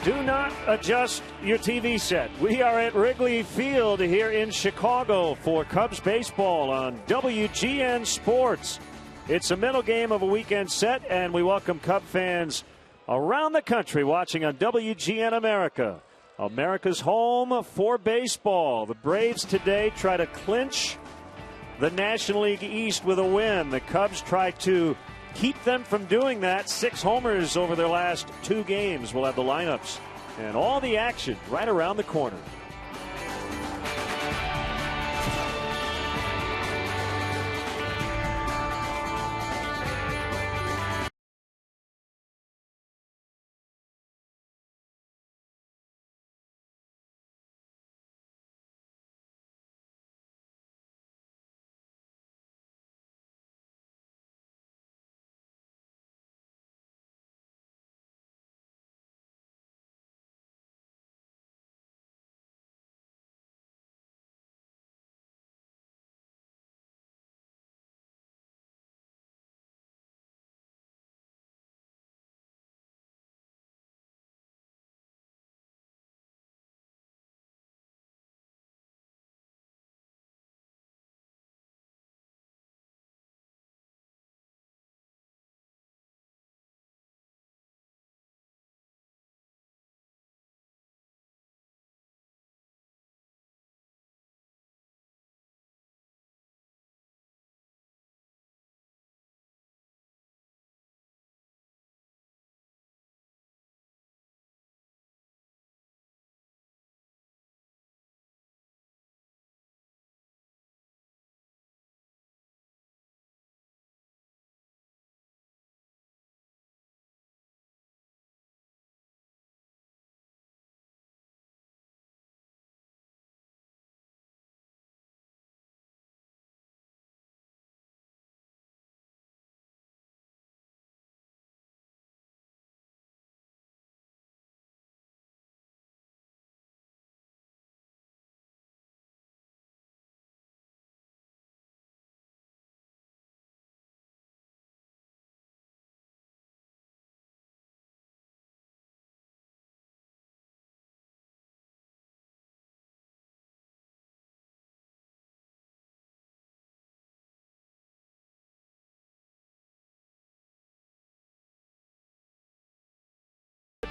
Do not adjust your TV set. We are at Wrigley Field here in Chicago for Cubs baseball on WGN Sports. It's a middle game of a weekend set, and we welcome Cub fans around the country watching on WGN America. America's home for baseball. The Braves today try to clinch the National League East with a win. The Cubs try to keep them from doing that. 6 homers over their last 2 games. We'll have the lineups and all the action right around the corner.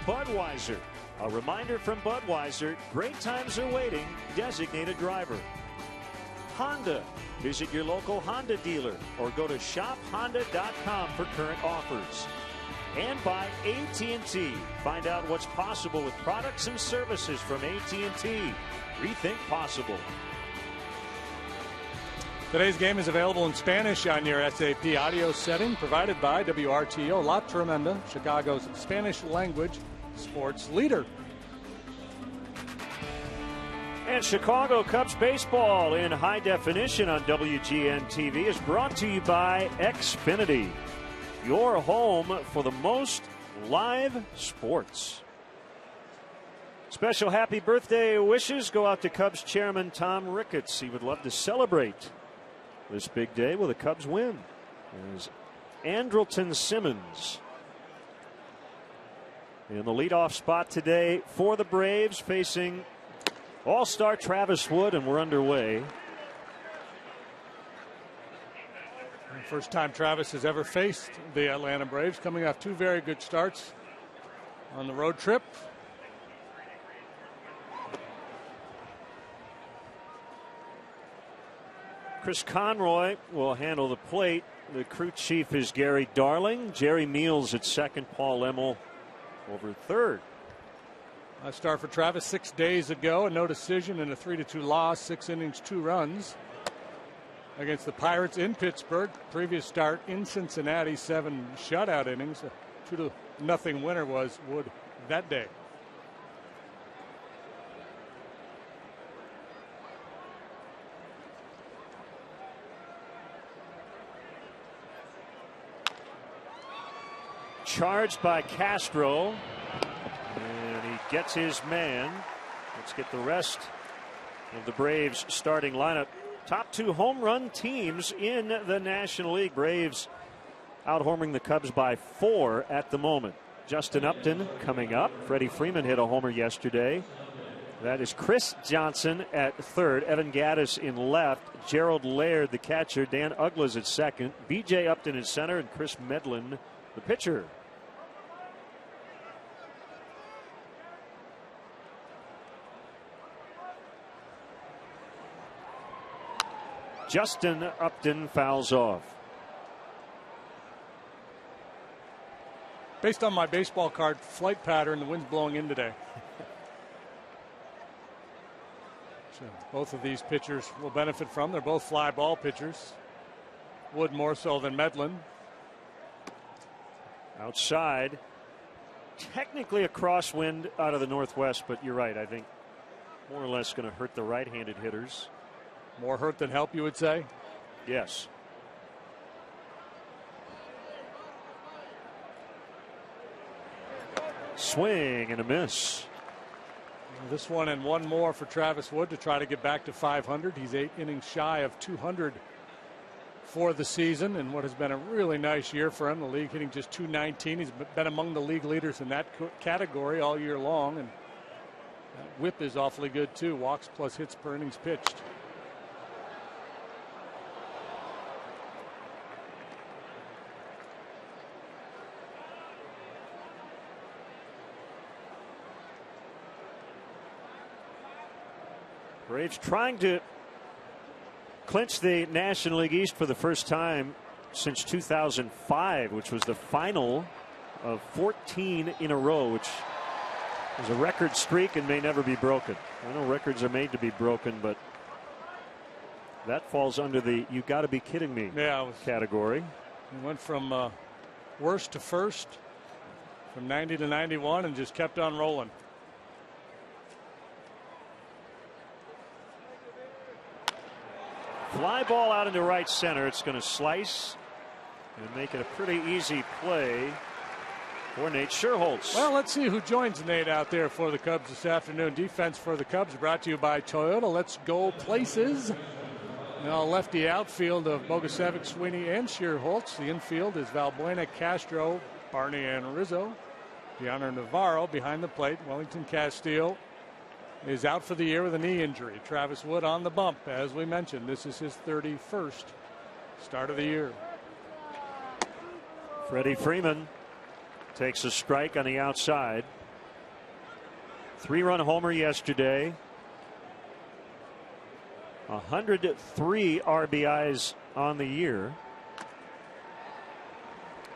Budweiser. A reminder from Budweiser, great times are waiting, designated driver. Honda. Visit your local Honda dealer or go to shophonda.com for current offers. And by AT&T. Find out what's possible with products and services from AT&T. Rethink possible. Today's game is available in Spanish on your SAP audio setting, provided by WRTO La Tremenda, Chicago's Spanish language sports leader. And Chicago Cubs baseball in high definition on WGN TV is brought to you by Xfinity, your home for the most live sports. Special happy birthday wishes go out to Cubs chairman Tom Ricketts. He would love to celebrate this big day with a Cubs win. There's Andrelton Simmons in the leadoff spot today for the Braves, facing all-star Travis Wood, and we're underway. First time Travis has ever faced the Atlanta Braves, coming off 2 very good starts on the road trip. Chris Conroy will handle the plate. The crew chief is Gary Darling. Jerry Meals at second. Paul Emmel over third. A start for Travis 6 days ago. A no decision and a 3-2 loss. 6 innings, 2 runs against the Pirates in Pittsburgh. Previous start in Cincinnati, 7 shutout innings. A 2-0 winner was Wood that day. Charged by Castro, and he gets his man. Let's get the rest of the Braves starting lineup. Top 2 home run teams in the National League. Braves out homering the Cubs by 4 at the moment. Justin Upton coming up. Freddie Freeman hit a homer yesterday. That is Chris Johnson at third, Evan Gaddis in left, Gerald Laird the catcher, Dan Uglas at second, B.J. Upton in center, and Chris Medlin the pitcher. Justin Upton fouls off. Based on my baseball card flight pattern, the wind's blowing in today. So both of these pitchers will benefit from. They're both fly ball pitchers. Wood more so than Medlin. Outside. Technically a crosswind out of the northwest, but you're right. I think more or less going to hurt the right-handed hitters. More hurt than help, you would say? Yes. Swing and a miss. This one and one more for Travis Wood to try to get back to 500. He's 8 innings shy of 200 for the season, and what has been a really nice year for him. The league hitting just .219. He's been among the league leaders in that category all year long, and that whip is awfully good too. Walks plus hits per innings pitched. Braves trying to clinch the National League East for the first time since 2005, which was the final of 14 in a row, which is a record streak and may never be broken. I know records are made to be broken, but that falls under the "you got to be kidding me" category. He went from worst to first, from 90 to 91, and just kept on rolling. Fly ball out into right center. It's going to slice and make it a pretty easy play for Nate Scherholtz. Well, let's see who joins Nate out there for the Cubs this afternoon. Defense for the Cubs brought to you by Toyota. Let's go places. Now lefty outfield of Bogusevic, Sweeney, and Scherholtz. The infield is Valbuena, Castro, Barney, and Rizzo. Deanna Navarro behind the plate. Wellington Castillo is out for the year with a knee injury. Travis Wood on the bump. As we mentioned, this is his 31st start of the year. Freddie Freeman takes a strike on the outside. 3-run homer yesterday. 103 RBIs on the year.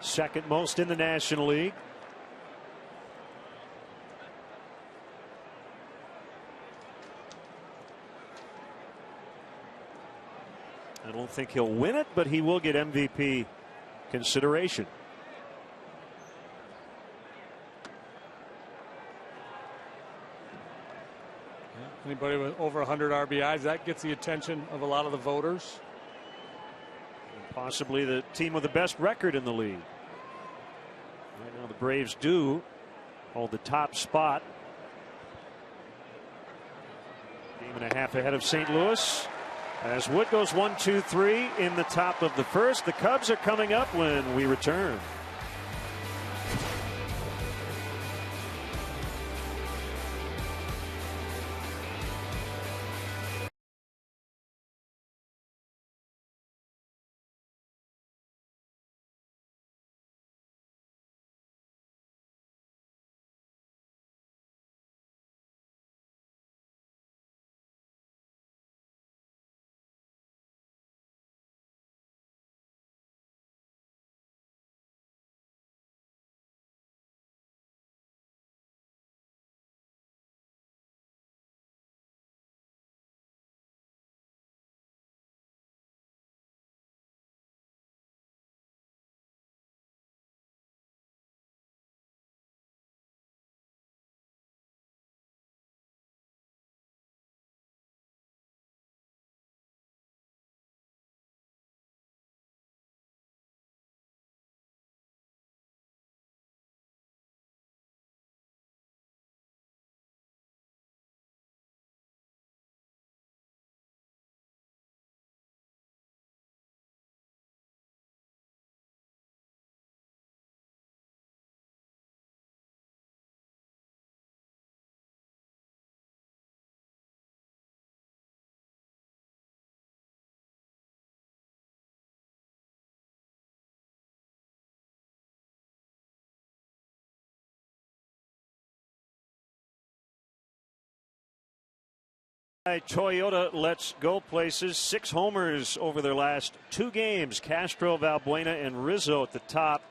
Second most in the National League. I don't think he'll win it, but he will get MVP consideration. Anybody with over 100 RBIs, that gets the attention of a lot of the voters. And possibly the team with the best record in the league. Right now the Braves do hold the top spot. Game and a half ahead of St. Louis. As Wood goes 1-2-3 in the top of the first. The Cubs are coming up when we return. Toyota lets go places. 6 homers over their last 2 games. Castro, Valbuena, and Rizzo at the top.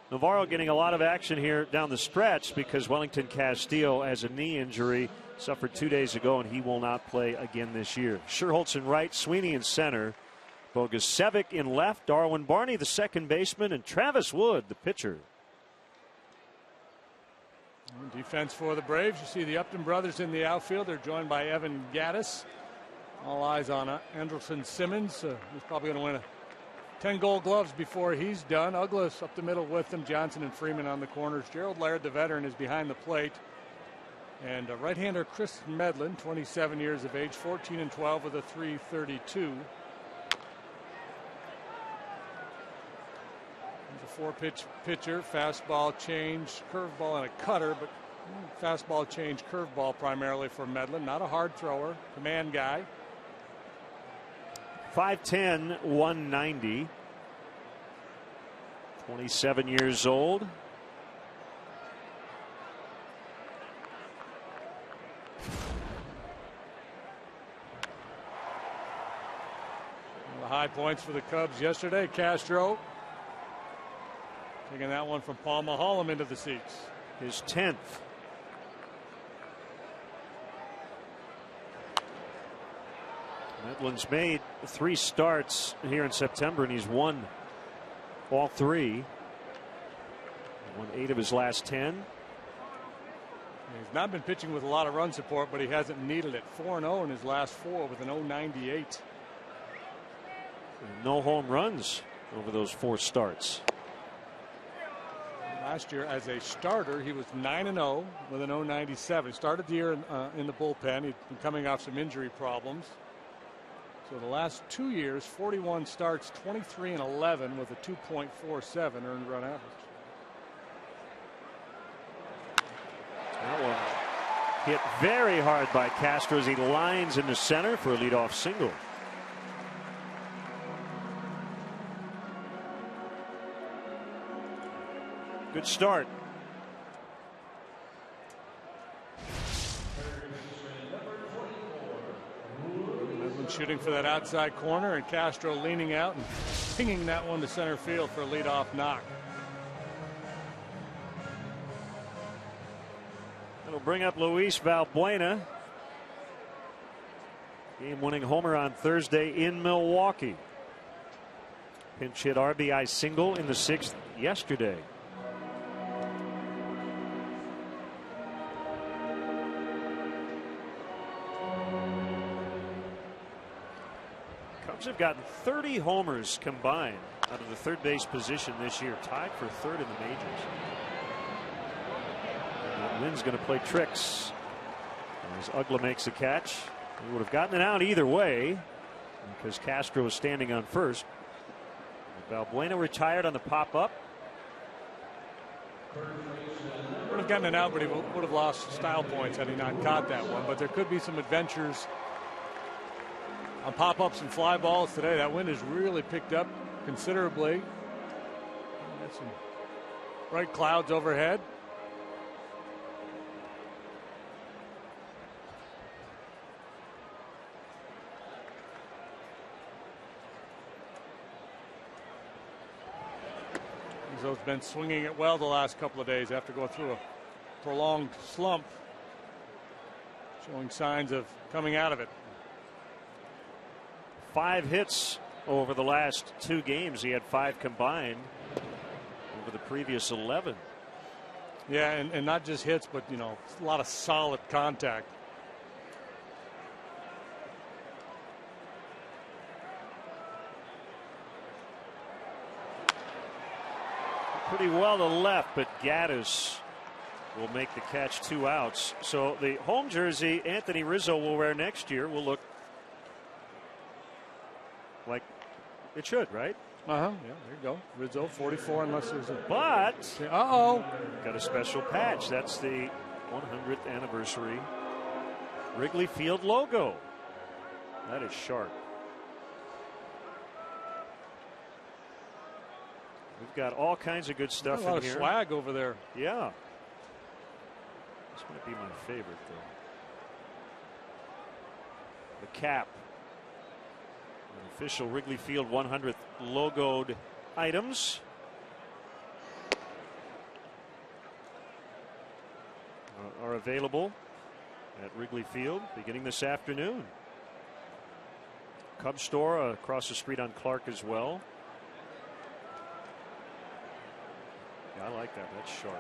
Navarro getting a lot of action here down the stretch because Wellington Castillo has a knee injury, suffered 2 days ago, and he will not play again this year. Sherholtz in right, Sweeney in center, Bogusevic in left, Darwin Barney the second baseman, and Travis Wood the pitcher. Defense for the Braves. You see the Upton brothers in the outfield. They're joined by Evan Gattis. All eyes on Andrelton Simmons. He's probably going to win 10 Gold Gloves before he's done. Uglas up the middle with them. Johnson and Freeman on the corners. Gerald Laird, the veteran, is behind the plate. And right-hander Chris Medlin, 27 years of age, 14-12 with a .332. He's a 4-pitch pitcher, fastball, change, curveball, and a cutter, but fastball, change, curveball primarily for Medlin. Not a hard thrower, command guy. 5'10", 190. 27 years old. The high points for the Cubs yesterday. Castro taking that one from Paul Maholm into the seats. His 10th. Medlin's made 3 starts here in September, and he's won all 3. He won 8 of his last 10. He's not been pitching with a lot of run support, but he hasn't needed it. 4-0 in his last 4 with an .098. No home runs over those 4 starts. Last year, as a starter, he was 9-0 with an .097. Started the year in the bullpen. He'd been coming off some injury problems. So the last 2 years, 41 starts, 23-11 with a 2.47 earned run average. That one hit very hard by Castro as he lines into center for a leadoff single. Good start. Shooting for that outside corner, and Castro leaning out and pinging that one to center field for a leadoff knock. It'll bring up Luis Valbuena. Game-winning homer on Thursday in Milwaukee. Pinch hit RBI single in the 6th yesterday. Cubs have gotten 30 homers combined out of the third base position this year, tied for 3rd in the majors. And Lynn's going to play tricks as Ugla makes a catch. He would have gotten it out either way because Castro is standing on first. Valbuena retired on the pop-up. Would have gotten it out, but he would have lost style points had he not caught that one. But there could be some adventures on pop-ups and fly balls today. That wind has really picked up considerably. Got some bright clouds overhead. Rizzo's been swinging it well the last couple of days after going through a prolonged slump, showing signs of coming out of it. 5 hits over the last 2 games. He had 5 combined over the previous 11. Yeah, and not just hits, but a lot of solid contact. Pretty well to left, but Gattis will make the catch, 2 outs. So the home jersey Anthony Rizzo will wear next year will look like it should, right? Yeah, there you go. Rizzo 44, unless there's a. But got a special patch. That's the 100th anniversary Wrigley Field logo. That is sharp. We've got all kinds of good stuff in here. A lot of swag over there. Yeah. This might be my favorite, though. the cap. An official Wrigley Field 100th logoed items. Are available at Wrigley Field beginning this afternoon. Cub store across the street on Clark as well. Yeah, I like that. That's sharp.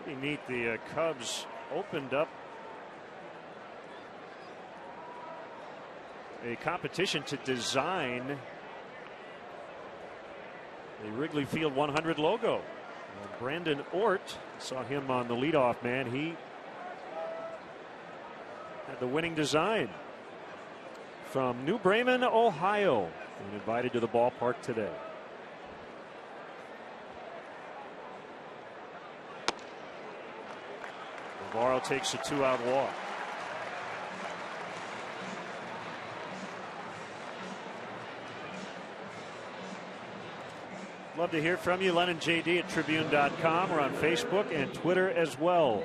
Pretty neat. The Cubs opened up a competition to design the Wrigley Field 100 logo. Brandon Ort, saw him on the leadoff man. He had the winning design from New Bremen, Ohio, and invited to the ballpark today. Navarro takes a 2-out walk. Love to hear from you. Lennon JD at Tribune.com. We're on Facebook and Twitter as well.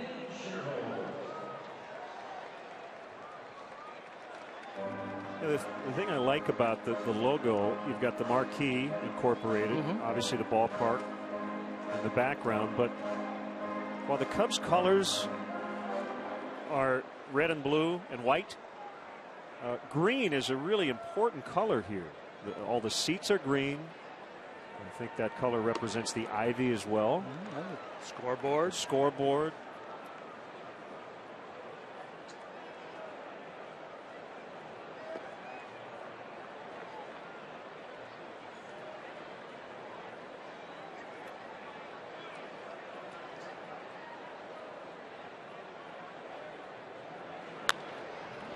The thing I like about the logo, you've got the marquee incorporated, obviously the ballpark in the background, but while the Cubs colors are red and blue and white, green is a really important color here. All the seats are green. I think that color represents the ivy as well. Scoreboard. Scoreboard.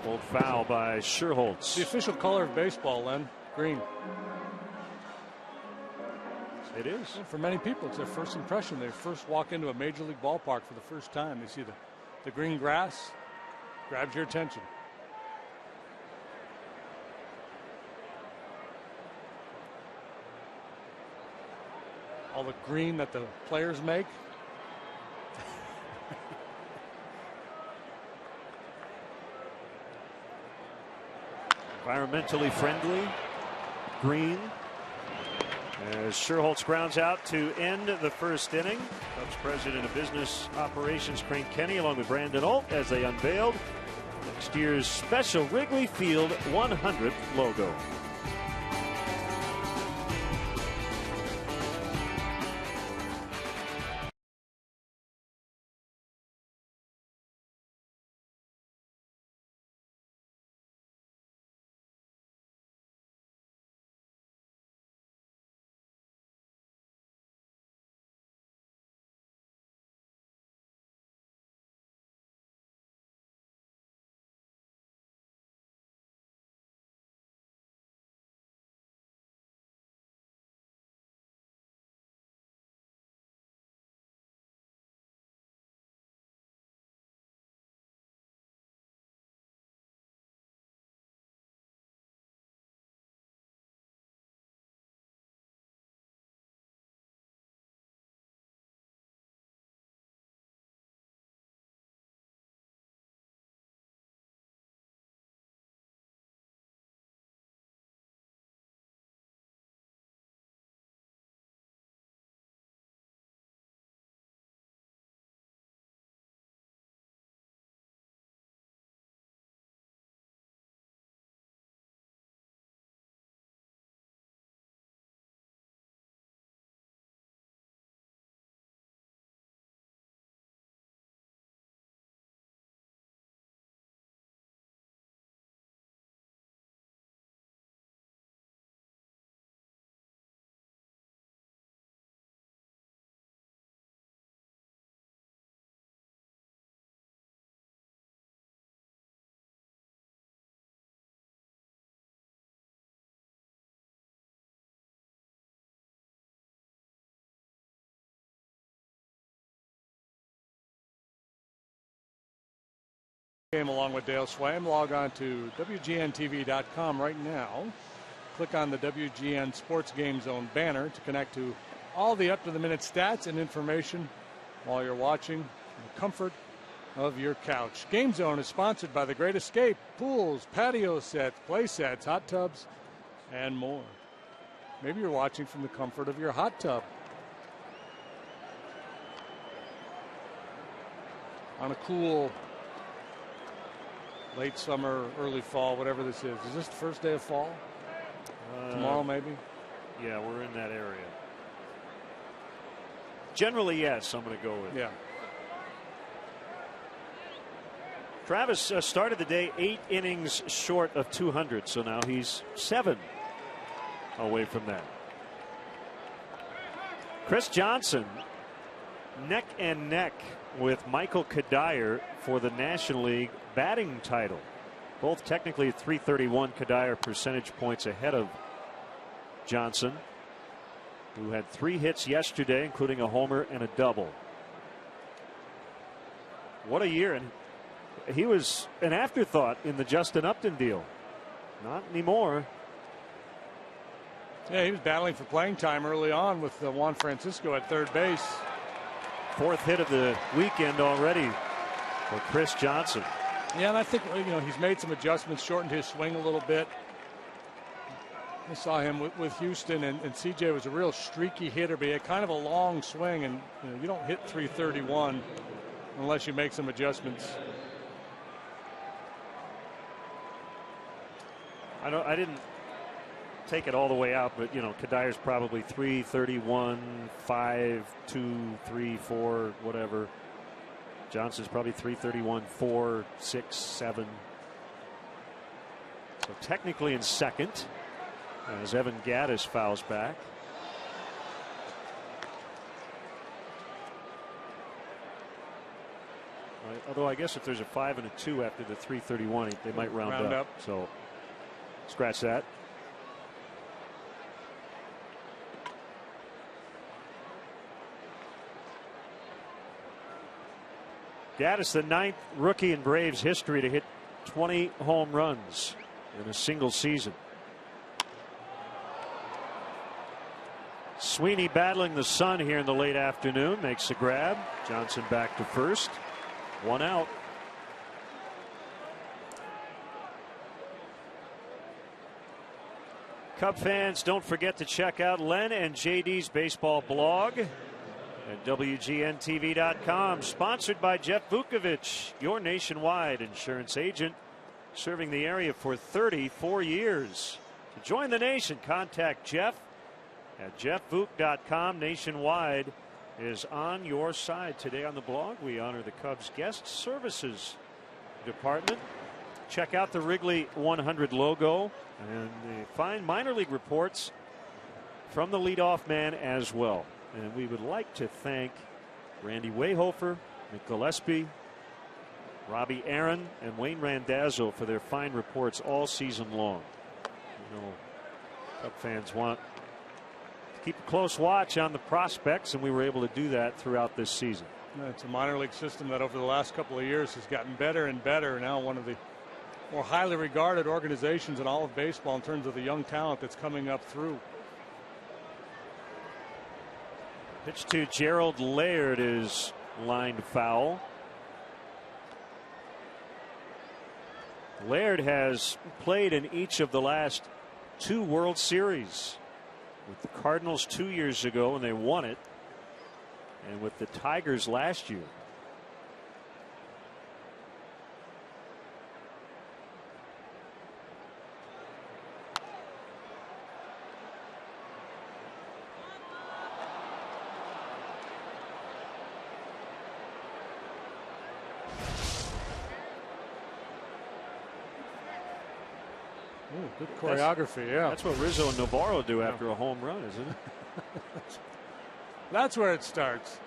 Old foul by Sherholtz. The official color of baseball, Len. Green. It is. For many people, it's their first impression. They first walk into a major league ballpark for the first time. They see the green grass, grabs your attention. All the green that the players make. Environmentally friendly. Green. As Sherholtz grounds out to end the first inning. Cubs President of Business Operations Crane Kenny along with Brandon Ault as they unveiled next year's special Wrigley Field 100th logo. Game along with Dale Swaim. Log on to WGNTV.com right now. click on the WGN Sports Game Zone banner to connect to all the up-to-the-minute stats and information while you're watching from the comfort of your couch. Game Zone is sponsored by The Great Escape, pools, patio sets, play sets, hot tubs, and more. Maybe you're watching from the comfort of your hot tub. On a cool late summer, early fall, whatever this is. Is this the first day of fall? Tomorrow, maybe? Yeah, we're in that area. Generally, yes, I'm going to go with. Yeah. Travis started the day 8 innings short of 200, so now he's 7 away from that. Chris Johnson neck and neck with Michael Kadire for the National League batting title. Both technically at .331, Kadire percentage points ahead of Johnson, who had 3 hits yesterday, including a homer and a double. What a year. And he was an afterthought in the Justin Upton deal. Not anymore. Yeah, he was battling for playing time early on with Juan Francisco at third base. 4th hit of the weekend already for Chris Johnson. Yeah, and I think he's made some adjustments, shortened his swing a little bit. I saw him with Houston, and CJ was a real streaky hitter, but he had kind of a long swing, and you don't hit .331 unless you make some adjustments. I didn't take it all the way out, but Kadire's probably .331, 5, 2, 3, 4, whatever. Johnson's probably .331, 4, 6, 7. So technically in second as Evan Gaddis fouls back. Although I guess if there's a 5 and a 2 after the .331, they might round up. So scratch that. Gaddis, the 9th rookie in Braves history to hit 20 home runs in a single season. Sweeney battling the sun here in the late afternoon, makes a grab. Johnson back to first. 1 out. Cub fans, don't forget to check out Len and JD's baseball blog at WGNTV.com. Sponsored by Jeff Vukovich, your nationwide insurance agent, serving the area for 34 years. To join the nation, contact Jeff at jeffvuk.com. Nationwide is on your side. Today on the blog, we honor the Cubs guest services department. Check out the Wrigley 100 logo and the fine minor league reports from the leadoff man as well. And we would like to thank Randy Wayhofer, Nick Gillespie, Robbie Aaron, and Wayne Randazzo for their fine reports all season long. Cub fans want to keep a close watch on the prospects, and we were able to do that throughout this season. It's a minor league system that over the last couple of years has gotten better and better. Now one of the more highly regarded organizations in all of baseball in terms of the young talent that's coming up through. Pitch to Gerald Laird is lined foul. Laird has played in each of the last 2 World Series. With the Cardinals 2 years ago when they won it, and with the Tigers last year. Ooh, good choreography, yeah. That's what Rizzo and Navarro do after a home run, isn't it? That's where it starts.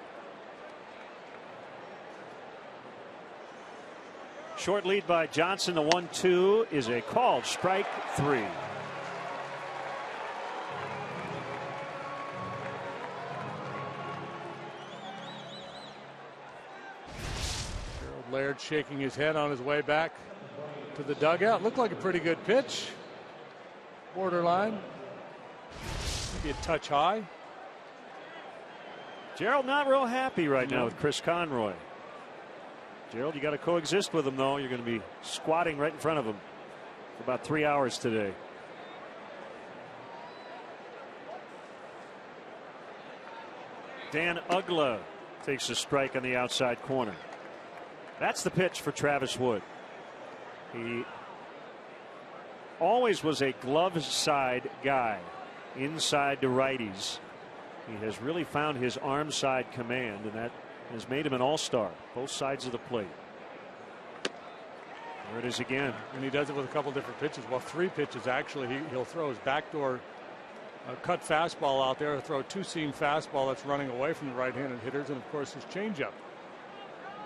Short lead by Johnson. The 1-2 is a called strike 3. Gerald Laird shaking his head on his way back to the dugout. Looked like a pretty good pitch. borderline. Maybe a touch high. Gerald not real happy right now with Chris Conroy. Gerald, you got to coexist with him, though. You're going to be squatting right in front of him for about 3 hours today. Dan Uggla takes a strike on the outside corner. That's the pitch for Travis Wood. He always was a glove side guy, inside to righties. He has really found his arm side command, and that has made him an all-star, both sides of the plate. There it is again. And he does it with a couple different pitches. Well, 3 pitches actually. He'll throw his backdoor cut fastball out there, he'll throw a 2-seam fastball that's running away from the right-handed hitters, and of course his changeup.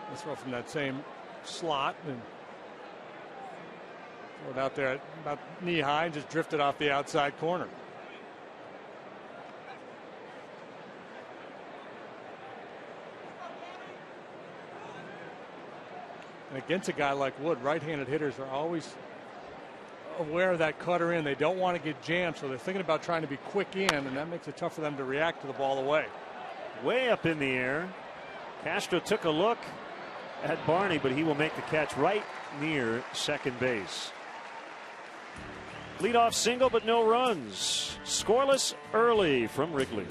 He'll throw from that same slot and throw it out there about knee high and just drift it off the outside corner. And against a guy like Wood, right-handed hitters are always aware of that cutter in. They don't want to get jammed, so they're thinking about trying to be quick in, and that makes it tough for them to react to the ball away. Way up in the air. Castro took a look at Barney, but he will make the catch right near second base. Leadoff single, but no runs. Scoreless early from Wrigley.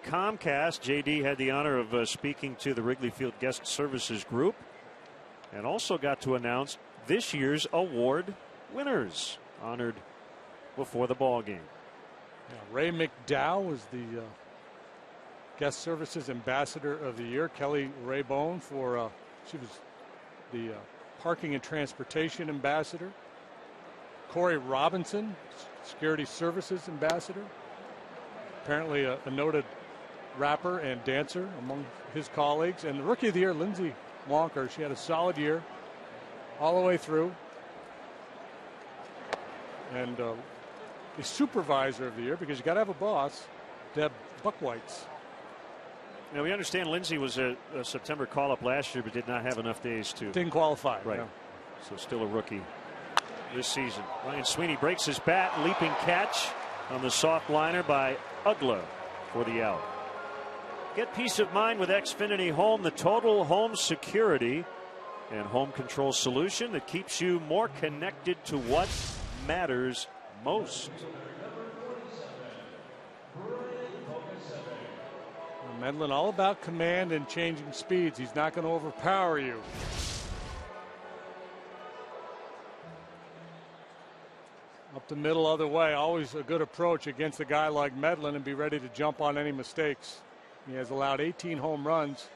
Comcast, JD had the honor of speaking to the Wrigley Field Guest Services Group and also got to announce this year's award winners honored before the ball game. Yeah, Ray McDowell was the Guest Services Ambassador of the Year. Kelly Raybone for she was the Parking and Transportation Ambassador. Corey Robinson, Security Services Ambassador. Apparently a noted rapper and dancer among his colleagues. And the Rookie of the Year, Lindsey Wonker, she had a solid year all the way through. And the Supervisor of the Year, because you got to have a boss, Deb Buckwhites. Now we understand Lindsey was a September call-up last year, but did not have enough days to. Didn't qualify. Right. No. So still a rookie this season. Ryan Sweeney breaks his bat, leaping catch on the soft liner by Uggla for the out. Get peace of mind with Xfinity Home, the total home security and home control solution that keeps you more connected to what matters most. Medlin all about command and changing speeds. He's not going to overpower you. Up the middle, other way, always a good approach against a guy like Medlin and be ready to jump on any mistakes. He has allowed 18 home runs.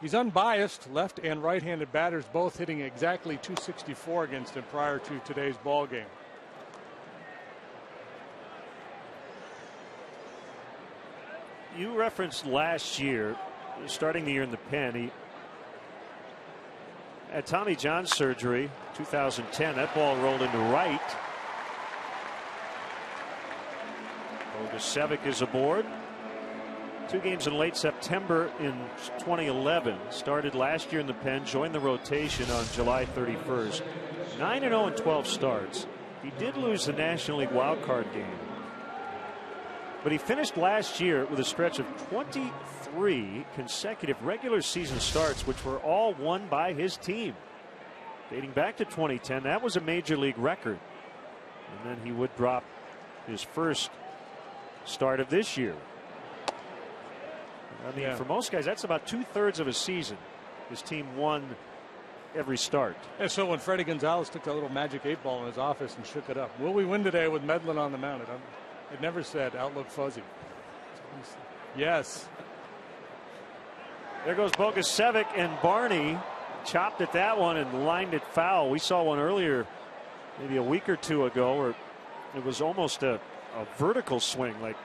He's unbiased, left and right-handed batters both hitting exactly .264 against him prior to today's ball game. You referenced last year, starting the year in the pen, he had Tommy John surgery, 2010. That ball rolled into right. Bogusevic is aboard. 2 games in late September in 2011. Started last year in the pen, joined the rotation on July 31st. 9-0 in 12 starts. He did lose the National League wildcard game, but he finished last year with a stretch of 23 consecutive regular season starts, which were all won by his team. Dating back to 2010, that was a major league record. And then he would drop his first start of this year. I mean, for most guys, that's about 2/3 of a season. His team won every start. And so when Freddie Gonzalez took that little magic 8-ball in his office and shook it up, will we win today with Medlin on the mound? It never said outlook fuzzy. Yes. There goes Bogusevic, and Barney chopped at that one and lined it foul. We saw one earlier, maybe a week or two ago, where it was almost a vertical swing, like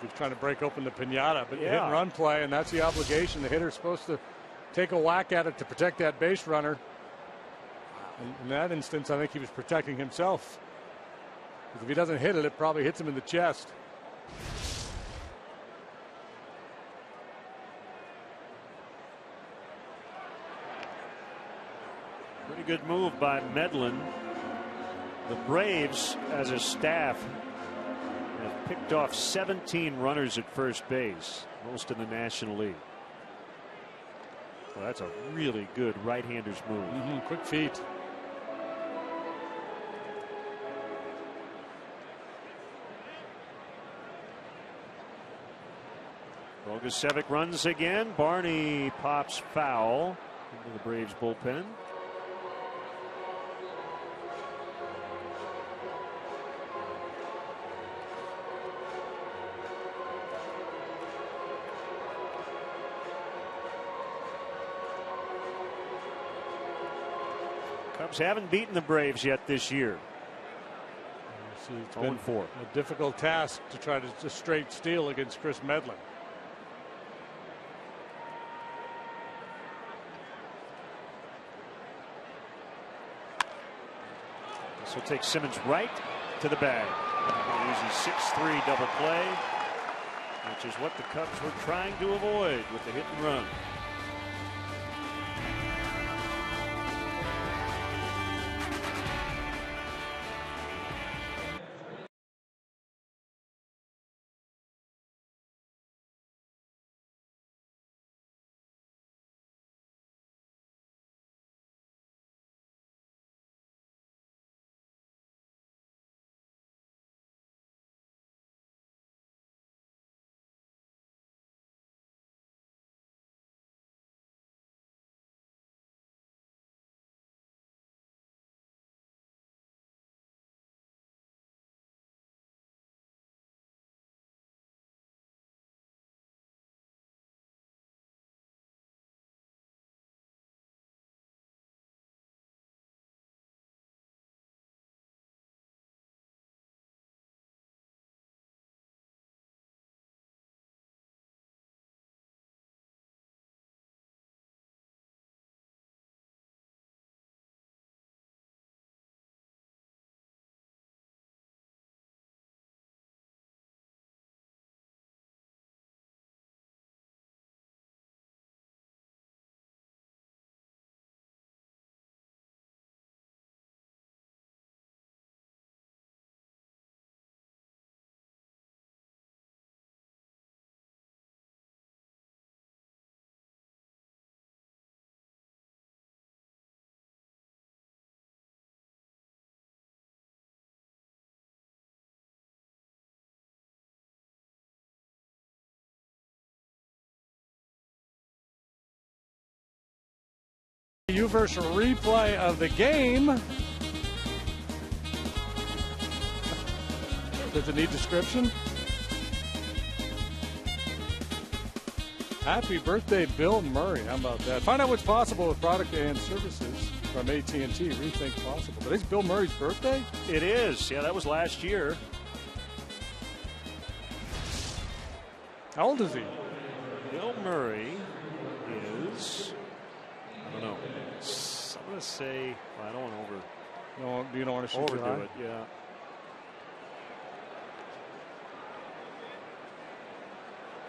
he was trying to break open the pinata, but hit and run play, and that's the obligation. The hitter's supposed to take a whack at it to protect that base runner. And in that instance, I think he was protecting himself. Because if he doesn't hit it, it probably hits him in the chest. Pretty good move by Medlin. The Braves, as a staff, have picked off 17 runners at first base, most in the National League. Well, that's a really good right-hander's move. Quick feet. Bogusevic runs again. Barney pops foul into the Braves bullpen. Cubs haven't beaten the Braves yet this year. It's been a difficult task to try to just straight steal against Chris Medlin. This will take Simmons right to the bag. An easy 6-3 double play, which is what the Cubs were trying to avoid with the hit and run. Universal replay of the game. Does it need description? Happy birthday, Bill Murray. How about that? Find out what's possible with product and services from AT&T. Rethink possible. Today's Bill Murray's birthday? It is. Yeah, that was last year. How old is he? Bill Murray is, I don't know. I'm going to say, well, I don't want to No, you don't want to overdo it. Yeah.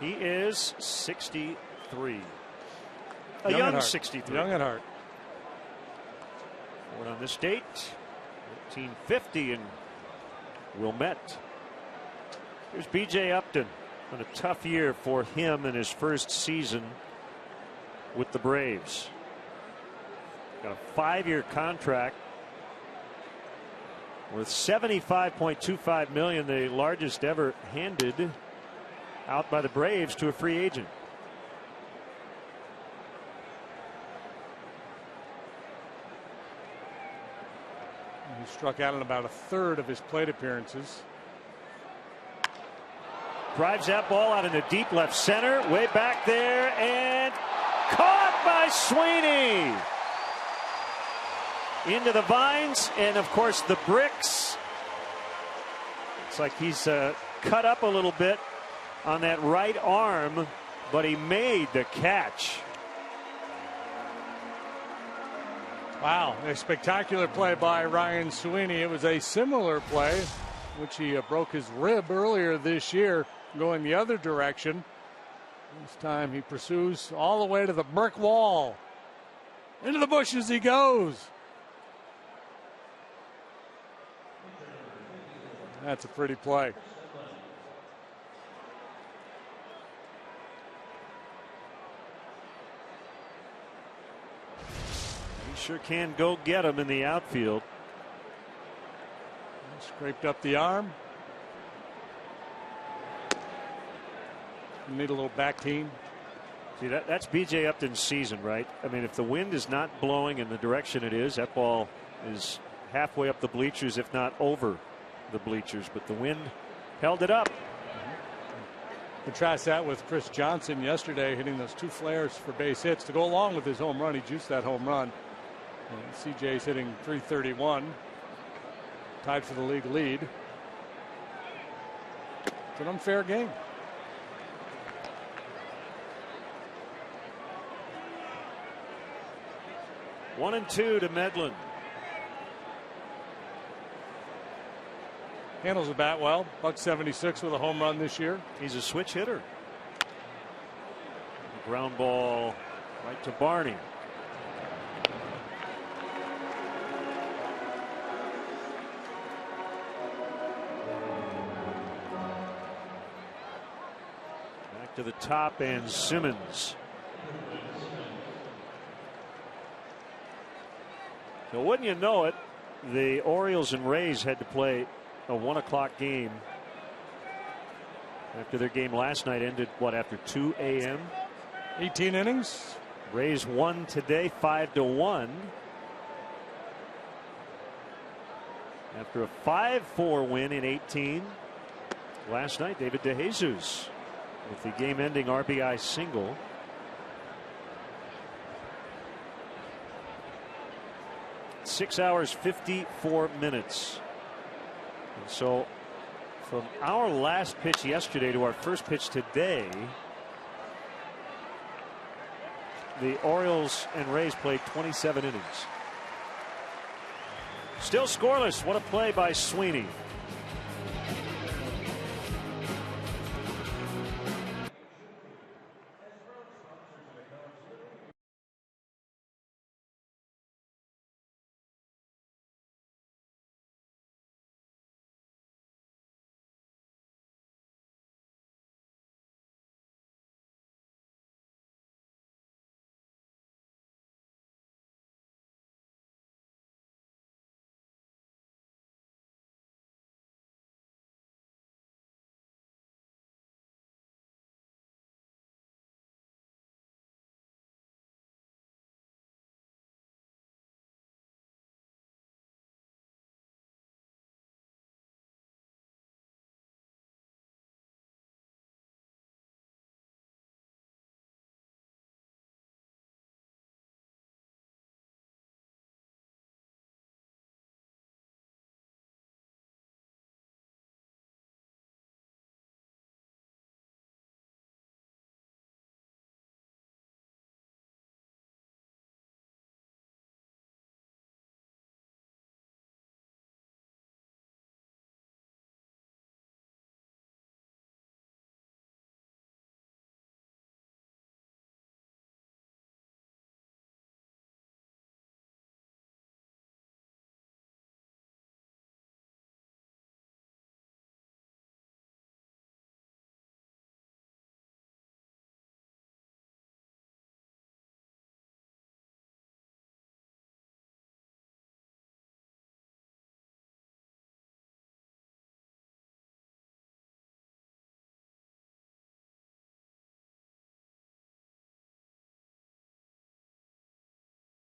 He is 63. A young 63. Young at heart. Born on this date, 1950 in Wilmette. Here's B.J. Upton. Been a tough year for him in his first season with the Braves. Got a 5-year contract worth $75.25 million, the largest ever handed out by the Braves to a free agent. He struck out in about a third of his plate appearances. Drives that ball out into deep left center, way back there, and caught by Sweeney. Into the vines, and of course the bricks. It's like he's cut up a little bit on that right arm, but he made the catch. Wow, a spectacular play by Ryan Sweeney. It was a similar play, which he broke his rib earlier this year, going the other direction. This time he pursues all the way to the brick wall. Into the bushes he goes. That's a pretty play. He sure can go get him in the outfield. Scraped up the arm. Need a little back team. See, that's B.J. Upton's season, right? I mean, if the wind is not blowing in the direction it is, that ball is halfway up the bleachers, if not over the bleachers. But the wind held it up. Contrast that with Chris Johnson yesterday, hitting those 2 flares for base hits to go along with his home run. He juiced that home run. And CJ's hitting .331, tied for the league lead. It's an unfair game. One and two to Medlin. Handles the bat well. .176 with a home run this year. He's a switch hitter. Ground ball right to Barney. Back to the top, and Simmons. So wouldn't you know it, the Orioles and Rays had to play a 1 o'clock game after their game last night ended, what, after 2 a.m.? 18 innings. Rays won today 5-1. After a 5-4 win in 18 last night, David DeJesus with the game-ending RBI single. Six hours 54 minutes. And so from our last pitch yesterday to our first pitch today, the Orioles and Rays played 27 innings. Still scoreless. What a play by Sweeney.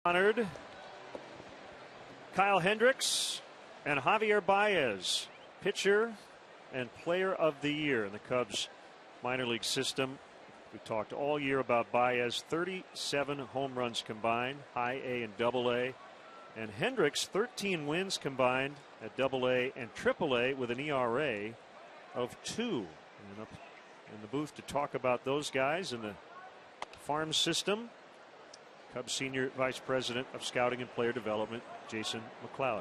Honored Kyle Hendricks and Javier Baez, pitcher and player of the year in the Cubs minor league system. We talked all year about Baez, 37 home runs combined, high A and double A. And Hendricks, 13 wins combined at double A and triple A with an ERA of 2. And up in the booth to talk about those guys in the farm system, Cubs Senior Vice President of Scouting and Player Development, Jason McLeod.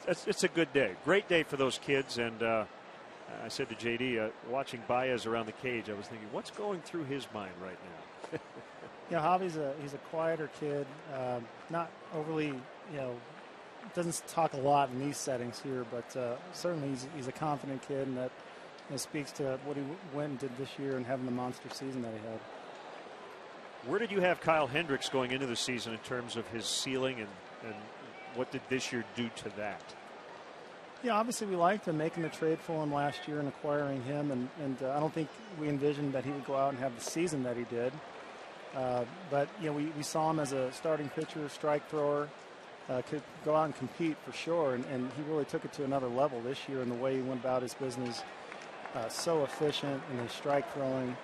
It's a good day. Great day for those kids. And I said to JD, watching Baez around the cage, I was thinking, what's going through his mind right now? Yeah, Javi's he's a quieter kid, not overly, doesn't talk a lot in these settings here, but certainly he's a confident kid, and that speaks to what he went and did this year and having the monster season that he had. Where did you have Kyle Hendricks going into the season in terms of his ceiling, and what did this year do to that? Yeah, obviously we liked him, making the trade for him last year and acquiring him, and I don't think we envisioned that he would go out and have the season that he did. But we saw him as a starting pitcher, strike thrower, could go out and compete for sure, and he really took it to another level this year in the way he went about his business. So efficient in his strike throwing.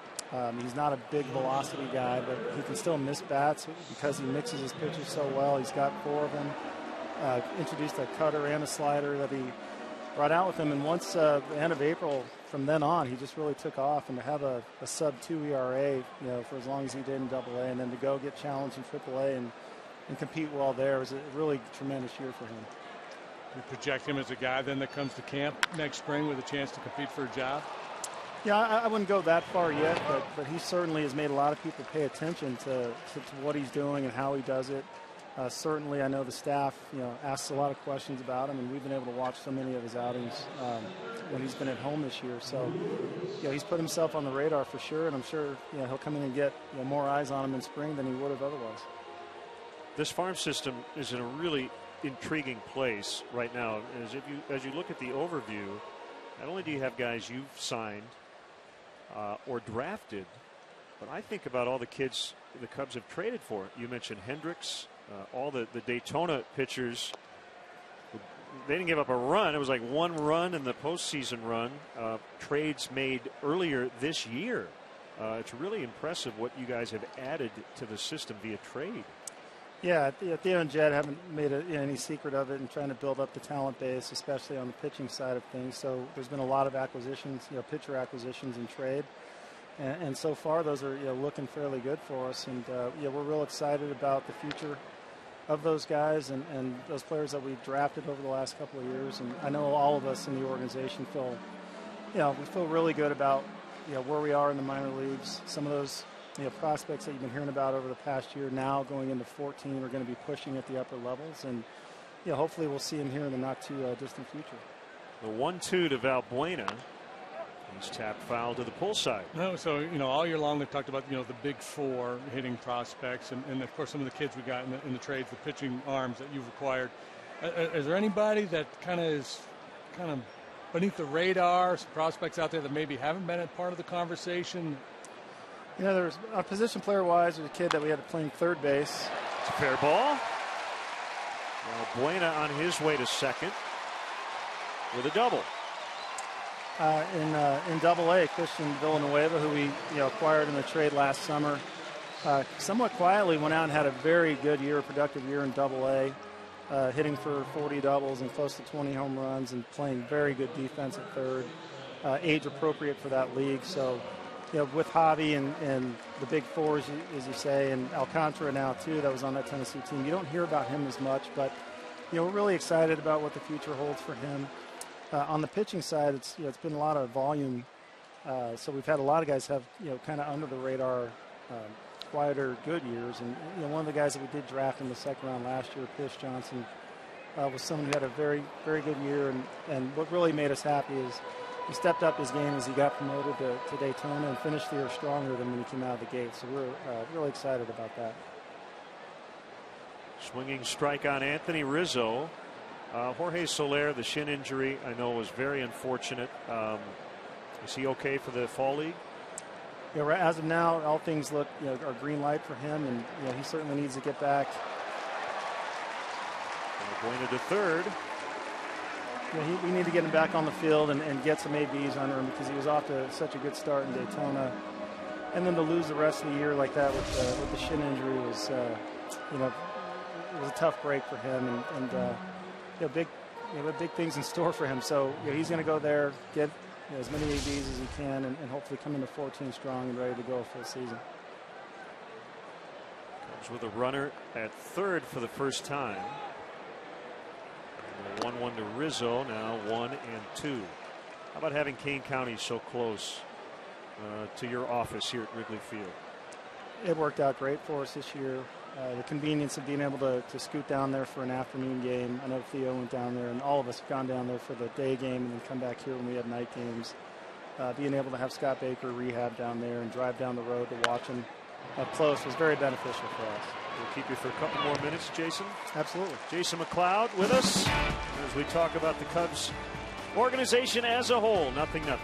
He's not a big velocity guy, but he can still miss bats because he mixes his pitches so well. He's got 4 of them. Introduced a cutter and a slider that he brought out with him, and once the end of April, from then on, he just really took off. And to have a sub-2 ERA, for as long as he did in Double A, and then to go get challenged in Triple A and compete well there was a really tremendous year for him. You project him as a guy then that comes to camp next spring with a chance to compete for a job? Yeah, I wouldn't go that far yet, but he certainly has made a lot of people pay attention to what he's doing and how he does it. Certainly, I know the staff, asks a lot of questions about him, and we've been able to watch so many of his outings when he's been at home this year. So, he's put himself on the radar for sure, and I'm sure, he'll come in and get more eyes on him in spring than he would have otherwise. This farm system is in a really intriguing place right now. As you look at the overview, not only do you have guys you've signed or drafted, but I think about all the kids the Cubs have traded for. You mentioned Hendricks. All the Daytona pitchers, they didn't give up a run. It was like 1 run in the postseason run. Trades made earlier this year. It's really impressive what you guys have added to the system via trade. Yeah, Theo and Jed haven't made any secret of it and trying to build up the talent base, especially on the pitching side of things. So there's been a lot of acquisitions, pitcher acquisitions and trade. And so far, those are looking fairly good for us. And, we're real excited about the future of those guys and those players that we've drafted over the last couple of years. And I know all of us in the organization feel, we feel really good about, where we are in the minor leagues. Some of those, prospects that you've been hearing about over the past year now going into 14 are going to be pushing at the upper levels. And, hopefully we'll see him here in the not too distant future. The 1-2 to Valbuena. He's tapped foul to the pull side. No, so, all year long they've talked about, the big 4 hitting prospects and of course, some of the kids we got in the trades, the pitching arms that you've acquired. Is there anybody that is beneath the radar, some prospects out there that maybe haven't been a part of the conversation? There's a position player-wise, there's a kid that we had playing third base. It's a fair ball. Valbuena on his way to second with a double. In Double A, Christian Villanueva, who we acquired in the trade last summer, somewhat quietly went out and had a very good year, a productive year in Double A, hitting for 40 doubles and close to 20 home runs and playing very good defense at third, age appropriate for that league. So, with Javi and the big 4, as you say, and Alcantara now too, that was on that Tennessee team, you don't hear about him as much, but we're really excited about what the future holds for him. On the pitching side, it's been a lot of volume. So we've had a lot of guys have kind of under the radar, quieter good years. And one of the guys that we did draft in the second round last year, Pish Johnson, was someone who had a very, very good year. And what really made us happy is he stepped up his game as he got promoted to Daytona and finished the year stronger than when he came out of the gate. So we're really excited about that. Swinging strike on Anthony Rizzo. Jorge Soler, the shin injury, I know was very unfortunate. Is he okay for the fall league? As of now, all things look are green light for him, and he certainly needs to get back Pointed to third. Yeah, we need to get him back on the field and get some ABs under him because he was off to such a good start in Daytona. And then to lose the rest of the year like that with the shin injury was, it was a tough break for him. And big things in store for him. So he's going to go there, get as many ABs as he can, and hopefully come into 14 strong and ready to go a full season. Comes with a runner at third for the first time. 1-1 to Rizzo, now 1-2. How about having Kane County so close to your office here at Wrigley Field? It worked out great for us this year. The convenience of being able to scoot down there for an afternoon game. I know Theo went down there, and all of us have gone down there for the day game and then come back here when we had night games. Being able to have Scott Baker rehab down there and drive down the road to watch him up close was very beneficial for us. We'll keep you for a couple more minutes, Jason. Absolutely. Jason McLeod with us as we talk about the Cubs organization as a whole. 0-0.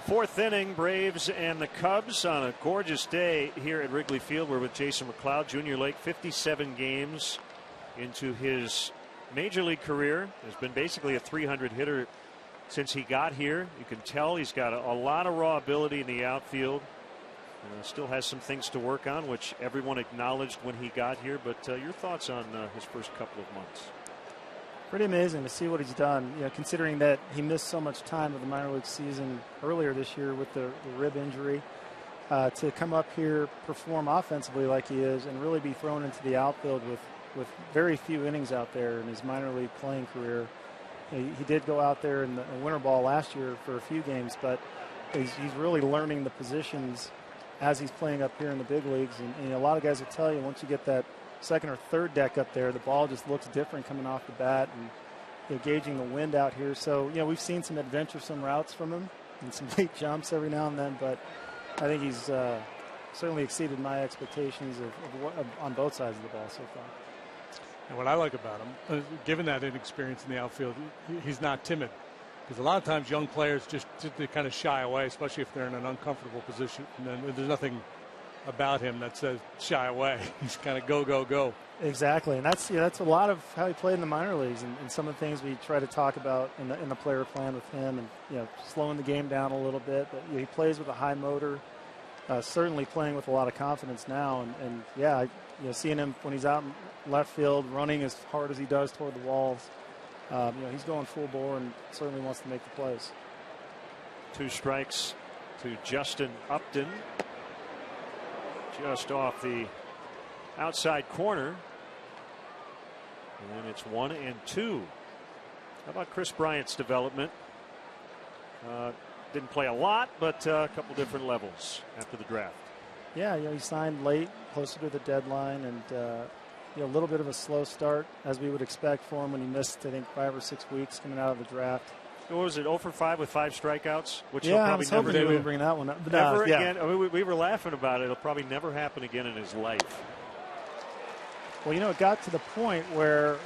Fourth inning, Braves and the Cubs on a gorgeous day here at Wrigley Field. We're with Jason McLeod, Junior Lake, 57 games into his major league career. Has been basically a 300 hitter since he got here. You can tell he's got a lot of raw ability in the outfield. Still has some things to work on, which everyone acknowledged when he got here. But your thoughts on his first couple of months? Pretty amazing to see what he's done, considering that he missed so much time of the minor league season earlier this year with the rib injury. To come up here, perform offensively like he is, and really be thrown into the outfield with very few innings out there in his minor league playing career. He did go out there in the winter ball last year for a few games, but he's really learning the positions as he's playing up here in the big leagues. And a lot of guys will tell you, once you get that second or third deck up there, the ball just looks different coming off the bat, and gauging the wind out here. So we've seen some adventuresome routes from him and some late jumps every now and then, but I think he's certainly exceeded my expectations of on both sides of the ball so far. And what I like about him, given that inexperience in the outfield, he's not timid. Because a lot of times young players just they kind of shy away, especially if they're in an uncomfortable position. And then there's nothing about him that says shy away. He's kind of go, go, go. Exactly, and that's a lot of how he played in the minor leagues, and some of the things we try to talk about in the player plan with him, and slowing the game down a little bit. But he plays with a high motor, certainly playing with a lot of confidence now, and seeing him when he's out in left field running as hard as he does toward the walls, he's going full bore and certainly wants to make the plays. 2 strikes to Justin Upton. Just off the outside corner. And it's 1-2. How about Chris Bryant's development? Didn't play a lot, but a couple different levels after the draft. Yeah, he signed late, closer to the deadline, and a little bit of a slow start, as we would expect for him when he missed, I think, 5 or 6 weeks coming out of the draft. What was it, 0 for 5 with 5 strikeouts? Which yeah, he'll probably I was hoping never he do. would bring that one up. But Never again. I mean, we were laughing about it. It'll probably never happen again in his life. Well, it got to the point where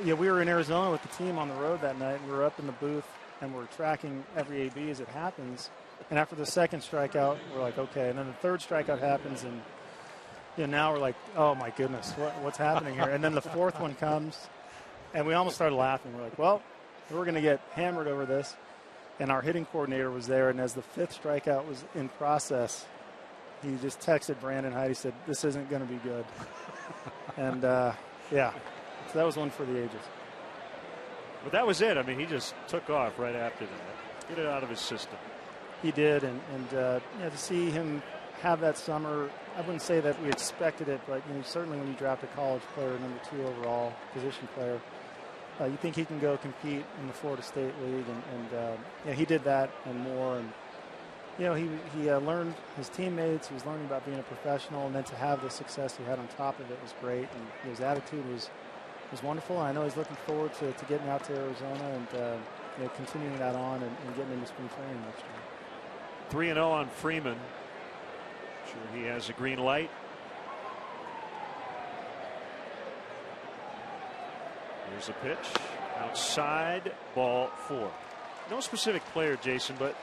we were in Arizona with the team on the road that night, and we were up in the booth, and we're tracking every AB as it happens. And after the second strikeout, we're like, okay. And then the third strikeout happens, and now we're like, oh, my goodness, what's happening here? And then the fourth one comes, and we almost started laughing. We're like, well, we're going to get hammered over this. And our hitting coordinator was there, and as the fifth strikeout was in process, he just texted Brandon Hyde. He said, this isn't going to be good. And, so that was one for the ages. But that was it. I mean, he just took off right after that. Get it out of his system. He did, and to see him have that summer, I wouldn't say that we expected it, but certainly when you draft a college player, number 2 overall position player, you think he can go compete in the Florida State League, and he did that and more. And he learned his teammates. He was learning about being a professional, and then to have the success he had on top of it was great. And his attitude was wonderful. And I know he's looking forward to getting out to Arizona and continuing that on and getting into spring training next year. 3-0 on Freeman. Sure, he has a green light. Here's a pitch outside, ball 4. No specific player, Jason, but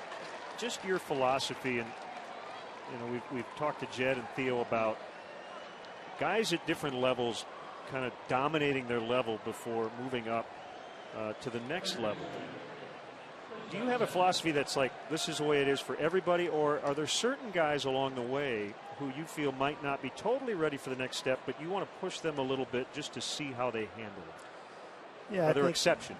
just your philosophy. And we've talked to Jed and Theo about guys at different levels kind of dominating their level before moving up to the next level. Do you have a philosophy that's like this is the way it is for everybody, or are there certain guys along the way who you feel might not be totally ready for the next step, but you want to push them a little bit just to see how they handle it? Yeah, are there exceptions?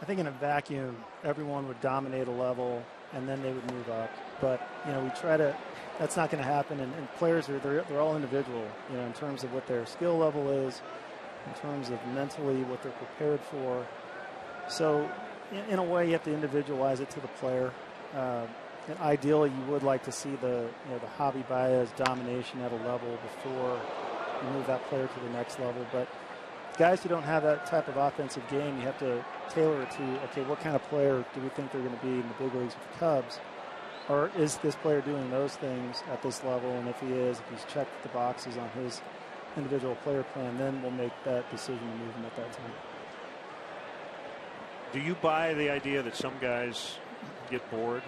I think in a vacuum, everyone would dominate a level and then they would move up. But we try to. That's not going to happen. And players they're all individual. In terms of what their skill level is, in terms of mentally what they're prepared for. So, in a way, you have to individualize it to the player. And ideally, you would like to see the Javi Baez domination at a level before you move that player to the next level. But guys who don't have that type of offensive game, you have to tailor it to, okay, what kind of player do we think they're going to be in the big leagues with the Cubs? Or is this player doing those things at this level? And if he is, if he's checked the boxes on his individual player plan, then we'll make that decision to move him at that time. Do you buy the idea that some guys get bored?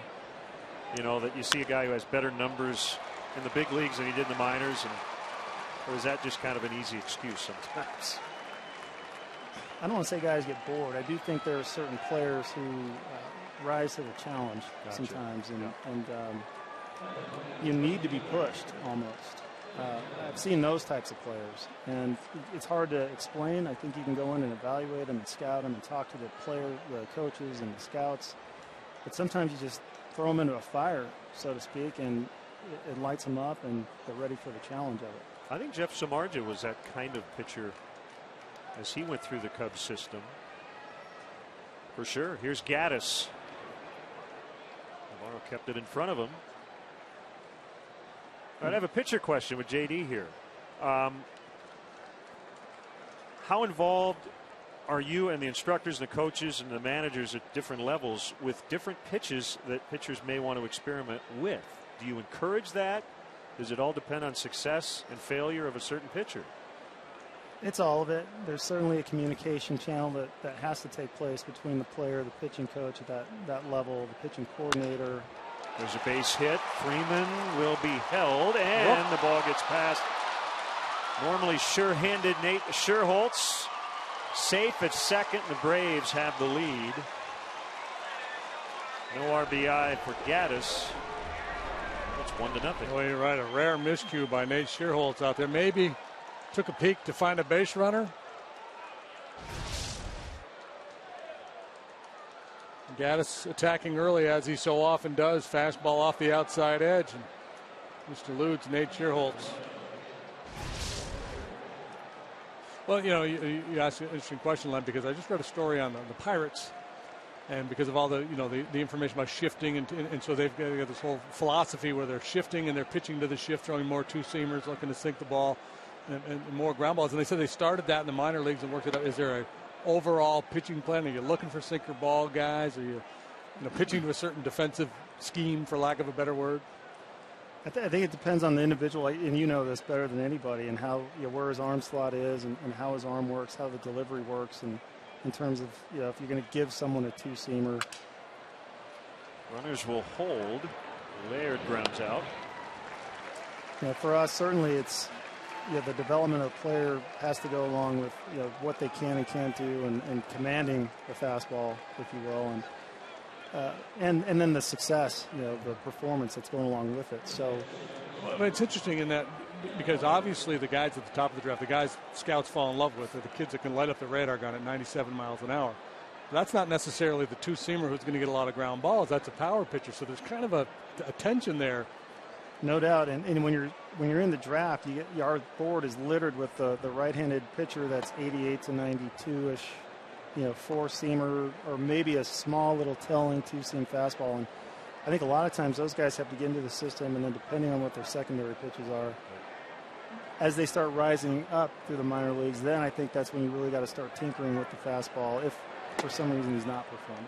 That you see a guy who has better numbers in the big leagues than he did in the minors, or is that just kind of an easy excuse sometimes? I don't want to say guys get bored. I do think there are certain players who rise to the challenge sometimes, and you need to be pushed almost. I've seen those types of players, and it's hard to explain. I think you can go in and evaluate them and scout them and talk to the coaches and the scouts, but sometimes you just throw them into a fire, so to speak, and it lights them up, and they're ready for the challenge of it. I think Jeff Samardzija was that kind of pitcher as he went through the Cubs system. For sure. Here's Gaddis. Navarro kept it in front of him. I have a pitcher question with JD here. How involved are you and the instructors and the coaches and the managers at different levels with different pitches that pitchers may want to experiment with? Do you encourage that? Does it all depend on success and failure of a certain pitcher? It's all of it. There's certainly a communication channel that has to take place between the player, the pitching coach at that level, the pitching coordinator. There's a base hit. Freeman will be held, and the ball gets past. Normally sure-handed Nate Scherholtz. Safe at second. The Braves have the lead. No RBI for Gaddis. It's 1-0. Well, you're right. A rare miscue by Nate Scherholtz out there. Maybe took a peek to find a base runner. Gaddis attacking early, as he so often does. Fastball off the outside edge. And Mr. Ludes, Nate Scherholtz. Well, you asked an interesting question, Len, because I just read a story on the Pirates, and because of all the the information about shifting, and so they've got this whole philosophy where they're shifting and they're pitching to the shift, throwing more two-seamers, looking to sink the ball, and more ground balls. And they said they started that in the minor leagues and worked it out. Is there a overall pitching plan? Are you looking for sinker ball guys? Are you pitching to a certain defensive scheme, for lack of a better word? I think it depends on the individual, and you know this better than anybody, and how where his arm slot is, and how his arm works, how the delivery works, and in terms of if you're going to give someone a two-seamer. Runners will hold. Laird grounds out. For us, certainly it's the development of the player has to go along with what they can and can't do, and commanding the fastball, if you will, and then the success, the performance that's going along with it. So, well, it's interesting in that, because obviously the guys at the top of the draft, the guys scouts fall in love with, are the kids that can light up the radar gun at 97 miles an hour. But that's not necessarily the two-seamer who's going to get a lot of ground balls. That's a power pitcher. So there's kind of a tension there. No doubt. And when you're in the draft, our board is littered with the right-handed pitcher that's 88 to 92-ish. Four-seamer, or maybe a small little telling two-seam fastball. And I think a lot of times those guys have to get into the system, and then depending on what their secondary pitches are, as they start rising up through the minor leagues, then I think that's when you really got to start tinkering with the fastball if for some reason he's not performing.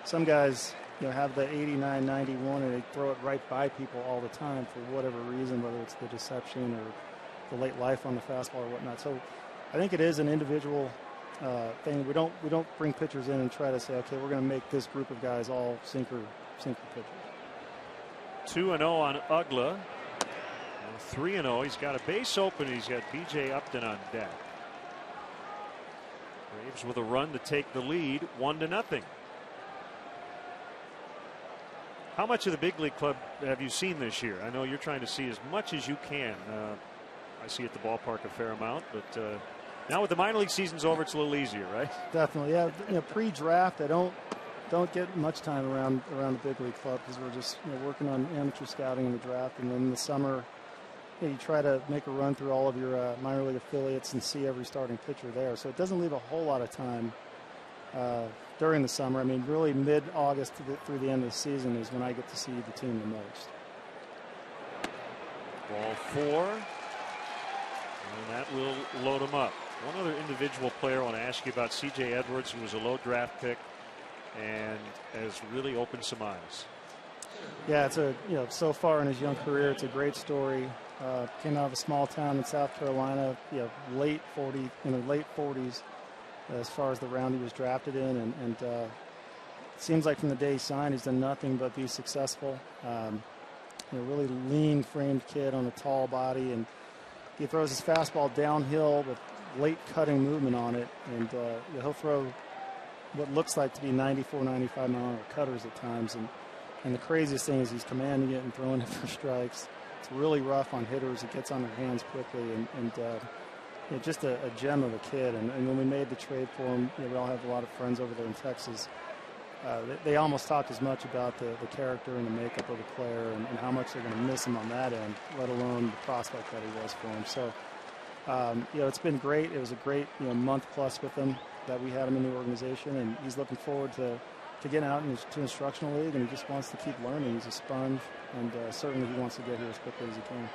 Some guys have the 89, 91, and they throw it right by people all the time for whatever reason, whether it's the deception or the late life on the fastball or whatnot. So I think it is an individual thing. We don't bring pitchers in and try to say, okay, we're going to make this group of guys all sinker pitchers. 2-0 on Ugla. 3-0. He's got a base open. He's got B.J. Upton on deck. Braves with a run to take the lead, 1-0. How much of the big league club have you seen this year? I know you're trying to see as much as you can. I see at the ballpark a fair amount, but now with the minor league season's over, it's a little easier, right? Definitely, yeah. Pre-draft, I don't get much time around the big league club because we're just working on amateur scouting in the draft, and then in the summer, you try to make a run through all of your minor league affiliates and see every starting pitcher there. So it doesn't leave a whole lot of time during the summer. I mean, really mid-August through the end of the season is when I get to see the team the most. Ball 4, and that will load him up. One other individual player I want to ask you about, C.J. Edwards, who was a low draft pick and has really opened some eyes. Yeah, it's so far in his young career, it's a great story. Came out of a small town in South Carolina, late 40s as far as the round he was drafted in, and it seems like from the day he signed, he's done nothing but be successful. Really lean framed kid on a tall body, and he throws his fastball downhill with late cutting movement on it, and he'll throw what looks like to be 94, 95 mile an hour cutters at times, and the craziest thing is he's commanding it and throwing it for strikes. It's really rough on hitters. It gets on their hands quickly, and just a gem of a kid. And when we made the trade for him, we all have a lot of friends over there in Texas. They almost talked as much about the character and the makeup of the player and how much they're going to miss him on that end, let alone the prospect that he was for him. So, it's been great. It was a great month plus with him that we had him in the organization, and he's looking forward to getting out to instructional league, and he just wants to keep learning. He's a sponge, and certainly he wants to get here as quickly as he can.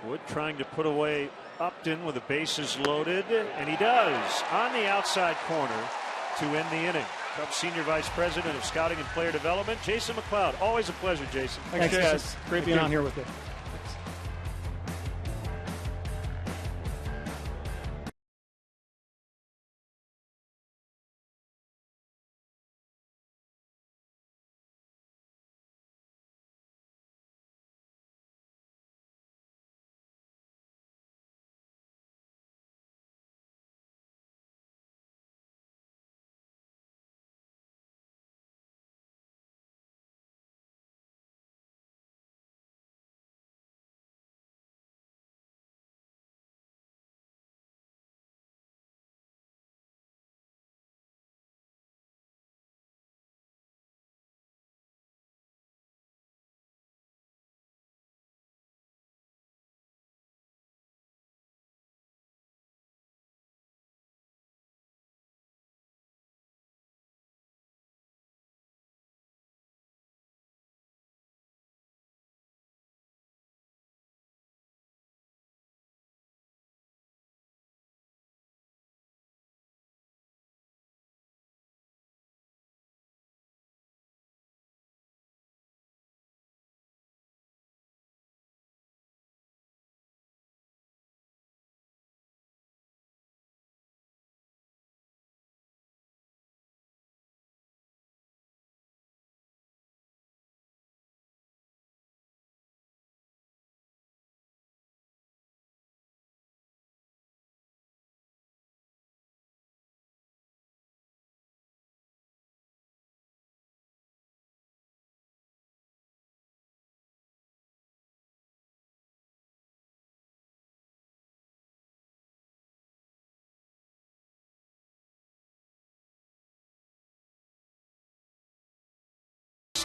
Wood trying to put away Upton with the bases loaded, and he does on the outside corner to end the inning. Cubs Senior Vice President of Scouting and Player Development, Jason McLeod. Always a pleasure, Jason. Thanks guys. Great being on here with you.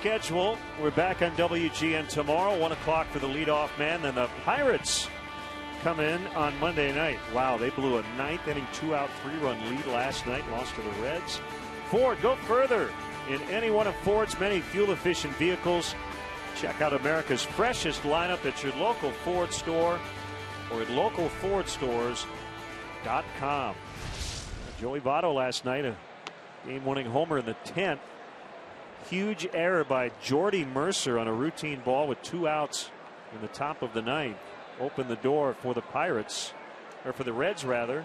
schedule. We're back on WGN tomorrow, 1 o'clock for the leadoff man. Then the Pirates come in on Monday night. Wow, they blew a 9th inning, 2-out, 3-run lead last night, lost to the Reds. Ford, go further in any one of Ford's many fuel-efficient vehicles. Check out America's freshest lineup at your local Ford store or at localfordstores.com. Joey Votto last night, a game-winning homer in the 10th. Huge error by Jordy Mercer on a routine ball with 2 outs in the top of the 9th. Opened the door for the Pirates, or for the Reds rather.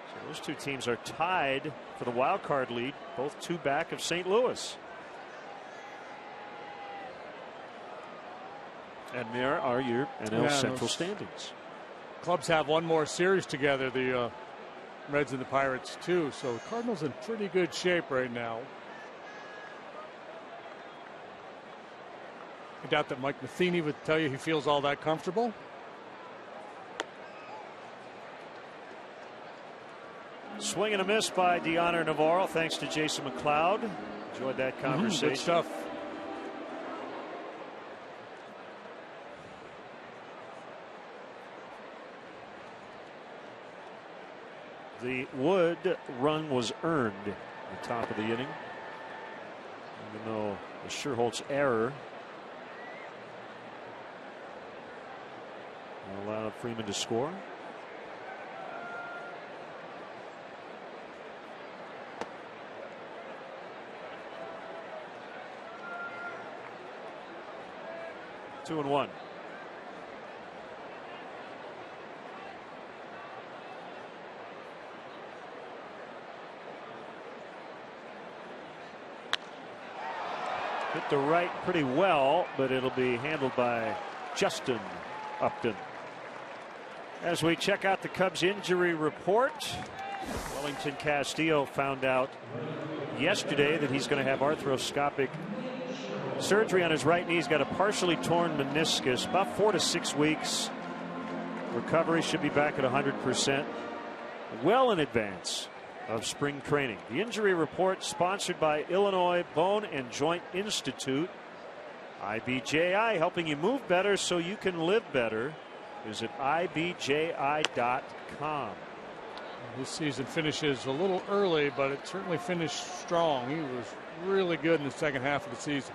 So those two teams are tied for the wild card lead, both 2 back of St. Louis. And there are your NL Central standings. Clubs have one more series together, the Reds and the Pirates too. So the Cardinals in pretty good shape right now. I doubt that Mike Matheny would tell you he feels all that comfortable. Swing and a miss by Deoner Navarro. Thanks to Jason McLeod. Enjoyed that conversation. Good stuff. The Wood run was earned at the top of the inning, even though the Sherholtz error allowed Freeman to score. Two and one. Hit the right pretty well, but it'll be handled by Justin Upton. As we check out the Cubs injury report, Wellington Castillo found out yesterday that he's going to have arthroscopic surgery on his right knee. He's got a partially torn meniscus, about 4 to 6 weeks. Recovery should be back at 100%, well in advance of spring training. The injury report sponsored by Illinois Bone and Joint Institute. IBJI, helping you move better so you can live better. Visit IBJI.com. This season finishes a little early, but it certainly finished strong. He was really good in the second half of the season.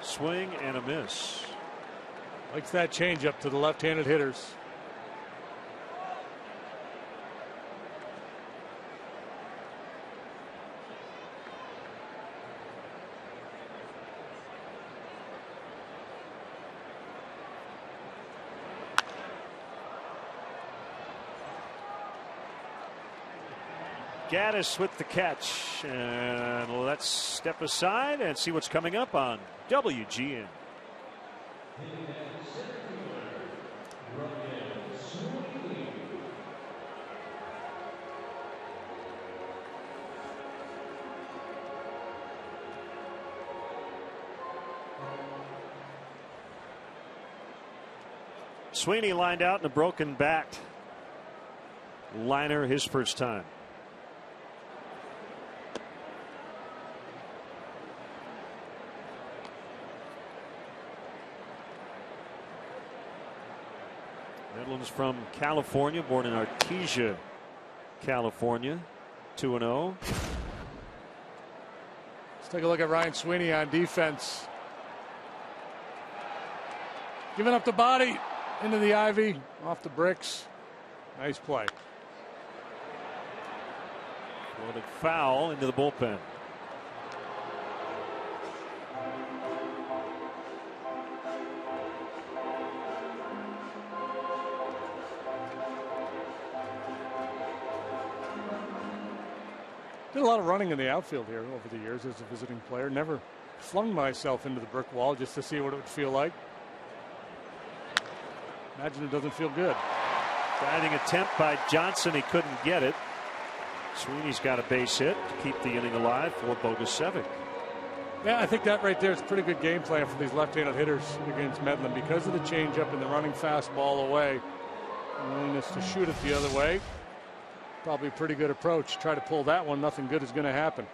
Swing and a miss. Likes that changeup to the left-handed hitters. Gaddis with the catch, and let's step aside and see what's coming up on WGN. Sweeney lined out in a broken back liner his first time. Edlin's from California, born in Artesia, California, 2-0. Let's take a look at Ryan Sweeney on defense. Giving up the body into the ivy, off the bricks. Nice play. Floated foul into the bullpen. Did a lot of running in the outfield here over the years as a visiting player. Never flung myself into the brick wall just to see what it would feel like. Imagine it doesn't feel good. Diving attempt by Johnson. He couldn't get it. Sweeney's got a base hit to keep the inning alive for Bogusevic. Yeah, I think that right there is a pretty good game plan for these left-handed hitters against Medlin because of the changeup and the running fastball away. Willingness to shoot it the other way. Probably a pretty good approach. Try to pull that one. Nothing good is going to happen.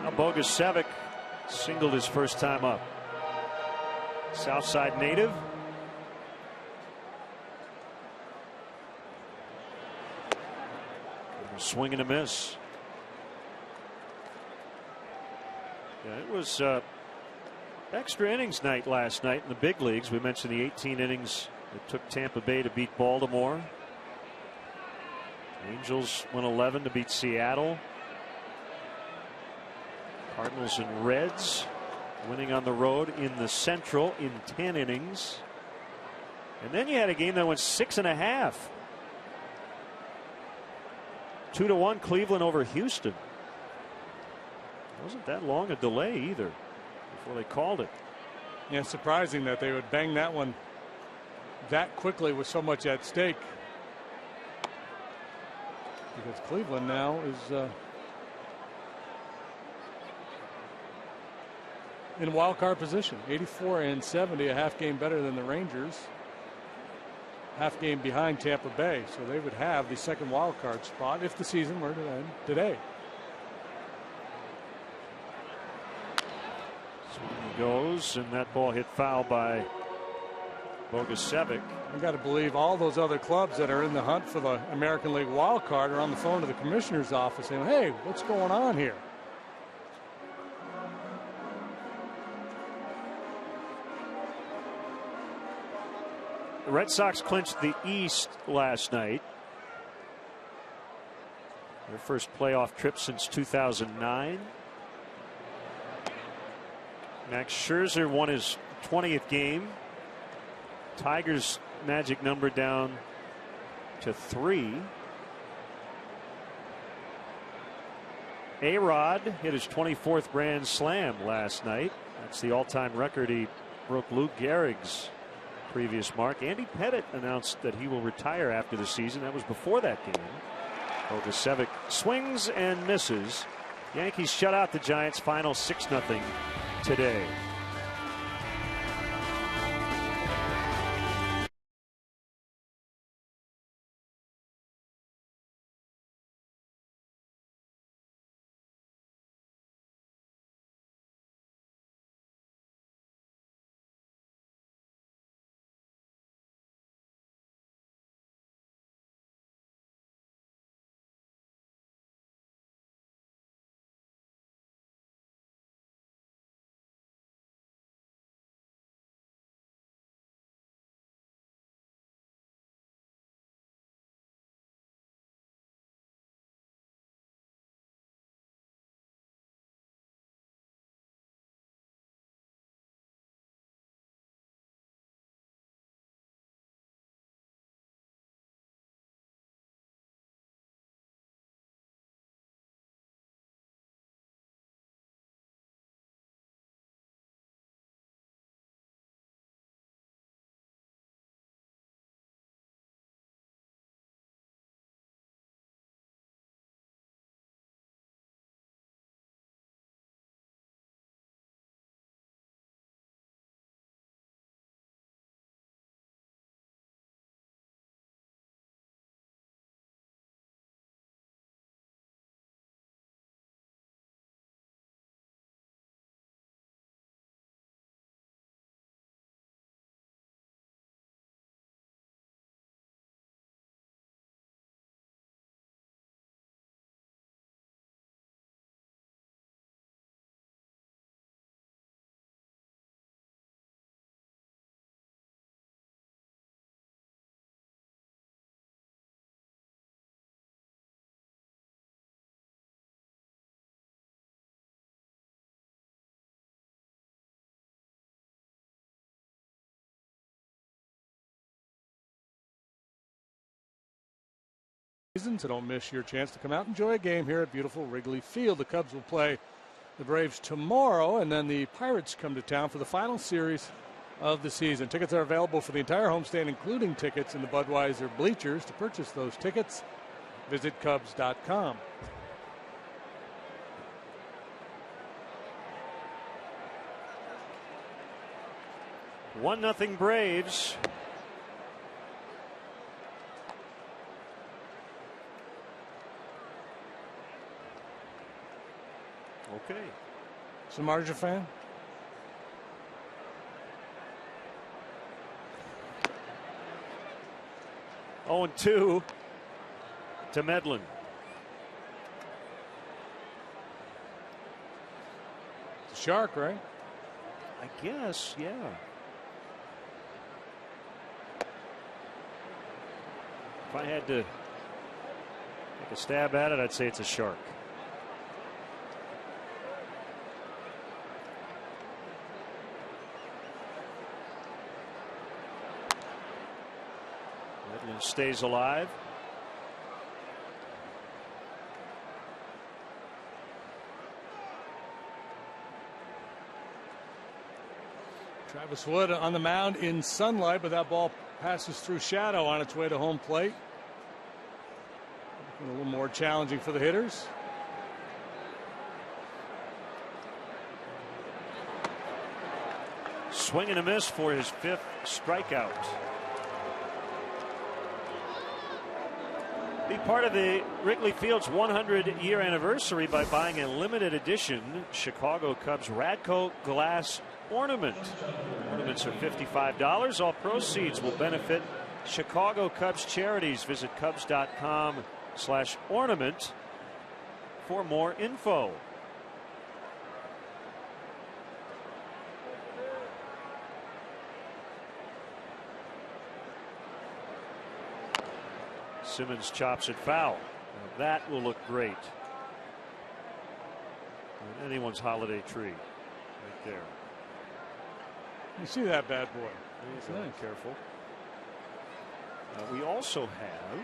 Now Bogusevic singled his first time up. Southside native. Swing and a miss. Yeah, it was extra innings night last night in the big leagues. We mentioned the 18 innings it took Tampa Bay to beat Baltimore. Angels went 11 to beat Seattle. Cardinals and Reds winning on the road in the Central in 10 innings. And then you had a game that went 6.5. 2-1 Cleveland over Houston. Wasn't that long a delay either before they called it. Yeah, surprising that they would bang that one that quickly with so much at stake. Because Cleveland now is in wild card position. 84 and 70, a half game better than the Rangers. Half game behind Tampa Bay, so they would have the second wild card spot if the season were to end today. Sweeney goes, and that ball hit foul by Bogusevic. You got to believe all those other clubs that are in the hunt for the American League wild card are on the phone to the commissioner's office saying, "Hey, what's going on here?" The Red Sox clinched the East last night. Their first playoff trip since 2009. Max Scherzer won his 20th game. Tigers' magic number down to 3. A-Rod hit his 24th grand slam last night. That's the all-time record. He broke Lou Gehrig's previous mark. Andy Pettitte announced that he will retire after the season. That was before that game. Bogusevic swings and misses. Yankees shut out the Giants, final 6-0 today. So don't miss your chance to come out and enjoy a game here at beautiful Wrigley Field. The Cubs will play the Braves tomorrow, and then the Pirates come to town for the final series of the season. Tickets are available for the entire homestand, including tickets in the Budweiser bleachers. To purchase those tickets, visit Cubs.com. One nothing Braves. Okay. Samardzija fan? Oh, 2 to Medlin. It's a shark, right? I guess, yeah. If I had to take a stab at it, I'd say it's a shark. Medlin stays alive. Travis Wood on the mound in sunlight, but that ball passes through shadow on its way to home plate. A little more challenging for the hitters. Swing and a miss for his 5th strikeout. Be part of the Wrigley Field's 100-year anniversary by buying a limited edition Chicago Cubs Radco glass ornament. Ornaments are $55. All proceeds will benefit Chicago Cubs charities. Visit Cubs.com/ornament for more info. Simmons chops it foul. Now that will look great on anyone's holiday tree right there. You see that bad boy. He's nice. Careful. We also have.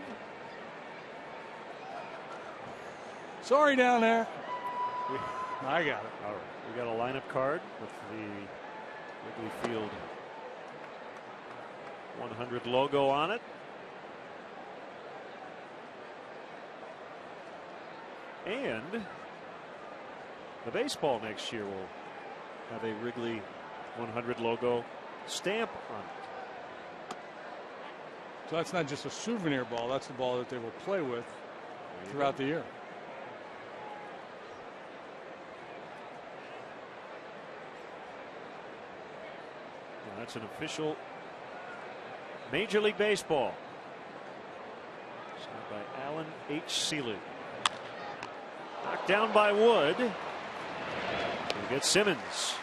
Sorry down there. I got it. All right. We got a lineup card with the Wrigley Field 100 logo on it. And the baseball next year will have a Wrigley 100 logo stamp on it. So that's not just a souvenir ball, that's the ball that they will play with throughout the year. Well, that's an official Major League Baseball. Signed by Alan H. Seelig. Knocked down by Wood. We get Simmons.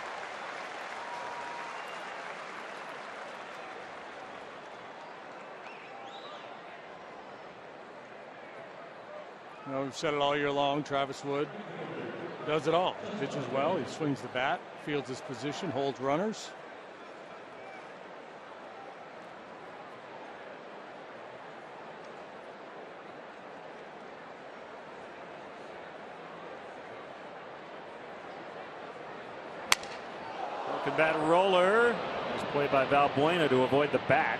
You know, we've said it all year long. Travis Wood does it all. He pitches well. He swings the bat, fields his position, holds runners. Broken bat roller. It's played by Valbuena to avoid the bat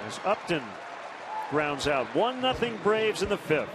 as Upton grounds out. 1-0 Braves in the 5th.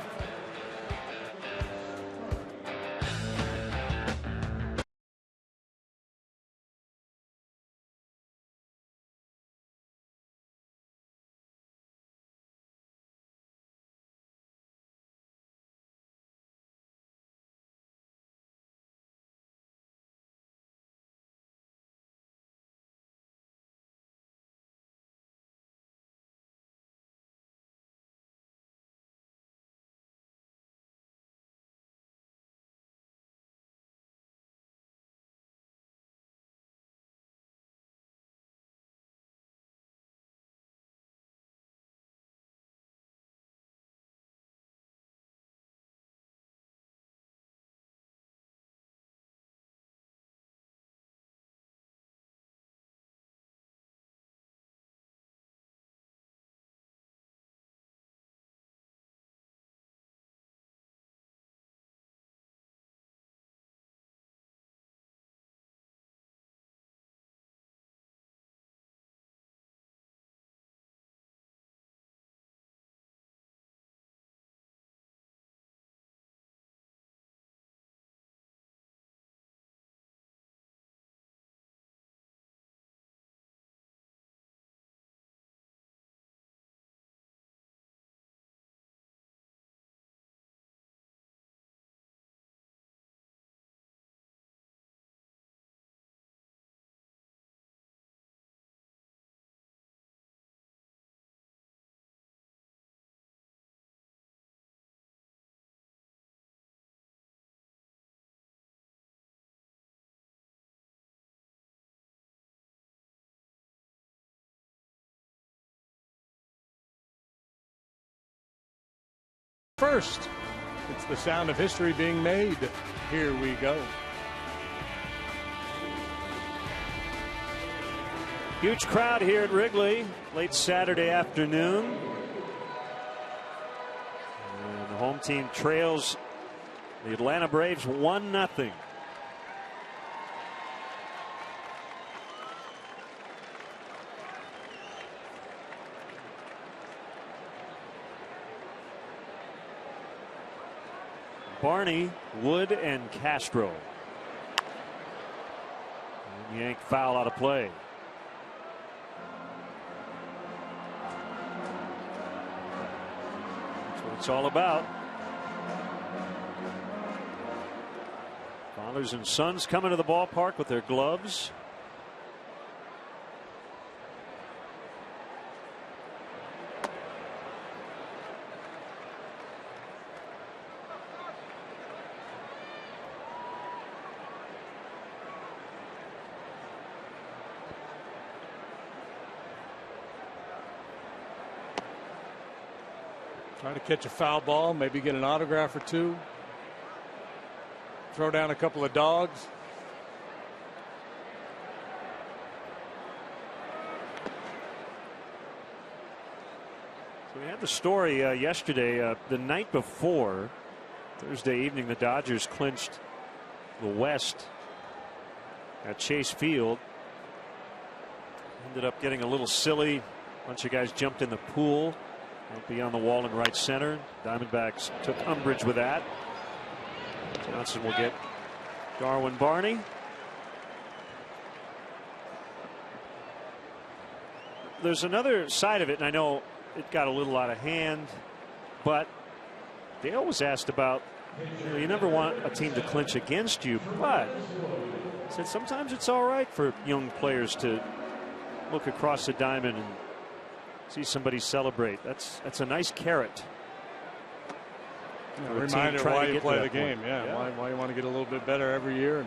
first. It's the sound of history being made. Here we go. Huge crowd here at Wrigley late Saturday afternoon. And the home team trails the Atlanta Braves 1-0. Barney, Wood, and Castro. And yank foul out of play. That's what it's all about. Fathers and sons coming to the ballpark with their gloves. Try to catch a foul ball, maybe get an autograph or two. Throw down a couple of dogs. So we had the story yesterday. The night before, Thursday evening, the Dodgers clinched the West at Chase Field. Ended up getting a little silly. A bunch of guys jumped in the pool. Beyond the wall in right center. Diamondbacks took umbrage with that. Johnson will get Darwin Barney. There's another side of it, and I know it got a little out of hand, but they always asked about, you never want a team to clinch against you, but said sometimes it's all right for young players to look across the diamond and see somebody celebrate. That's a nice carrot. A reminder why you play the game. Yeah. Why you want to get a little bit better every year.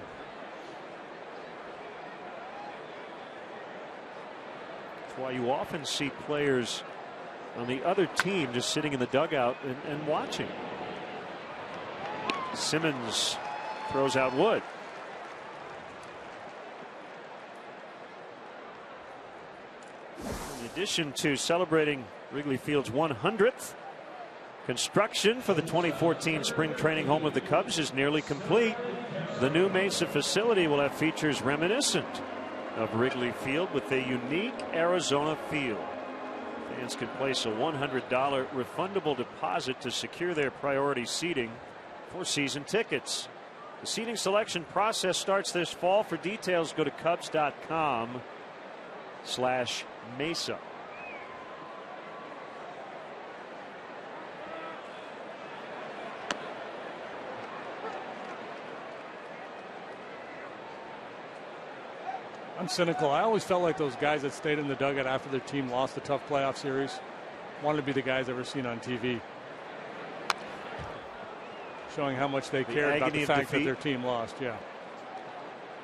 That's why you often see players on the other team just sitting in the dugout and watching. Simmons throws out Wood. In addition to celebrating Wrigley Field's 100th, construction for the 2014 spring training home of the Cubs is nearly complete. The new Mesa facility will have features reminiscent of Wrigley Field with a unique Arizona feel. Fans can place a $100 refundable deposit to secure their priority seating for season tickets. The seating selection process starts this fall. For details, go to Cubs.com/Mesa. I'm cynical. I always felt like those guys that stayed in the dugout after their team lost a tough playoff series wanted to be the guys ever seen on TV, showing how much they cared about the fact that their team lost. Yeah,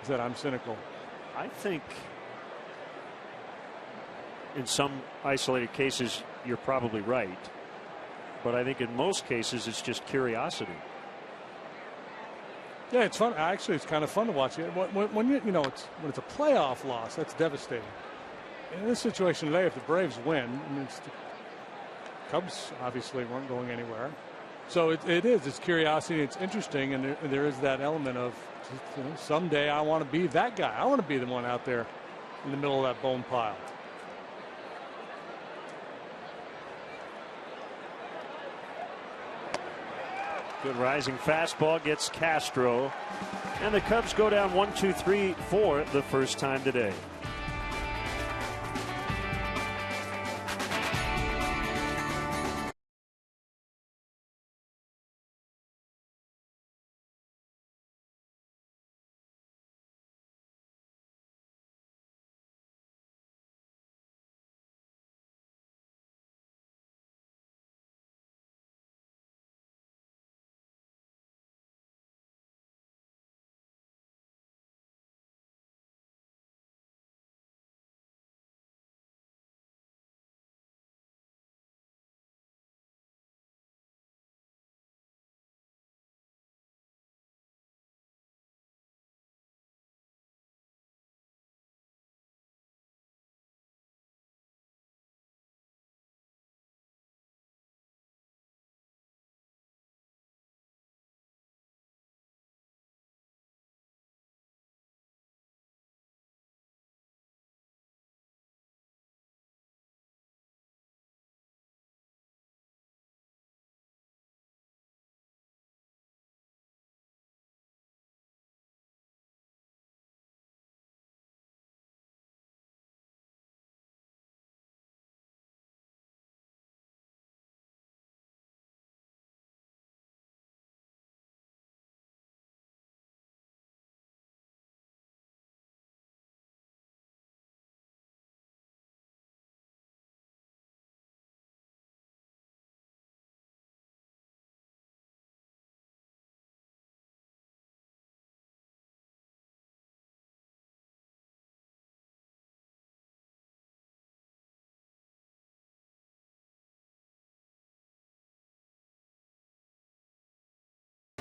I said I'm cynical. I think in some isolated cases you're probably right, but I think in most cases it's just curiosity. Yeah, it's fun. Actually, it's kind of fun to watch it. When when it's a playoff loss, that's devastating. In this situation today, if the Braves win, the Cubs obviously weren't going anywhere. So it's curiosity. It's interesting, and there is that element of someday I want to be that guy. I want to be the one out there in the middle of that bone pile. Good rising fastball gets Castro, and the Cubs go down 1-2-3 for the first time today.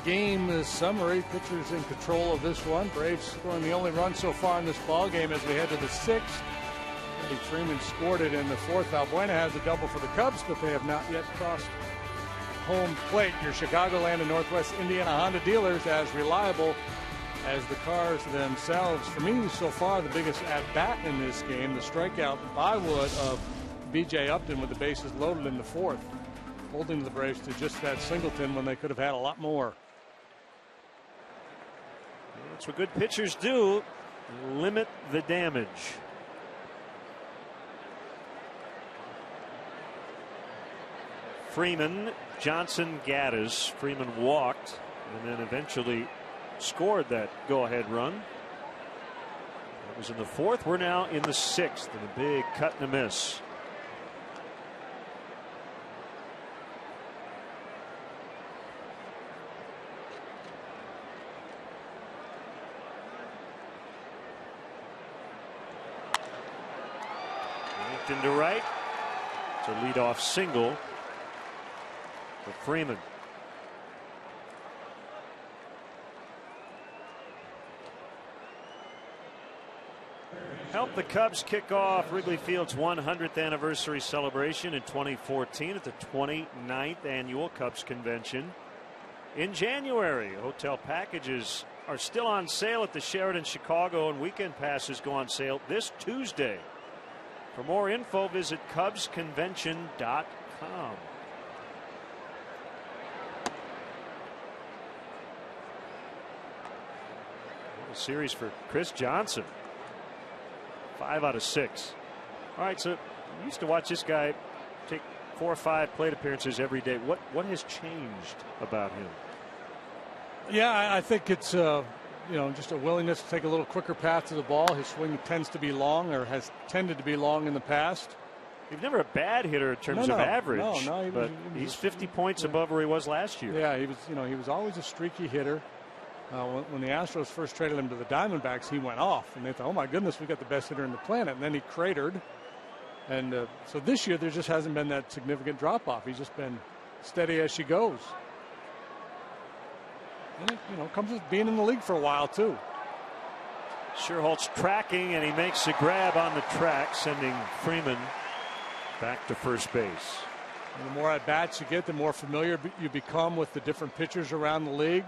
game summary. Pitchers in control of this one. Braves scoring the only run so far in this ball game as we head to the 6th. Eddie Freeman scored it in the 4th. Valbuena has a double for the Cubs, but they have not yet crossed home plate. Your Chicagoland and Northwest Indiana Honda dealers, as reliable as the cars themselves. For me, so far, the biggest at-bat in this game, the strikeout by Wood of B.J. Upton with the bases loaded in the 4th, holding the Braves to just that singleton when they could have had a lot more. That's what good pitchers do, limit the damage. Freeman, Johnson, Gaddis. Freeman walked and then eventually scored that go-ahead run. That was in the 4th. We're now in the 6th, and a big cut and a miss. Yanked into right. It's a leadoff single for Freeman. Helped the Cubs kick off Wrigley Field's 100th anniversary celebration in 2014 at the 29th annual Cubs convention. In January, hotel packages are still on sale at the Sheraton Chicago, and weekend passes go on sale this Tuesday. For more info, visit CubsConvention.com. A series for Chris Johnson. 5 out of 6. All right, so I used to watch this guy take 4 or 5 plate appearances every day. What has changed about him? Yeah, I think it's just a willingness to take a little quicker path to the ball. His swing tends to be long, or has tended to be long in the past. He's never a bad hitter in terms of average. But he's 50 points above where he was last year. Yeah, he was always a streaky hitter. When the Astros first traded him to the Diamondbacks, he went off, and they thought, oh my goodness, we got the best hitter on the planet. And then he cratered, and so this year there just hasn't been that significant drop off. He's just been steady as she goes. And it comes with being in the league for a while too. Sherholtz tracking, and he makes a grab on the track, sending Freeman back to first base. And the more at bats you get, the more familiar you become with the different pitchers around the league.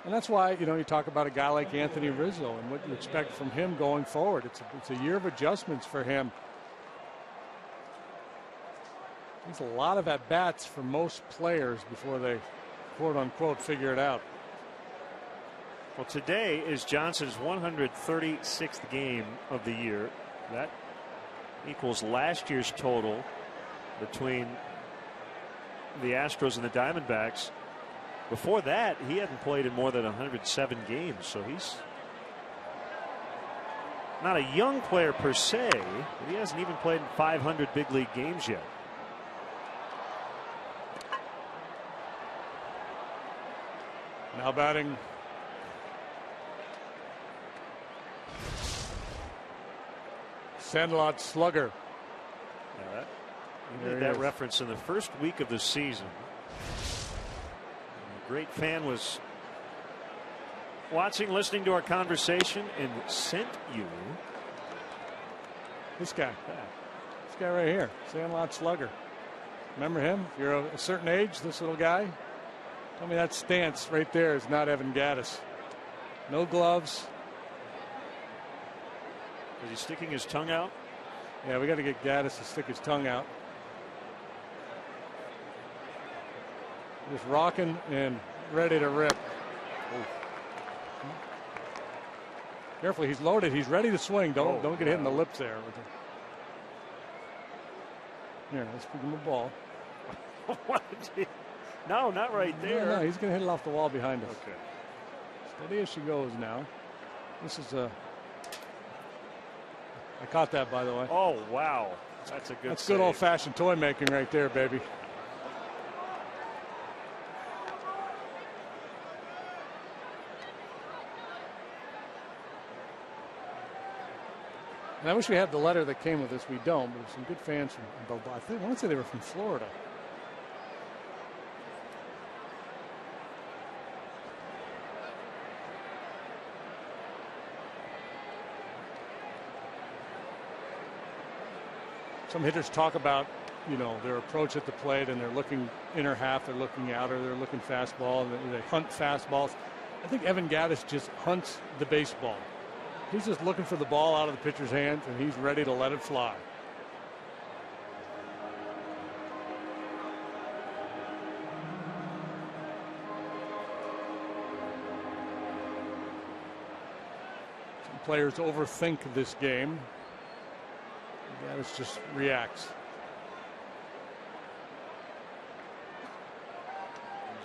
And that's why, you talk about a guy like Anthony Rizzo and what you expect from him going forward. It's a year of adjustments for him. It's a lot of at-bats for most players before they, quote-unquote, figure it out. Well, today is Johnson's 136th game of the year. That equals last year's total between the Astros and the Diamondbacks. Before that, he hadn't played in more than 107 games, so he's not a young player per se, but he hasn't even played in 500 big league games yet. Now batting Sandlot Slugger. You made that reference in the first week of the season. A great fan was watching, listening to our conversation, and sent you this guy. This guy right here, Sandlot Slugger. Remember him? If you're a certain age, this little guy. Tell me that stance right there is not Evan Gaddis. No gloves. Is he sticking his tongue out? Yeah, we got to get Gaddis to stick his tongue out. Just rocking and ready to rip. Oh. Careful, he's loaded. He's ready to swing. Don't get hit in the lips there. Here, let's give him the ball. No, not right there. No, he's going to hit it off the wall behind us. Okay. Steady as she goes now. This is a. I caught that, by the way. Oh, wow. That's a good That's save. good old-fashioned toy making right there, baby. And I wish we had the letter that came with this. We don't, but there's some good fans from, I want to say they were from Florida. some hitters talk about, you know, their approach at the plate, and they're looking inner half, they're looking outer, they're looking fastball, and they hunt fastballs. I think Evan Gattis just hunts the baseball. He's just looking for the ball out of the pitcher's hands, and he's ready to let it fly. Some players overthink this game. Gattis just reacts.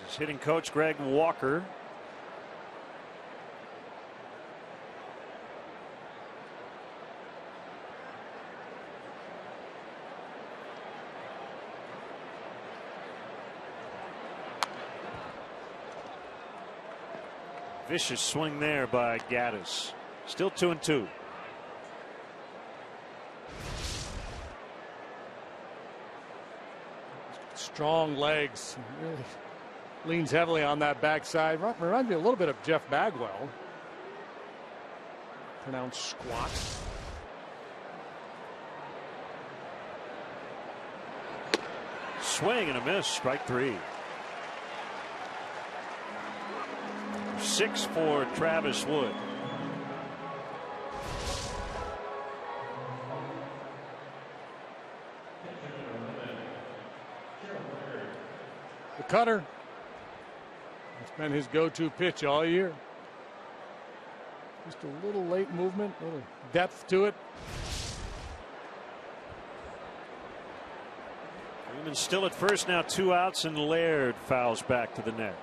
His hitting coach, Greg Walker. Vicious swing there by Gattis. Still 2-2. Strong legs. Really leans heavily on that backside. Reminds me a little bit of Jeff Bagwell. Pronounced squat. Swing and a miss. Strike 3. 6 for Travis Wood. The cutter. It's been his go-to pitch all year. Just a little late movement, a little depth to it. Freeman still at first, now 2 outs, and Laird fouls back to the net.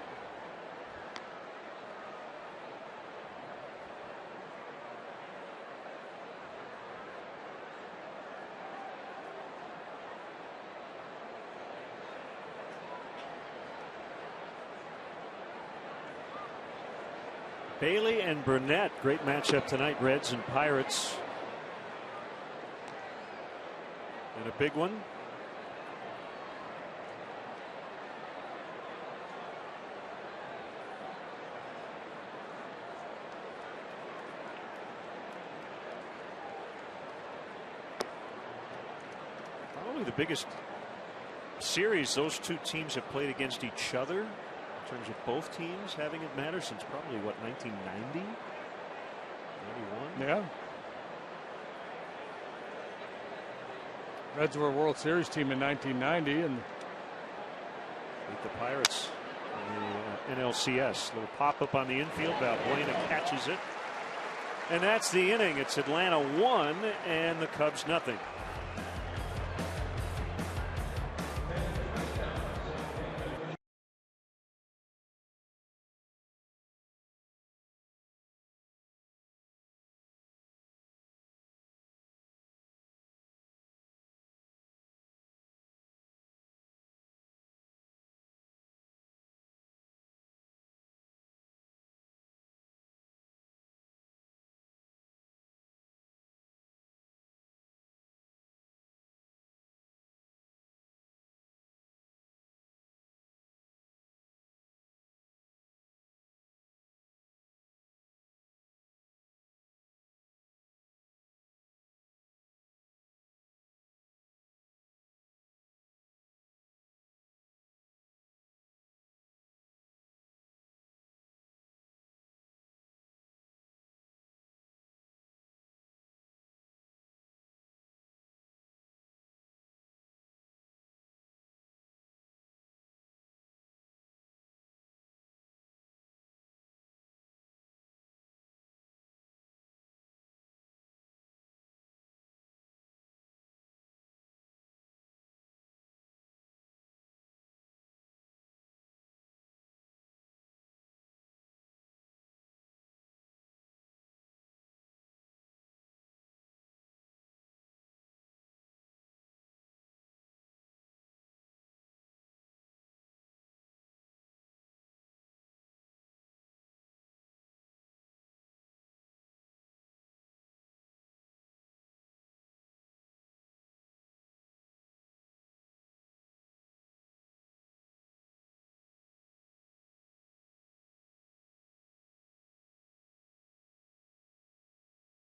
Bailey and Burnett, great matchup tonight. Reds and Pirates. And a big one. Probably the biggest series those two teams have played against each other. In terms of both teams having it matter since probably what, 1990, 91. Yeah. Reds were a World Series team in 1990 and beat the Pirates in the NLCS. Little pop up on the infield. Valbuena catches it, and that's the inning. It's Atlanta 1 and the Cubs nothing.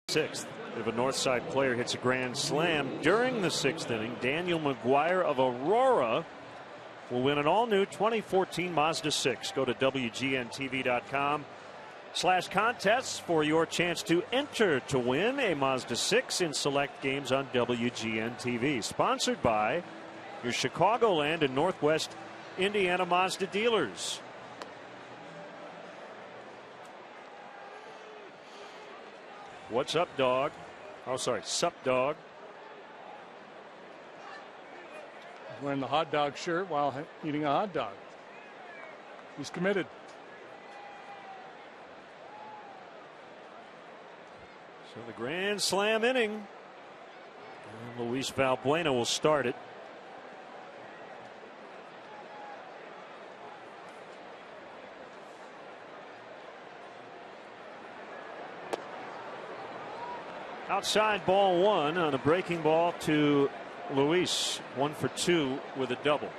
Sixth. if a Northside player hits a grand slam during the 6th inning, Daniel McGuire of Aurora will win an all-new 2014 Mazda 6. Go to WGNTV.com/contests for your chance to enter to win a Mazda 6 in select games on WGN TV. Sponsored by your Chicagoland and Northwest Indiana Mazda dealers. What's up, dog? Oh, sorry, sup, dog. He's wearing the hot dog shirt while eating a hot dog. He's committed. So the grand slam inning. And Luis Valbuena will start it. Outside, ball 1 on a breaking ball to Luis. 1 for 2 with a double.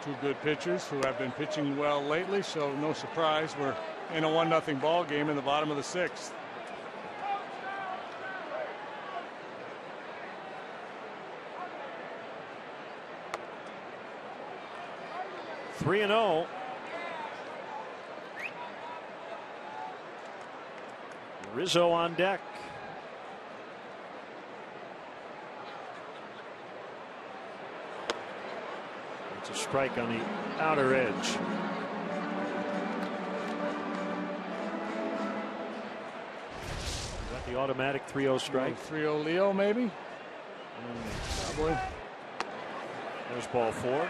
Two good pitchers who have been pitching well lately, so no surprise we're in a 1-0 ball game in the bottom of the 6th. Three and 0. Rizzo on deck. It's a strike on the outer edge. Is that the automatic 3-0 strike? 3-0 Leo, maybe? Probably. There's ball 4.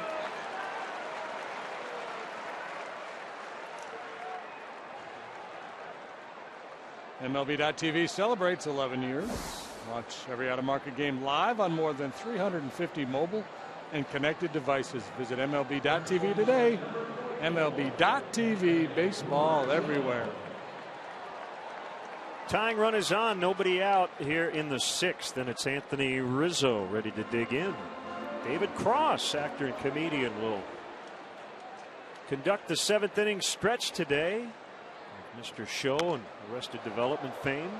MLB.TV celebrates 11 years. Watch every out-of-market game live on more than 350 mobile and connected devices. Visit MLB.TV today. MLB.TV, baseball everywhere. Tying run is on. Nobody out here in the 6th, and it's Anthony Rizzo ready to dig in. David Cross, actor and comedian, will conduct the 7th inning stretch today. Mr. Show and Arrested Development fame.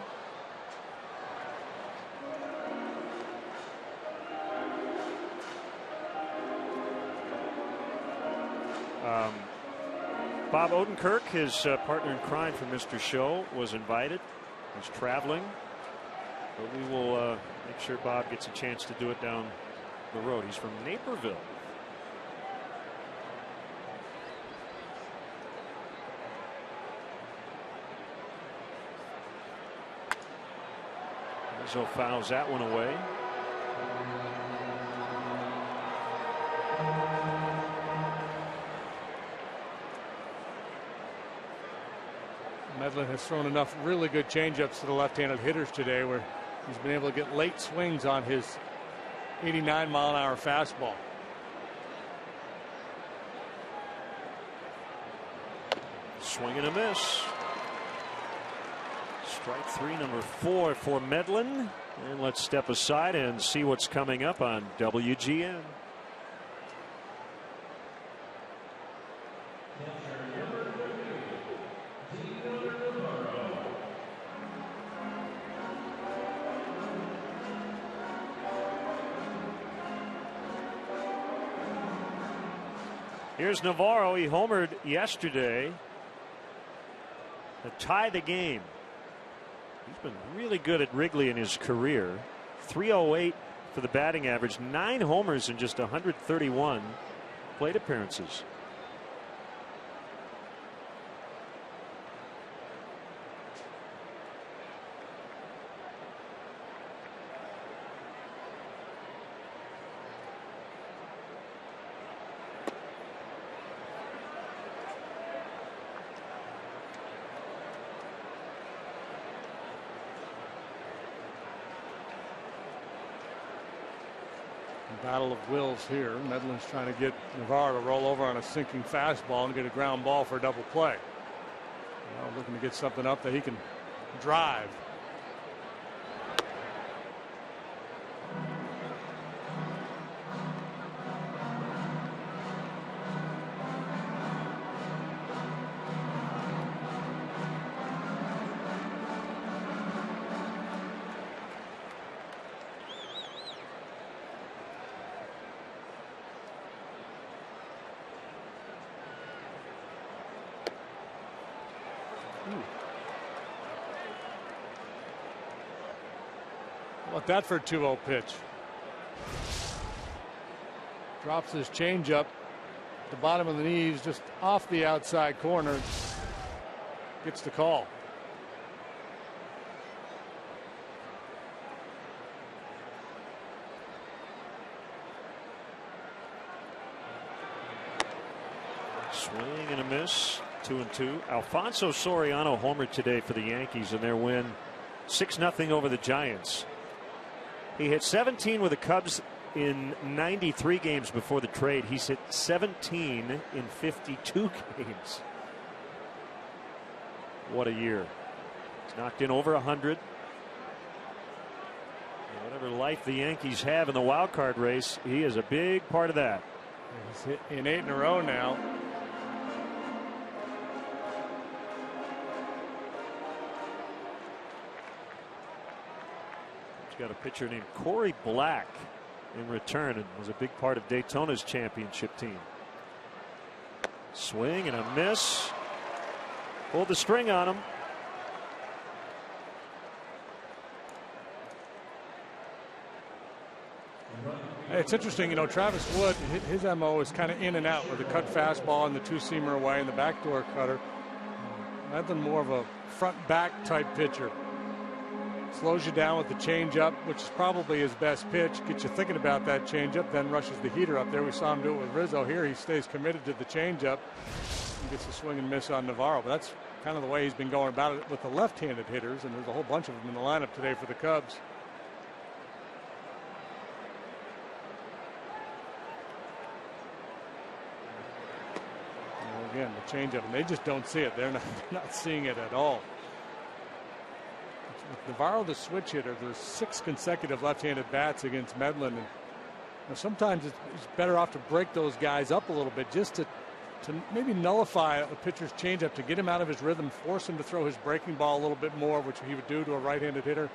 Bob Odenkirk, his partner in crime for Mr. Show, was invited. He's traveling, but we will make sure Bob gets a chance to do it down the road. He's from Naperville. Rizzo fouls that one away. Medlin has thrown enough really good changeups to the left-handed hitters today where he's been able to get late swings on his 89-mile-an-hour fastball. Swing and a miss. Strike 3, number 4 for Medlin. And let's step aside and see what's coming up on WGN. Here's Navarro. He homered yesterday to tie the game. He's been really good at Wrigley in his career. 308 for the batting average, 9 homers in just 131 plate appearances. Battle of wills here. Medlin's trying to get Navarro to roll over on a sinking fastball and get a ground ball for a double play. Now looking to get something up that he can drive. About that for a 2-0 pitch. Drops his changeup at the bottom of the knees, just off the outside corner. Gets the call. Swing and a miss. 2-2. Alfonso Soriano homered today for the Yankees in their win 6-0 over the Giants. He hit 17 with the Cubs in 93 games before the trade. He's hit 17 in 52 games. What a year. He's knocked in over 100. Whatever life the Yankees have in the wild card race, he is a big part of that. He's hit in 8 in a row now. Got a pitcher named Corey Black in return and was a big part of Daytona's championship team. Swing and a miss. Pulled the string on him. It's interesting, you know, Travis Wood, his MO is kind of in and out with the cut fastball and the two-seamer away and the backdoor cutter. Rather than more of a front-back type pitcher. Slows you down with the changeup, which is probably his best pitch. Gets you thinking about that changeup, then rushes the heater up there. We saw him do it with Rizzo. Here he stays committed to the changeup and gets a swing and miss on Navarro. But that's kind of the way he's been going about it with the left-handed hitters, and there's a whole bunch of them in the lineup today for the Cubs. And again, the changeup, and they just don't see it. They're not seeing it at all. With Navarro, the switch hitter, there's 6 consecutive left-handed bats against Medlin, and sometimes it's better off to break those guys up a little bit, just to maybe nullify a pitcher's changeup, to get him out of his rhythm, force him to throw his breaking ball a little bit more, which he would do to a right-handed hitter.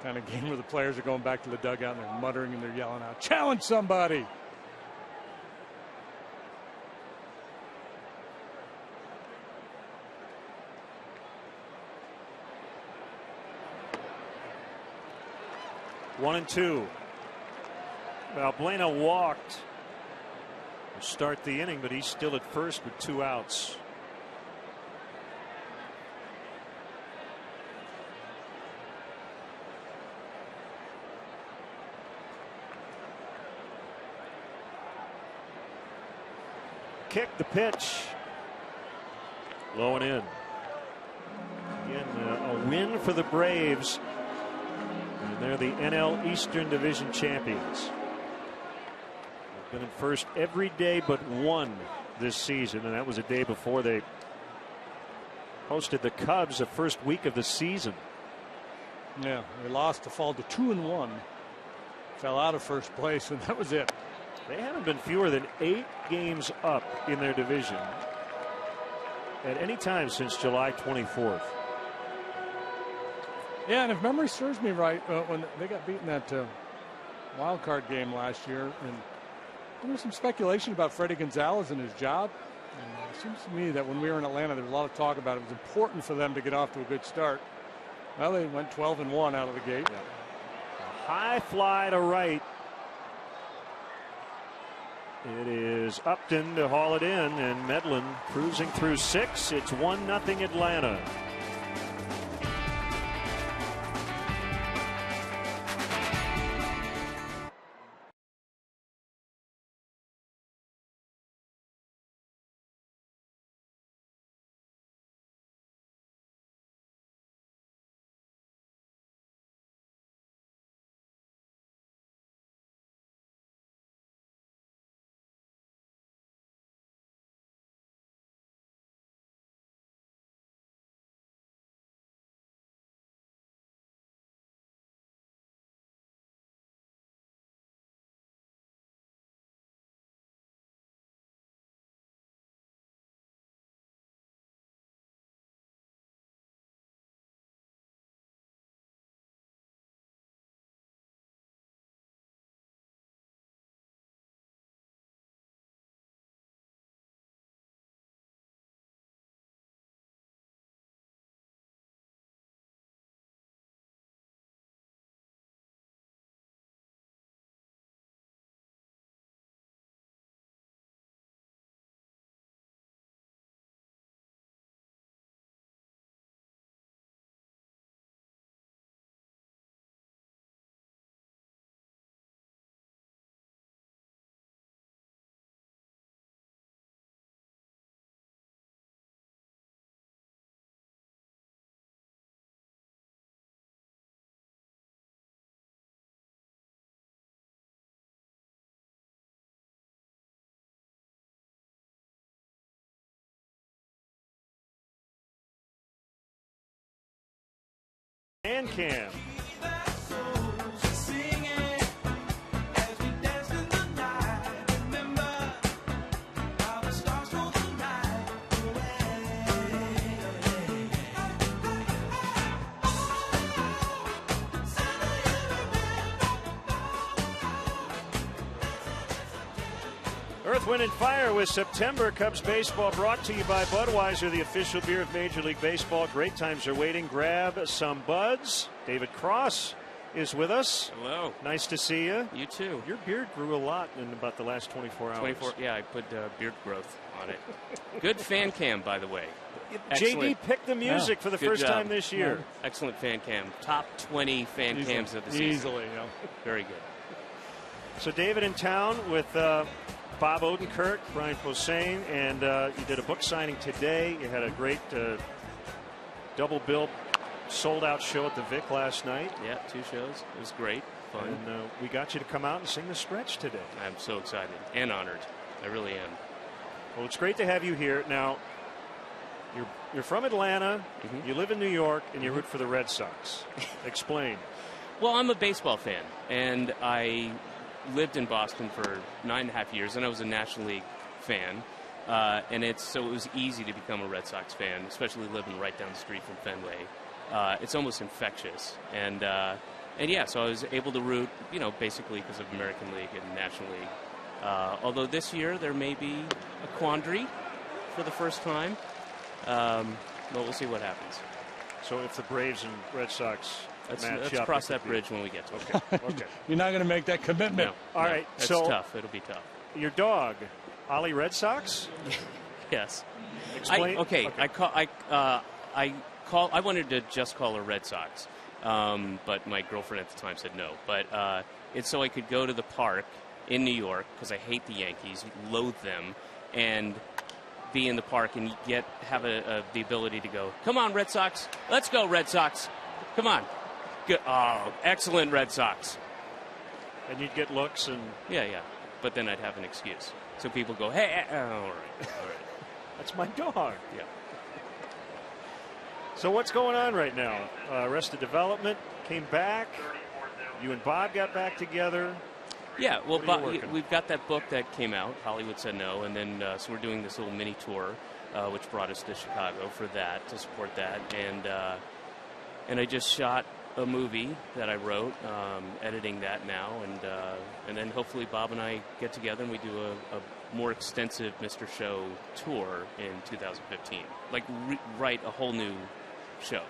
Kind of game where the players are going back to the dugout and they're muttering and they're yelling out, "Challenge somebody!" One and two. Valbuena walked to start the inning, but he's still at first with 2 outs. Kick, the pitch. Low and in. Again, a win for the Braves. And they're the NL Eastern Division champions. They've been in first every day but one this season, and that was a day before they hosted the Cubs the first week of the season. Yeah, they lost to fall to 2-1. Fell out of first place, and that was it. They haven't been fewer than 8 games up in their division at any time since July 24th. Yeah, and if memory serves me right, when they got beaten that wild card game last year, and there was some speculation about Freddie Gonzalez and his job. And it seems to me that when we were in Atlanta, there was a lot of talk about it was important for them to get off to a good start. Well, they went 12-1 out of the gate. Yeah. A high fly to right. It is Upton to haul it in, and Medlin cruising through 6. It's 1-0 Atlanta. Fan Cam. Earth, Wind, and Fire with September Cubs baseball, brought to you by Budweiser, the official beer of Major League Baseball. Great times are waiting. Grab some buds. David Cross is with us. Hello. Nice to see you. You too. Your beard grew a lot in about the last 24 hours. Yeah, I put beard growth on it. Good fan cam, by the way. JD picked the music for the first time this year. Yeah. Excellent fan cam. Top 20 fan cams of the season. Easily, yeah. Very good. So David in town with Bob Odenkirk, Brian Posehn, and you did a book signing today. You had a great double bill, sold-out show at the Vic last night. Yeah, 2 shows. It was great, fun. And we got you to come out and sing the stretch today. I'm so excited and honored. I really am. Well, it's great to have you here. Now, you're from Atlanta, you live in New York, and you root for the Red Sox. Explain. Well, I'm a baseball fan, and I lived in Boston for 9.5 years, and I was a National League fan. So it was easy to become a Red Sox fan, especially living right down the street from Fenway. It's almost infectious, and yeah, so I was able to root, basically because of American League and National League. Although this year there may be a quandary for the first time, but we'll see what happens. So if the Braves and Red Sox let's cross that bridge when we get to it. Okay. You're not going to make that commitment. All right. It's so tough. It'll be tough. Your dog, Ollie Red Sox? Yes. Explain. I wanted to just call her Red Sox, but my girlfriend at the time said no. But it's so I could go to the park in New York, because I hate the Yankees, loathe them, and be in the park and have the ability to go, come on, Red Sox. Let's go, Red Sox. Come on. Good. Oh, excellent Red Sox. And you'd get looks and... Yeah. But then I'd have an excuse. So people go, hey, all right. That's my dog. Yeah. So what's going on right now? Arrested Development came back. You and Bob got back together. Yeah, well, we've got that book that came out, Hollywood Said No, and then so we're doing this little mini tour, which brought us to Chicago for that, to support that. And I just shot a movie that I wrote, editing that now, and then hopefully Bob and I get together and we do a more extensive Mr. Show tour in 2015. Like write a whole new show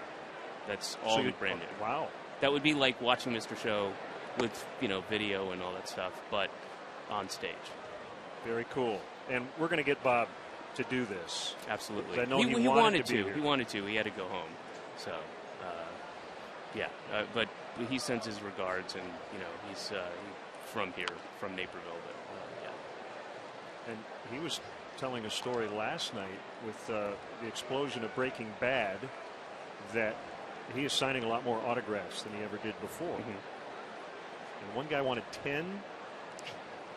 that's all brand new. Wow. That would be like watching Mr. Show with, video and all that stuff, but on stage. Very cool. And we're going to get Bob to do this. Absolutely. I know he wanted to. He wanted to. He had to go home. So, yeah. But he sends his regards, and, he's from here, from Naperville. But, yeah. And he was telling a story last night with the explosion of Breaking Bad that he is signing a lot more autographs than he ever did before. And one guy wanted 10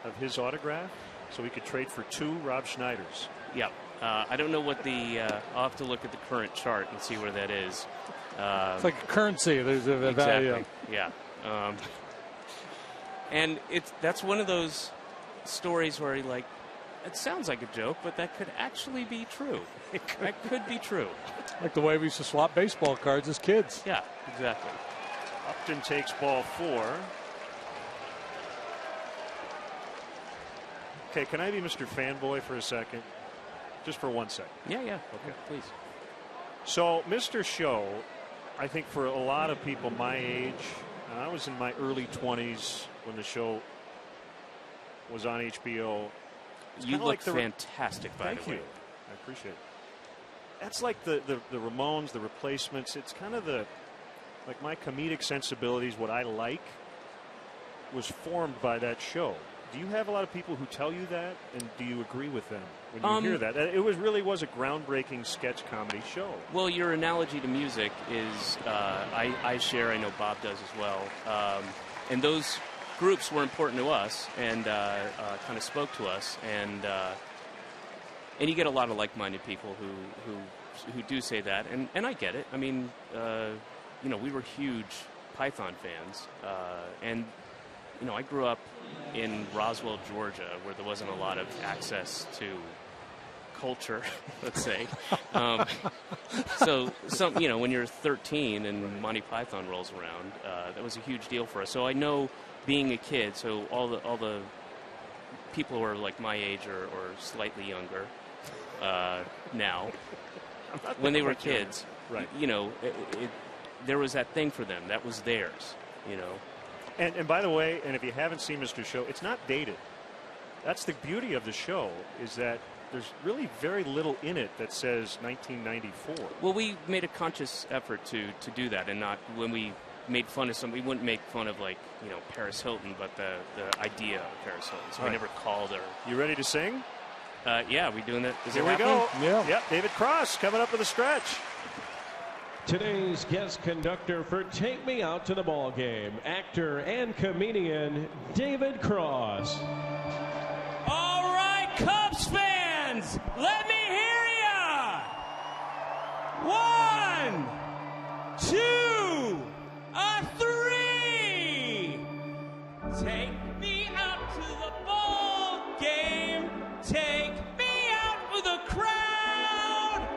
of his autograph so he could trade for 2 Rob Schneiders. Yeah. I don't know what I'll have to look at the current chart and see where that is. It's like a currency. There's a value. Exactly. Yeah. And that's one of those stories where it sounds like a joke, but that could actually be true. That could be true. Like the way we used to swap baseball cards as kids. Yeah, exactly. Upton takes ball 4. Okay, can I be Mr. Fanboy for a second? Just for 1 second. Yeah. Okay. Please. So, Mr. Show, I think for a lot of people my age, and I was in my early 20s when the show was on HBO. You look fantastic, by the way. Thank you. I appreciate it. That's like the Ramones, the Replacements. It's kind of my comedic sensibilities, what I like, was formed by that show. Do you have a lot of people who tell you that, and do you agree with them when you hear that? It really was a groundbreaking sketch comedy show. Well, your analogy to music is I share. I know Bob does as well. And those groups were important to us and kind of spoke to us. And you get a lot of like-minded people who do say that, and I get it. I mean, we were huge Python fans, and I grew up in Roswell, Georgia, where there wasn't a lot of access to culture, let's say. So when you're 13 and Monty Python rolls around, that was a huge deal for us. So I know, being a kid, so all the people who are like my age or slightly younger now, when they were kids, right? There was that thing for them that was theirs, And by the way, and if you haven't seen Mr. Show, it's not dated. That's the beauty of the show, is that there's really very little in it that says 1994. Well, we made a conscious effort to do that, and not when we made fun of somebody, we wouldn't make fun of Paris Hilton, but the idea of Paris Hilton. So we never called her. You ready to sing? Yeah, we doing that? Here we go. Yeah. Yep, David Cross coming up with a stretch. Today's guest conductor for Take Me Out to the Ball Game, actor and comedian David Cross. All right, Cubs fans, let me hear ya. 1, 2, 3. Take me out to the ball game. Take me out with a crowd.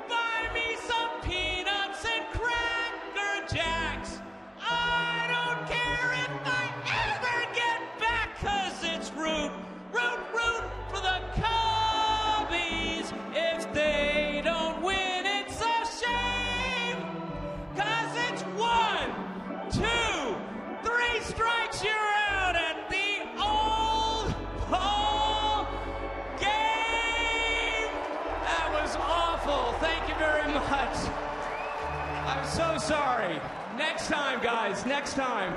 Buy me some peanuts and Cracker Jacks. I don't care if I ever get back, 'cause it's root for the Cubbies. If they don't win, it's a shame, 'cause it's 1, 2, 3 strikes, you're out at the old ball game. That was awful. Thank you very much. I'm so sorry. Next time, guys. Next time.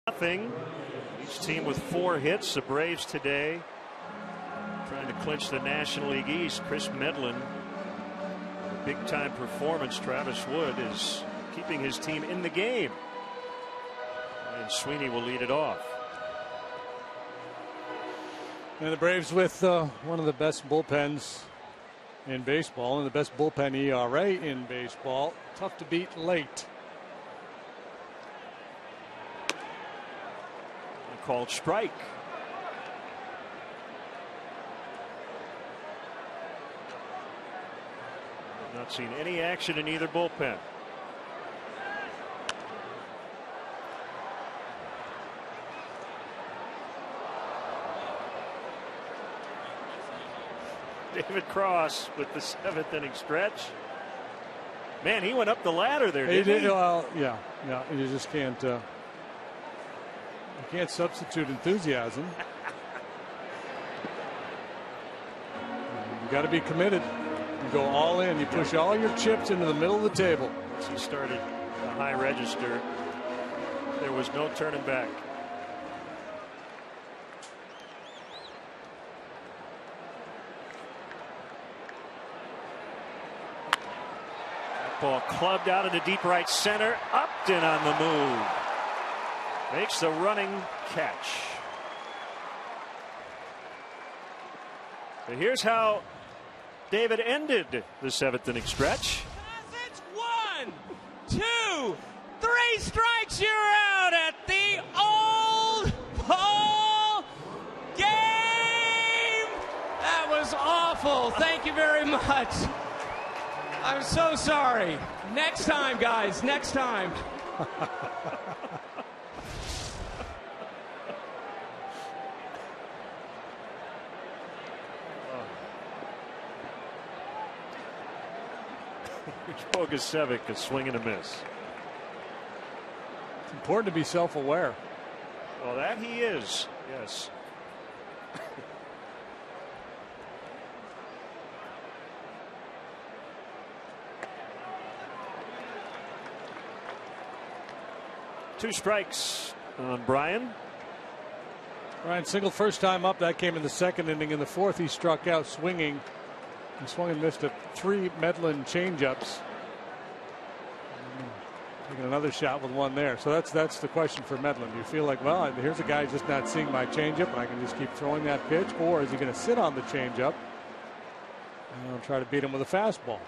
Nothing. Each team with 4 hits. The Braves today trying to clinch the National League East. Chris Medlin, a big-time performance. Travis Wood is keeping his team in the game. And Sweeney will lead it off. And the Braves with one of the best bullpens in baseball and the best bullpen ERA in baseball. Tough to beat late. Called strike. Not seen any action in either bullpen. David Cross with the 7th inning stretch. Man, he went up the ladder there, didn't he? Well, yeah. You just can't. You can't substitute enthusiasm. You got to be committed. You go all in. You push all your chips into the middle of the table. Once he started the high register, there was no turning back. That ball clubbed out into deep right center. Upton on the move. Makes the running catch. But here's how David ended the 7th inning stretch. 2, 3 strikes, you're out at the Old Ball Game. That was awful. Thank you very much. I'm so sorry. Next time, guys. Next time. Bogusevic, a swing and a miss. It's important to be self-aware. Well, that he is. Yes. Two strikes on Brian. Ryan singled first time up. That came in the second inning. In the fourth, he struck out swinging. He swung and missed at 3 Medlin changeups. Taking another shot with one there. So that's the question for Medlin. Do you feel like, well, here's a guy just not seeing my changeup, and I can just keep throwing that pitch, or is he going to sit on the changeup and I'll try to beat him with a fastball?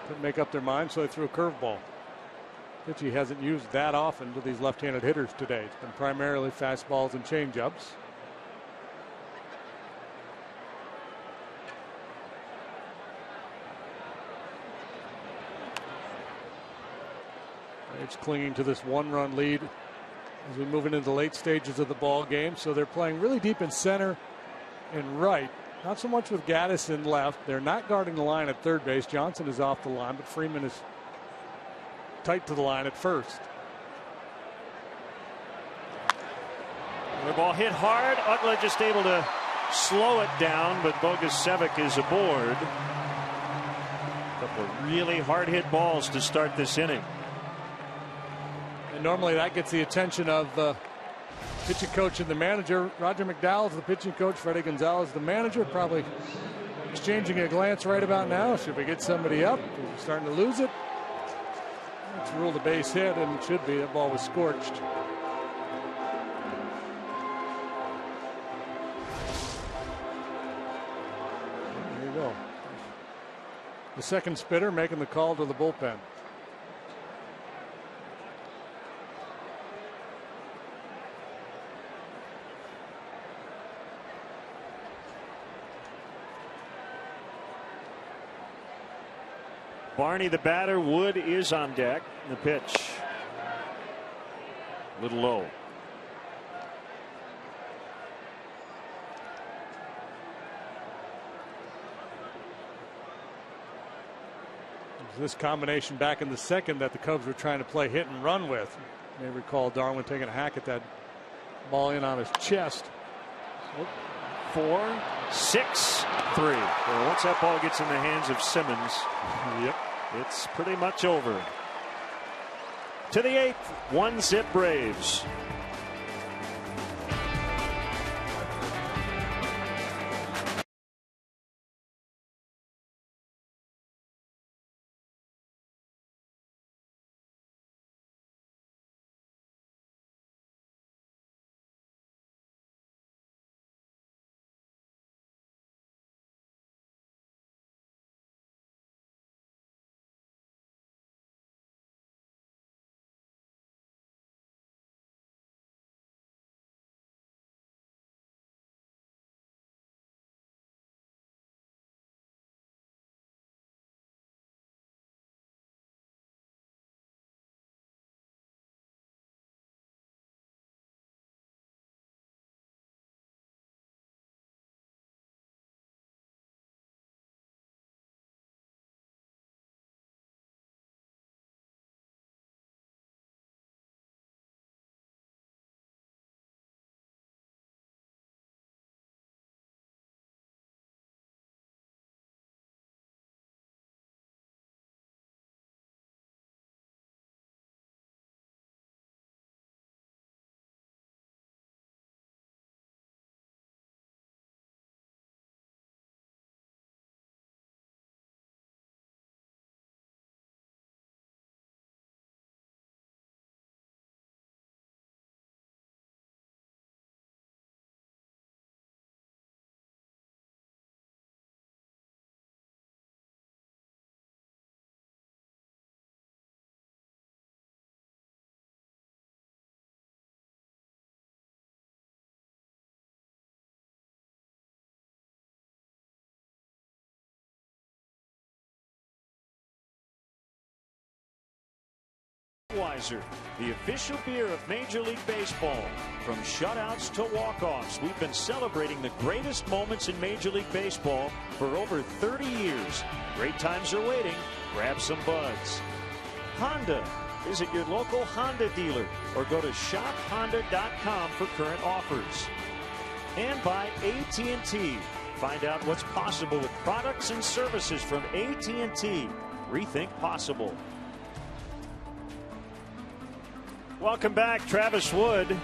Couldn't make up their mind, so they threw a curveball. Pitch he hasn't used that often to these left-handed hitters today. It's been primarily fastballs and changeups. It's clinging to this 1-run lead as we move into the late stages of the ball game. So they're playing really deep in center and right. Not so much with Gaddis in left. They're not guarding the line at third base. Johnson is off the line, but Freeman is tight to the line at first. The ball hit hard. Uggla just able to slow it down, but Bogusevic is aboard. A couple of really hard hit balls to start this inning. And normally that gets the attention of the pitching coach and the manager. Roger McDowell's the pitching coach. Freddie Gonzalez the manager. Probably exchanging a glance right about now. Should we get somebody up? We're starting to lose it. Let's rule the base hit, and it should be. That ball was scorched. There you go. The second spitter making the call to the bullpen. Barney the batter. Wood is on deck. The pitch a little low. This combination back in the second that the Cubs were trying to play hit and run with. You may recall Darwin taking a hack at that ball in on his chest. 4, 6, 3. Well, once that ball gets in the hands of Simmons, Yep. it's pretty much over. To the 8th, 1-zip Braves. Budweiser, the official beer of Major League Baseball. From shutouts to walk-offs, we've been celebrating the greatest moments in Major League Baseball for over 30 years. Great times are waiting. Grab some buds. Honda. Visit your local Honda dealer or go to shophonda.com for current offers. And by AT&T. Find out what's possible with products and services from AT&T. Rethink possible. Welcome back. Travis Wood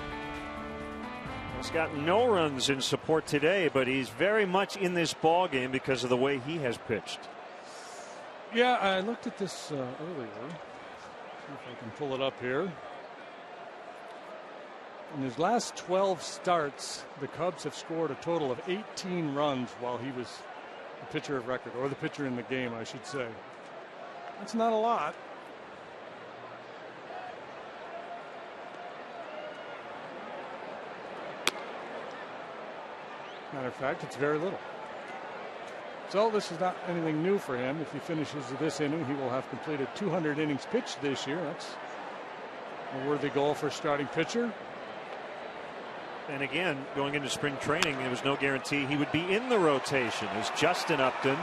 has got no runs in support today, but he's very much in this ball game because of the way he has pitched. Yeah, I looked at this earlier. See if I can pull it up here. In his last 12 starts, the Cubs have scored a total of 18 runs while he was the pitcher of record, or the pitcher in the game, I should say. That's not a lot. Matter of fact, it's very little. So this is not anything new for him. If he finishes this inning, he will have completed 200 innings pitched this year. That's a worthy goal for a starting pitcher. And again, going into spring training, there was no guarantee he would be in the rotation as Justin Upton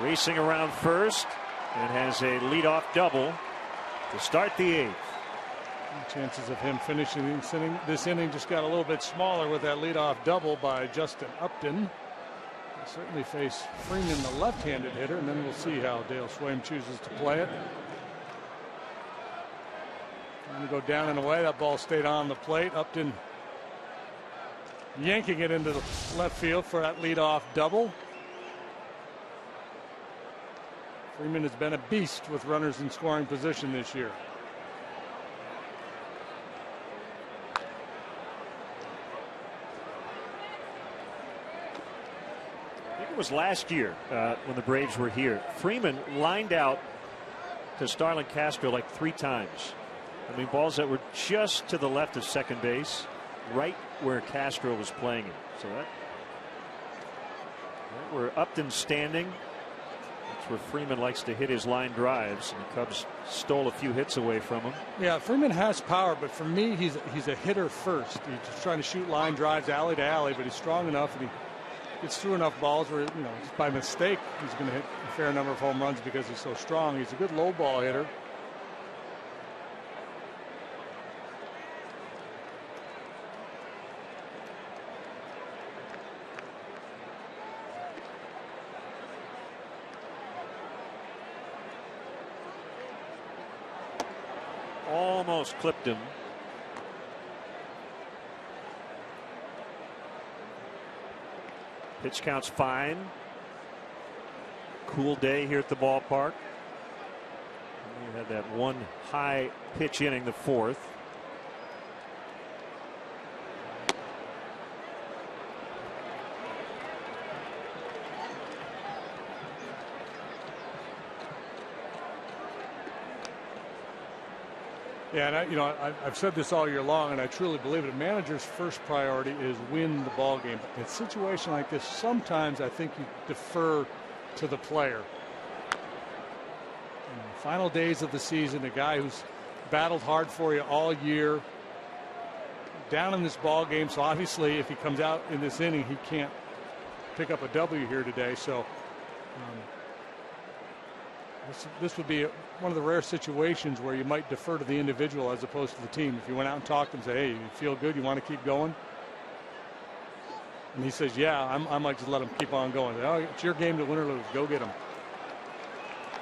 racing around first and has a leadoff double to start the eighth. Chances of him finishing this inning just got a little bit smaller with that leadoff double by Justin Upton. He'll certainly face Freeman, the left-handed hitter, and then we'll see how Dale Swaim chooses to play it. Trying to go down and away. That ball stayed on the plate. Upton yanking it into the left field for that leadoff double. Freeman has been a beast with runners in scoring position this year. It was last year when the Braves were here. Freeman lined out to Starlin Castro like 3 times. I mean, balls that were just to the left of second base, right where Castro was playing it. So that where Upton's standing, that's where Freeman likes to hit his line drives, and the Cubs stole a few hits away from him. Yeah, Freeman has power, but for me, he's a hitter first. He's just trying to shoot line drives alley to alley, but he's strong enough and he gets through enough balls where, you know, just by mistake he's going to hit a fair number of home runs because he's so strong. He's a good low ball hitter. Almost clipped him. Pitch count's fine. Cool day here at the ballpark. We had that one high pitch inning, the 4th. Yeah, and I've said this all year long, and I truly believe it. A manager's first priority is win the ball game. But in a situation like this, sometimes I think you defer to the player. In the final days of the season, a guy who's battled hard for you all year, down in this ball game. So obviously, if he comes out in this inning, he can't pick up a W here today. So this would be one of the rare situations where you might defer to the individual as opposed to the team. If you went out and talked to him and say, hey, you feel good, you want to keep going? And he says, yeah, I might just let him keep on going. Oh, it's your game to win or lose. Go get him.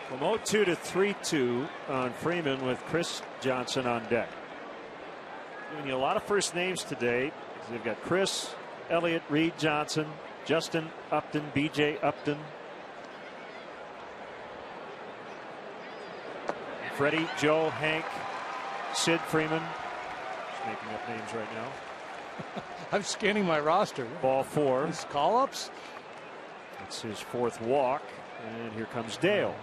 From 0-2 to 3-2 on Freeman with Chris Johnson on deck. Giving you a lot of first names today. They've got Chris, Elliott, Reed Johnson, Justin Upton, B.J. Upton, Freddie, Joe, Hank, Sid Freeman. Just making up names right now. I'm scanning my roster. Ball 4. His call-ups. That's his 4th walk. And here comes Dale.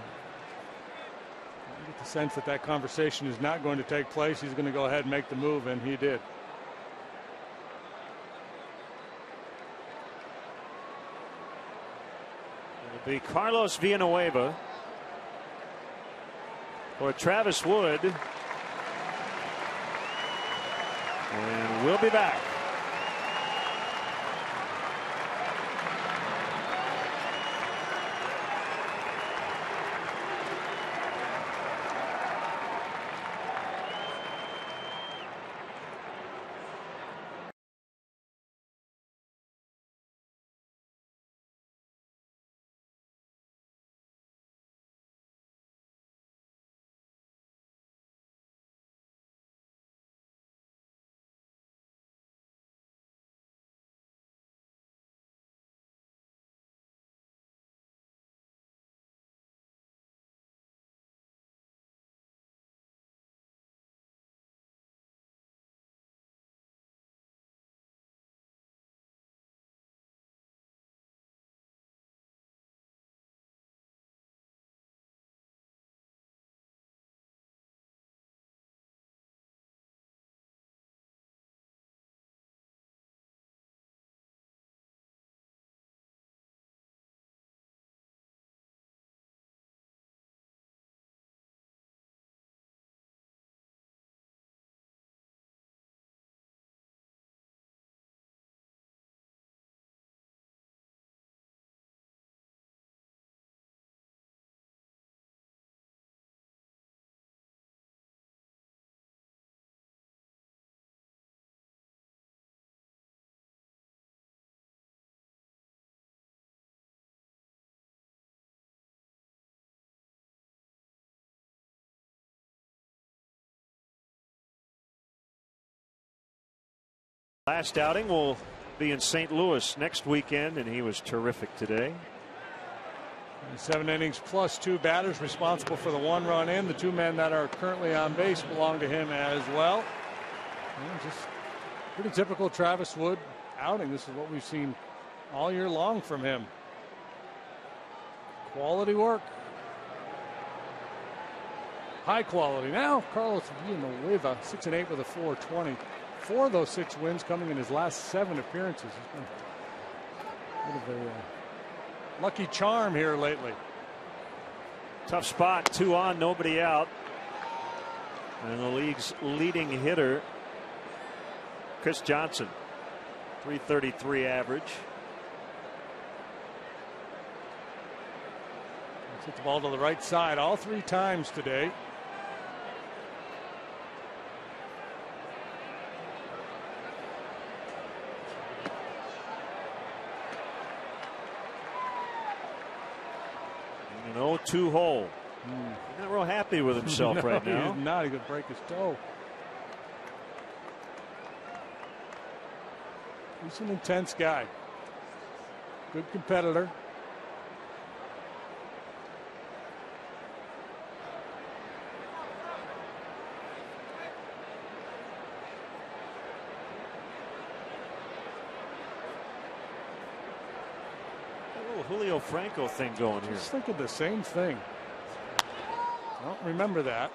I get the sense that that conversation is not going to take place. He's going to go ahead and make the move, and he did. It'll be Carlos Villanueva. for Travis Wood. And we'll be back. Last outing will be in St. Louis next weekend, and he was terrific today. 7 innings plus 2 batters responsible for the 1 run in. The 2 men that are currently on base belong to him as well. And just pretty typical Travis Wood outing. This is what we've seen all year long from him. Quality work. High quality. Now Carlos Villanueva 6-8 with a 4.20. 4 of those 6 wins coming in his last 7 appearances. He's been a bit of a lucky charm here lately. Tough spot, 2 on, nobody out. And the league's leading hitter, Chris Johnson, .333 average. Let's hit the ball to the right side all 3 times today. An 0-2 hole. He's not real happy with himself no, right now. He's not. He could break his toe. He's an intense guy. Good competitor. Julio Franco thing going here. Just thinking the same thing. I don't remember that.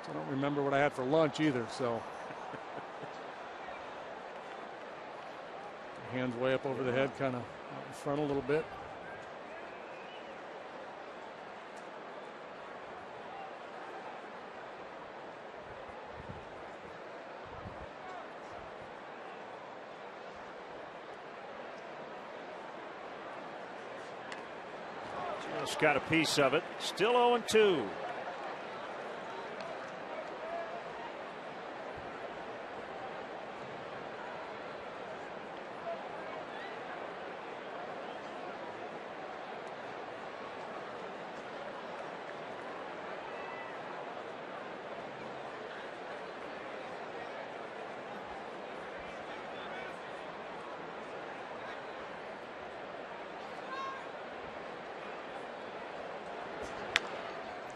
I don't remember what I had for lunch either, so. Hands way up over the head, kind of in front a little bit. Just got a piece of it. Still 0-2.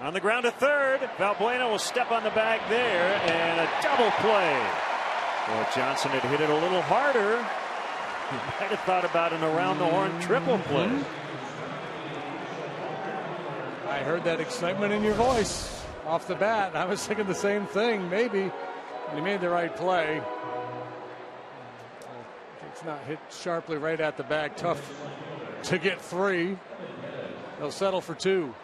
On the ground to third. Valbuena will step on the bag there, and a double play. Well, Johnson had hit it a little harder. He might have thought about an around-the-horn triple play. I heard that excitement in your voice off the bat. I was thinking the same thing, maybe. And he made the right play. It's not hit sharply right at the bag. Tough to get 3. They'll settle for 2.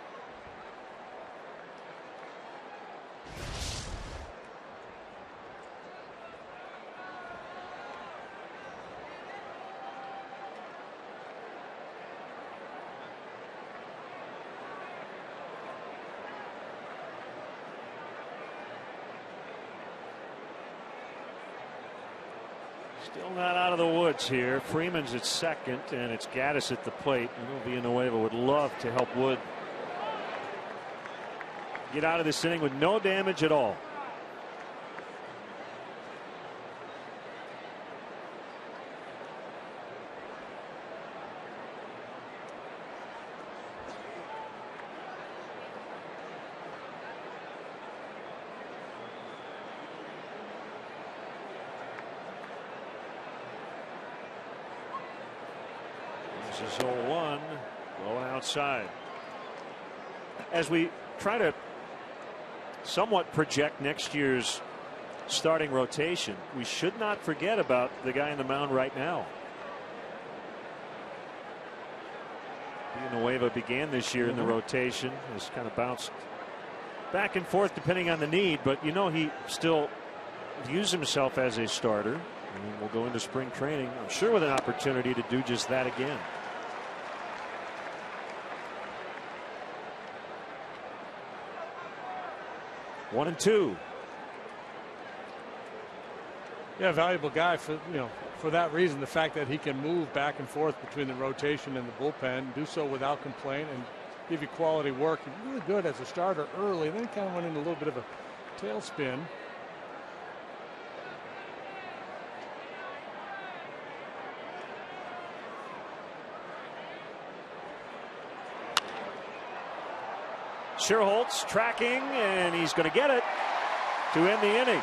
Still not out of the woods here. Freeman's at second, and it's Gaddis at the plate. I know Villanueva would love to help Wood get out of this inning with no damage at all. This is 0-1, low and outside. As we try to somewhat project next year's starting rotation, we should not forget about the guy on the mound right now. Villanueva began this year in the rotation, has kind of bounced back and forth depending on the need, but you know he still views himself as a starter, and will go into spring training, I'm sure, with an opportunity to do just that again. 1-2. Yeah, valuable guy for for that reason. The fact that he can move back and forth between the rotation and the bullpen, do so without complaint, and give you quality work. He's really good as a starter early. Then he kind of went into a little bit of a tailspin. Sherholtz tracking, and he's going to get it to end the inning.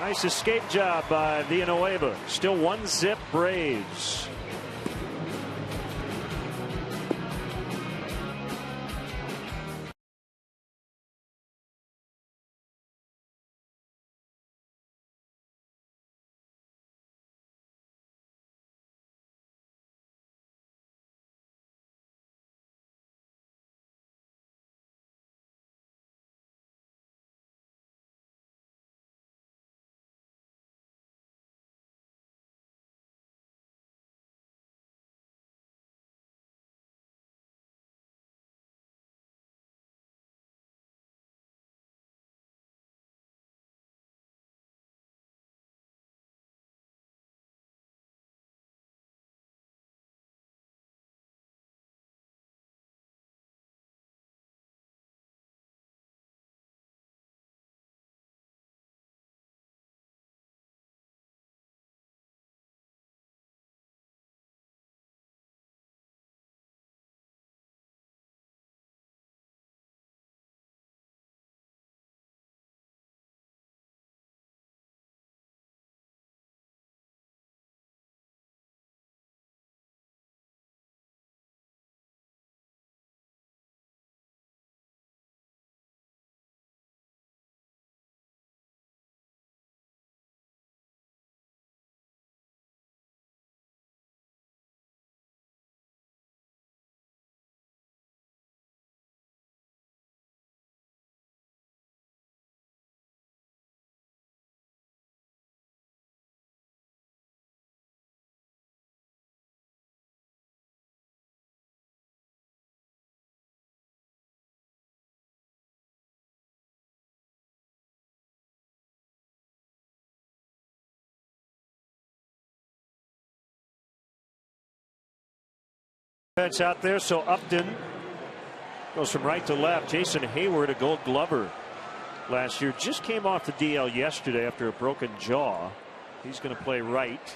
Nice escape job by Villanueva. Still 1-zip Braves. Defense out there, so Upton goes from right to left. Jason Hayward, a Gold Glover last year, just came off the DL yesterday after a broken jaw. He's going to play right.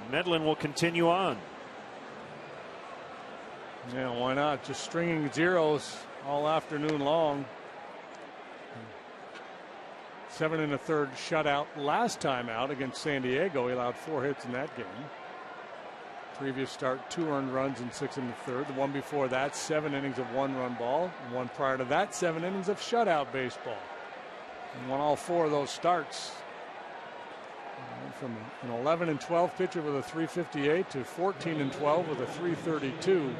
Medlin will continue on. Yeah, why not? Just stringing zeros all afternoon long. 7 1/3 shutout last time out against San Diego. He allowed 4 hits in that game. Previous start, 2 earned runs in 6 1/3. The one before that, 7 innings of 1-run ball. And one prior to that, 7 innings of shutout baseball. And won all 4 of those starts. And from an 11-12 pitcher with a 358 to 14-12 with a 332.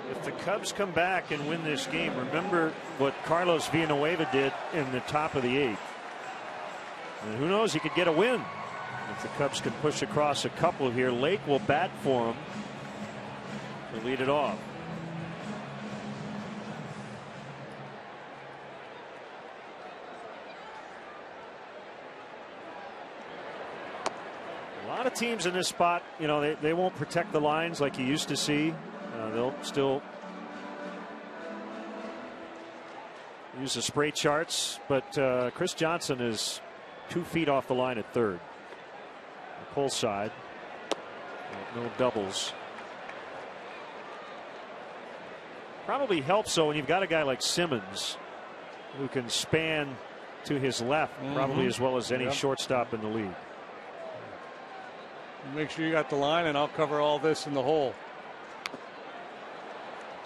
If the Cubs come back and win this game, remember what Carlos Villanueva did in the top of the 8th. And who knows, he could get a win. If the Cubs can push across a couple here, Lake will bat for him to lead it off. lot of teams in this spot, you know, they won't protect the lines like you used to see. They'll still use the spray charts, but Chris Johnson is 2 feet off the line at third. The pull side. No doubles. Probably helps though when you've got a guy like Simmons who can span to his left probably as well as any shortstop in the league. Make sure you got the line, and I'll cover all this in the hole.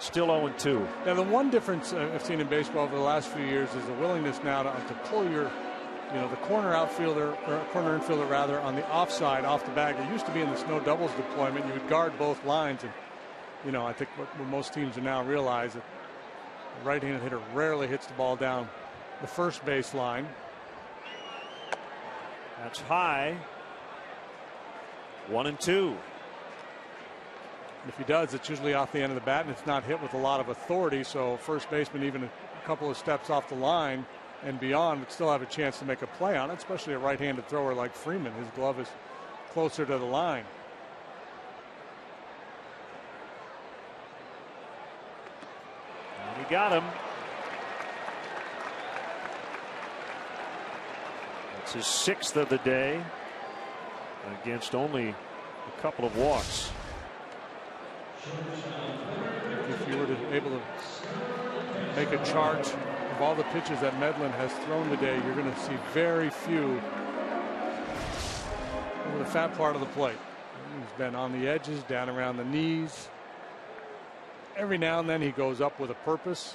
Still 0-2. Now, the one difference I've seen in baseball over the last few years is the willingness now to pull your, the corner outfielder, or corner infielder rather, on the offside off the bag. It used to be in the snow doubles deployment. You would guard both lines, and I think what most teams are now realize that the right-handed hitter rarely hits the ball down the first base line. That's high. 1-2. If he does, it's usually off the end of the bat, and it's not hit with a lot of authority. So first baseman, even a couple of steps off the line and beyond, would still have a chance to make a play on it, especially a right-handed thrower like Freeman. His glove is closer to the line. And he got him. That's his 6th of the day against only a couple of walks. If you were able to make a chart of all the pitches that Medlin has thrown today, you're going to see very few over the fat part of the plate. He's been on the edges, down around the knees. Every now and then he goes up with a purpose.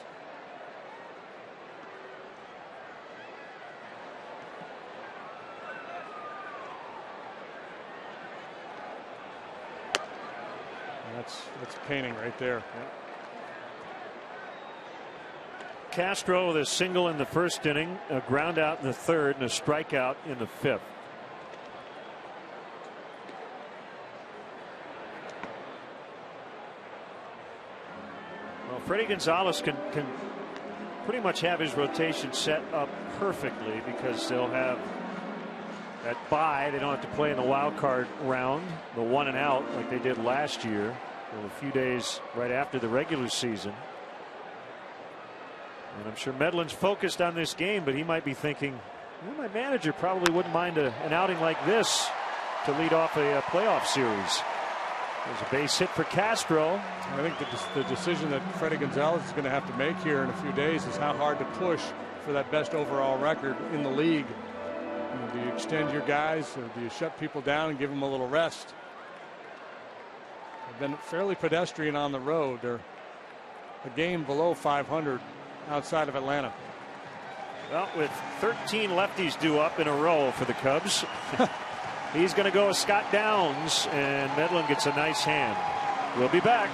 That's painting right there. Castro with a single in the first inning, a ground out in the third, and a strikeout in the 5th. Well, Freddie Gonzalez can pretty much have his rotation set up perfectly because they'll have that bye. They don't have to play in the wild card round, the 1 and out like they did last year, a few days right after the regular season. And I'm sure Medlin's focused on this game, but he might be thinking, well, my manager probably wouldn't mind an outing like this to lead off a playoff series. There's a base hit for Castro. I think the decision that Freddie Gonzalez is going to have to make here in a few days is how hard to push for that best overall record in the league. Do you extend your guys, or do you shut people down and give them a little rest? They've been fairly pedestrian on the road. They're a game below 500 outside of Atlanta. Well, with 13 lefties due up in a row for the Cubs, he's going to go with Scott Downs, and Medlin gets a nice hand. We'll be back.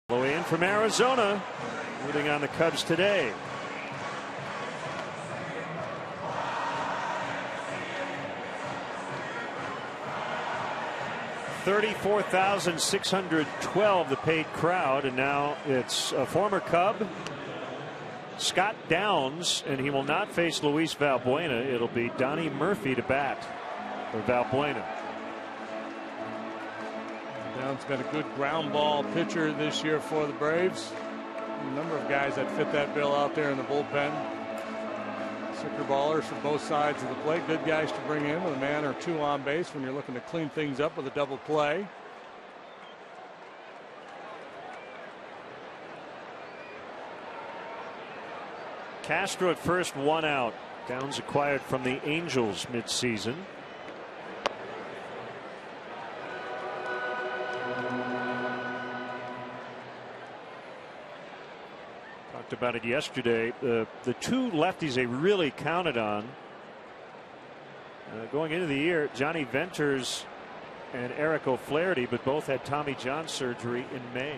In from Arizona, rooting on the Cubs today. 34,612 the paid crowd, and now it's a former Cub, Scott Downs, and he will not face Luis Valbuena. It'll be Donnie Murphy to bat for Valbuena. Downs been a good ground ball pitcher this year for the Braves. A number of guys that fit that bill out there in the bullpen. Sicker ballers from both sides of the plate. Good guys to bring in with a man or two on base when you're looking to clean things up with a double play. Castro at first, 1 out. Downs acquired from the Angels midseason. Talked about it yesterday. The two lefties they really counted on going into the year, Johnny Venters and Eric O'Flaherty, but both had Tommy John surgery in May.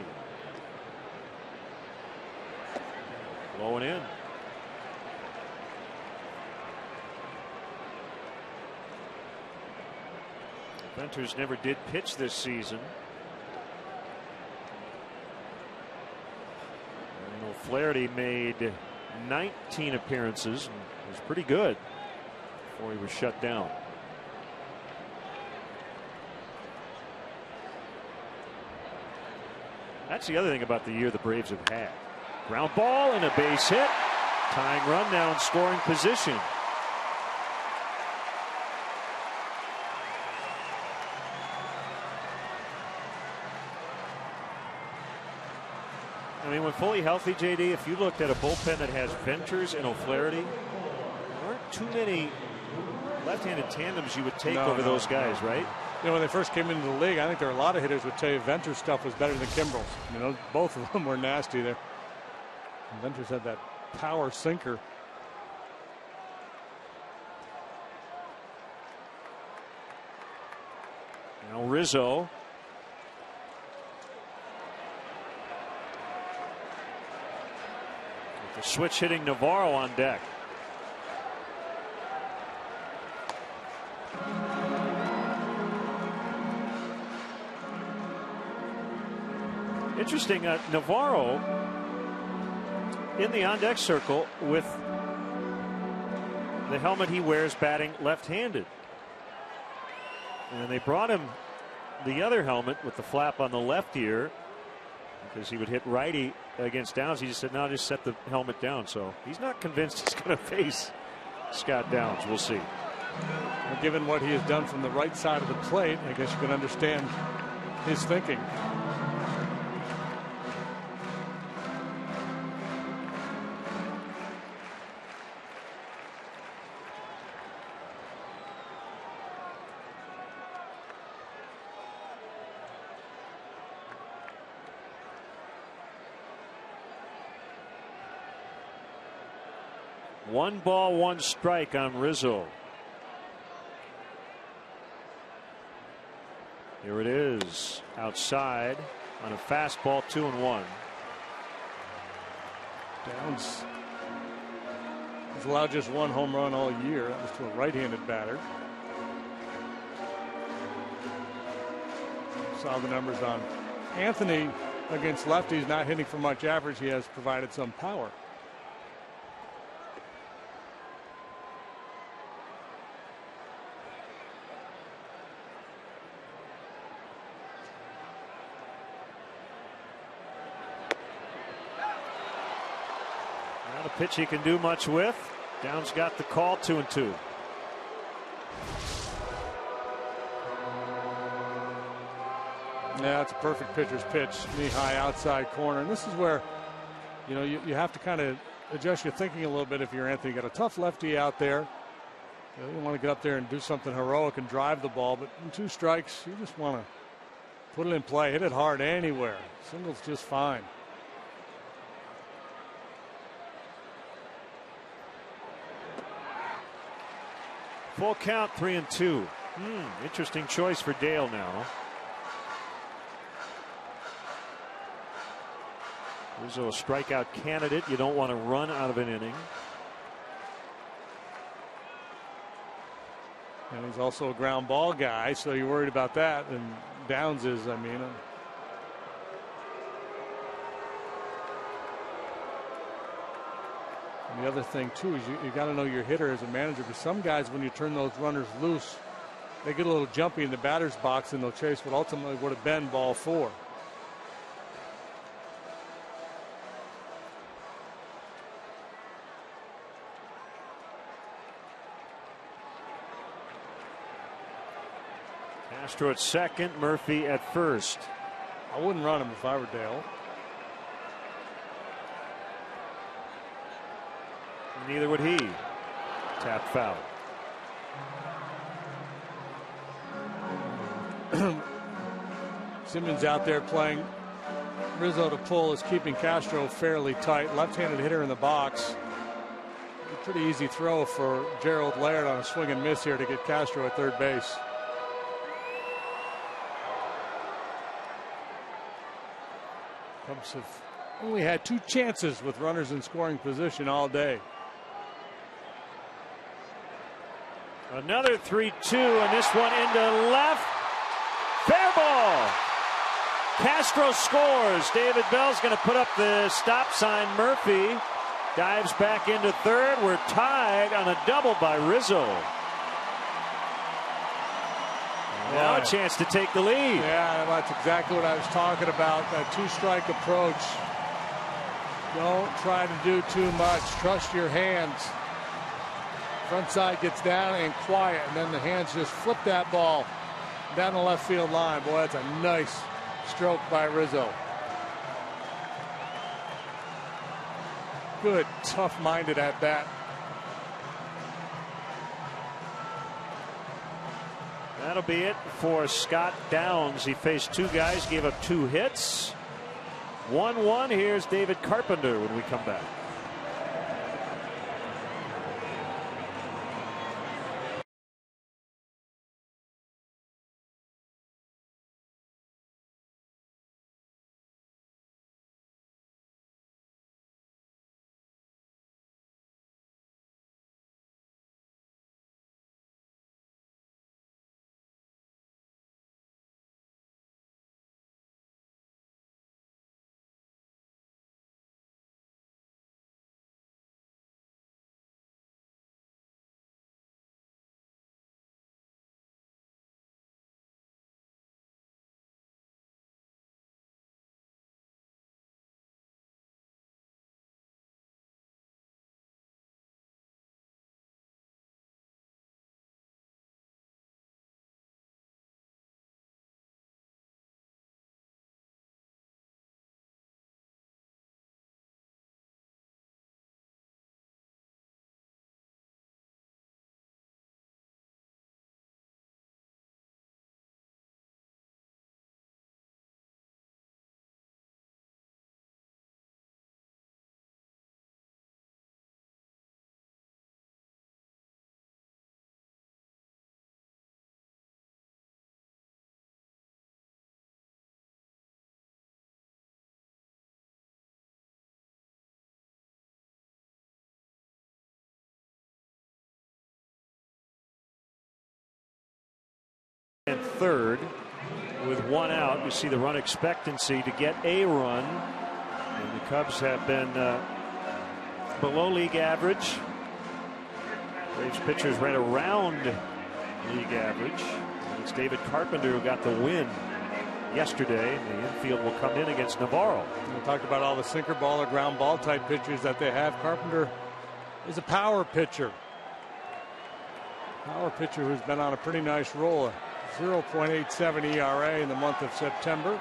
Low and in. Venters never did pitch this season. And O'Flaherty made 19 appearances and was pretty good before he was shut down. That's the other thing about the year the Braves have had. Ground ball and a base hit. Tying run now in scoring position. I mean, when fully healthy, JD, if you looked at a bullpen that has Venters and O'Flaherty, there aren't too many left-handed tandems you would take over those guys, right? You know, when they first came into the league, I think there were a lot of hitters would tell you Venters' stuff was better than Kimbrel's. You know, both of them were nasty there. And Venters had that power sinker. Now Rizzo. The switch hitting Navarro on deck. Interesting, Navarro in the on deck circle with the helmet he wears batting left-handed. And they brought him the other helmet with the flap on the left ear because he would hit righty against Downs. He just said, no, just set the helmet down. So he's not convinced he's going to face Scott Downs. We'll see. Well, given what he has done from the right side of the plate, I guess you can understand his thinking. One ball, one strike on Rizzo. Here it is outside on a fastball, 2-1. Downs has allowed just one home run all year. That was to a right-handed batter. Saw the numbers on Anthony against lefties, not hitting for much average. He has provided some power. Pitch he can do much with. Downs got the call, 2-2. Yeah, it's a perfect pitcher's pitch, knee high outside corner. And this is where, you know, you have to kind of adjust your thinking a little bit if you're Anthony. You got a tough lefty out there. You want to get up there and do something heroic and drive the ball, but in 2 strikes, you just want to put it in play, hit it hard anywhere. Single's just fine. Full count, 3-2. Interesting choice for Dale now. Rizzo, a strikeout candidate. You don't want to run out of an inning. And he's also a ground ball guy, so you're worried about that. And Downs is, I mean. And the other thing, too, is you got to know your hitter as a manager. But some guys, when you turn those runners loose, they get a little jumpy in the batter's box and they'll chase what ultimately would have been ball 4. Castro at second, Murphy at first. I wouldn't run him if I were Dale. Neither would he. Tap foul. Simmons out there playing Rizzo to pull is keeping Castro fairly tight. Left-handed hitter in the box. A pretty easy throw for Gerald Laird on a swing and miss here to get Castro at third base. Cubs have only had 2 chances with runners in scoring position all day. Another 3-2, and this one into left. Fair ball. Castro scores. David Bell's going to put up the stop sign. Murphy dives back into third. We're tied on a double by Rizzo. Now a chance to take the lead. Yeah, that's exactly what I was talking about. That 2-strike approach. Don't try to do too much. Trust your hands. Front side gets down and quiet, and then the hands just flip that ball down the left field line. Boy, that's a nice stroke by Rizzo. Good, tough-minded at bat. That'll be it for Scott Downs. He faced 2 guys, gave up 2 hits. 1-1. Here's David Carpenter when we come back. And third with 1 out. You see the run expectancy to get a run. And the Cubs have been below league average. Braves pitchers right around league average. And it's David Carpenter who got the win yesterday. The infield will come in against Navarro. We talked about all the sinker ball or ground ball type pitchers that they have. Carpenter is a power pitcher. Power pitcher who's been on a pretty nice roll. 0.87 ERA in the month of September.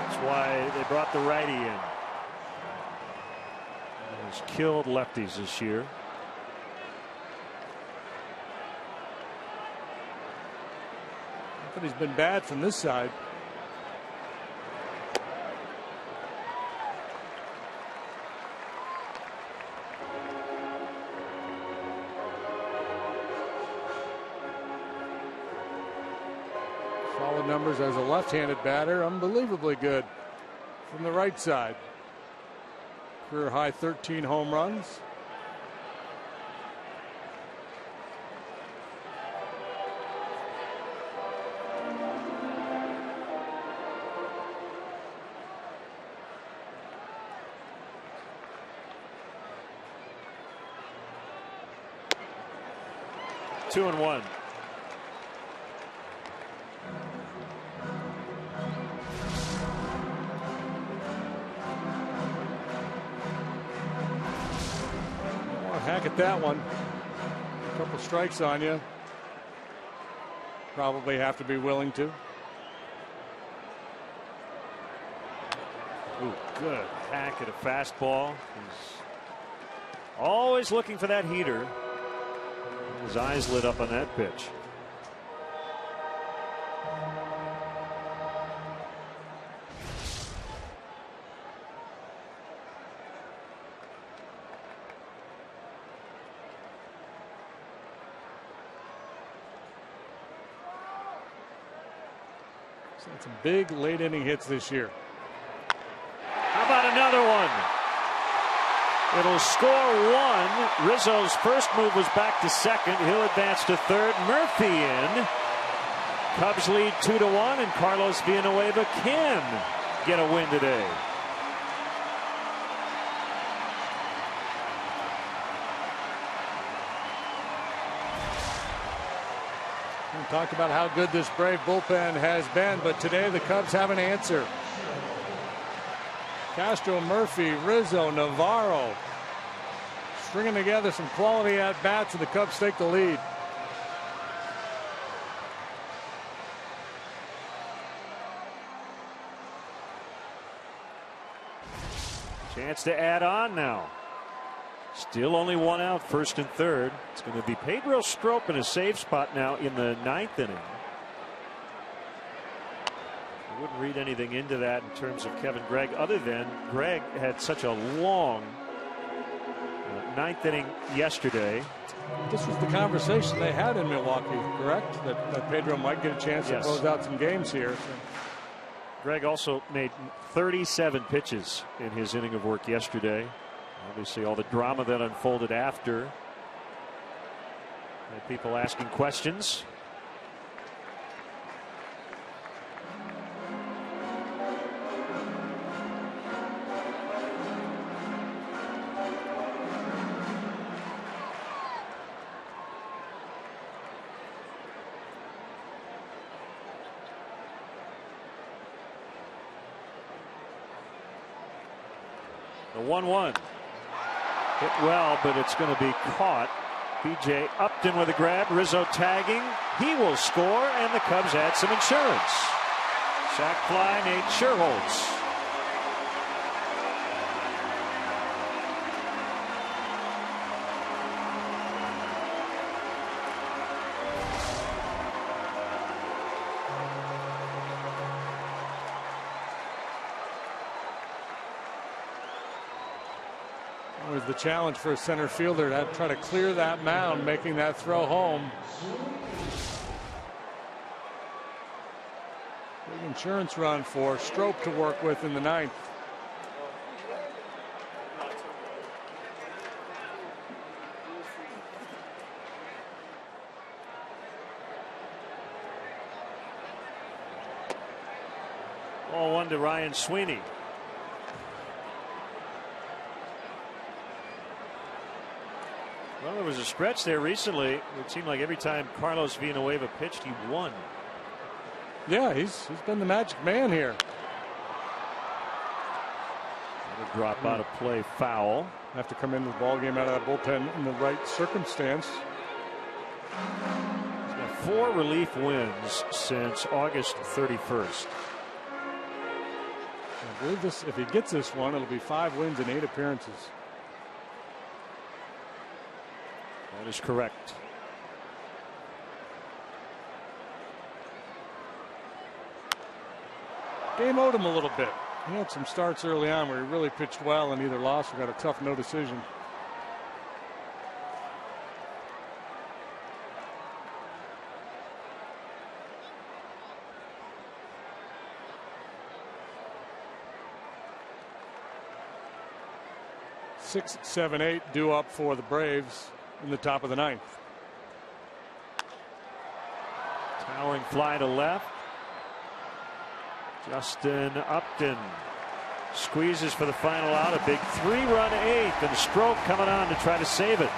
That's why they brought the righty in. He's killed lefties this year. But he's been bad from this side. Solid numbers as a left-handed batter, unbelievably good from the right side. Career high 13 home runs. Two and one. Hack at that one. A couple strikes on you. Probably have to be willing to. Ooh, good hack at a fastball. He's always looking for that heater. His eyes lit up on that pitch. Some big late inning hits this year. How about another one? It'll score one. Rizzo's first move was back to second. He'll advance to third. Murphy in. Cubs lead 2-1, and Carlos Villanueva can get a win today. We talked about how good this Brave bullpen has been, but today the Cubs have an answer. Castro, Murphy, Rizzo, Navarro stringing together some quality at-bats, and the Cubs take the lead. Chance to add on now. Still only one out, first and third. It's going to be Pedro Strop in a save spot now in the ninth inning. I wouldn't read anything into that in terms of Kevin Gregg, other than Gregg had such a long ninth inning yesterday. This was the conversation they had in Milwaukee, correct? That Pedro might get a chance to close out some games here. Gregg also made 37 pitches in his inning of work yesterday. Obviously, all the drama that unfolded after. Had people asking questions. The 1-1. Hit well, but it's going to be caught. B.J. Upton with a grab. Rizzo tagging. He will score, and the Cubs add some insurance. Sac fly, Nate Sherholtz. Always the challenge for a center fielder to try to clear that mound, making that throw home. Big insurance run for Strop to work with in the ninth. Ball one to Ryan Sweeney. Well, there was a stretch there recently. It seemed like every time Carlos Villanueva pitched, he won. Yeah, he's been the magic man here. That'll drop out of play, foul. Have to come into the ball game out of that bullpen in the right circumstance. He's got 4 relief wins since August 31st. I believe this, if he gets this one, it'll be 5 wins in 8 appearances. That is correct. Game owed him a little bit. He had some starts early on where he really pitched well and either lost or got a tough no decision. 6, 7, 8 due up for the Braves in the top of the 9th. Towering fly to left. Justin Upton squeezes for the final out. A big 3-run 8th, and Stroke coming on to try to save it.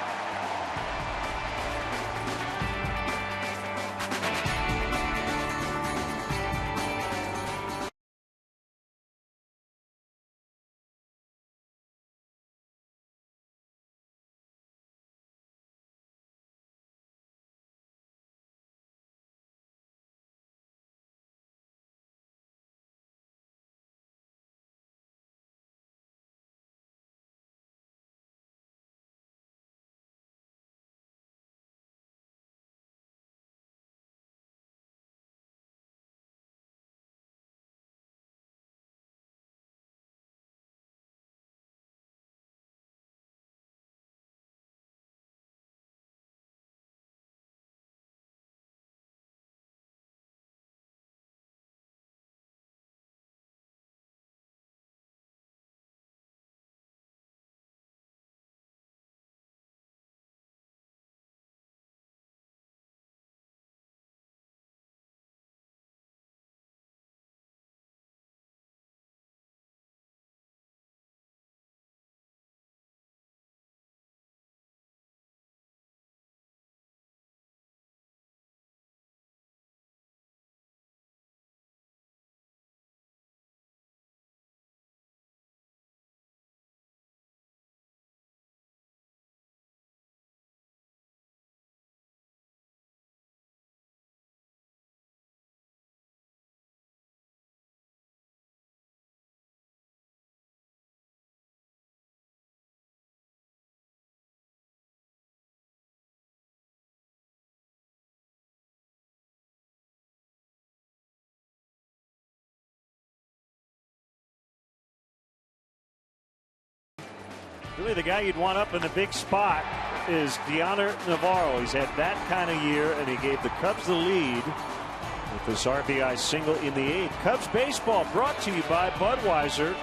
Really, the guy you'd want up in the big spot is Deoner Navarro. He's had that kind of year, and he gave the Cubs the lead with this RBI single in the 8th. Cubs baseball brought to you by Budweiser,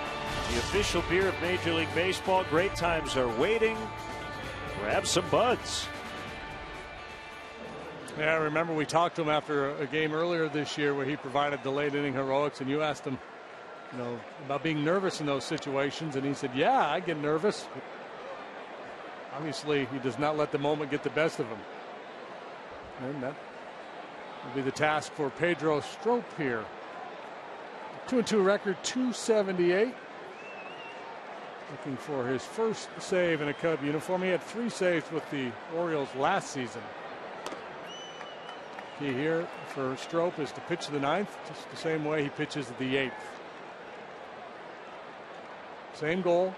the official beer of Major League Baseball. Great times are waiting. Grab some Buds. Yeah, I remember we talked to him after a game earlier this year where he provided the late inning heroics, and you asked him, you know, about being nervous in those situations, and he said, yeah, I get nervous. But obviously, he does not let the moment get the best of him. And that will be the task for Pedro Strop here. 2-2 record, 278. Looking for his first save in a Cub uniform. He had 3 saves with the Orioles last season. Key here for Strop is to pitch the 9th, just the same way he pitches the 8th. Same goal,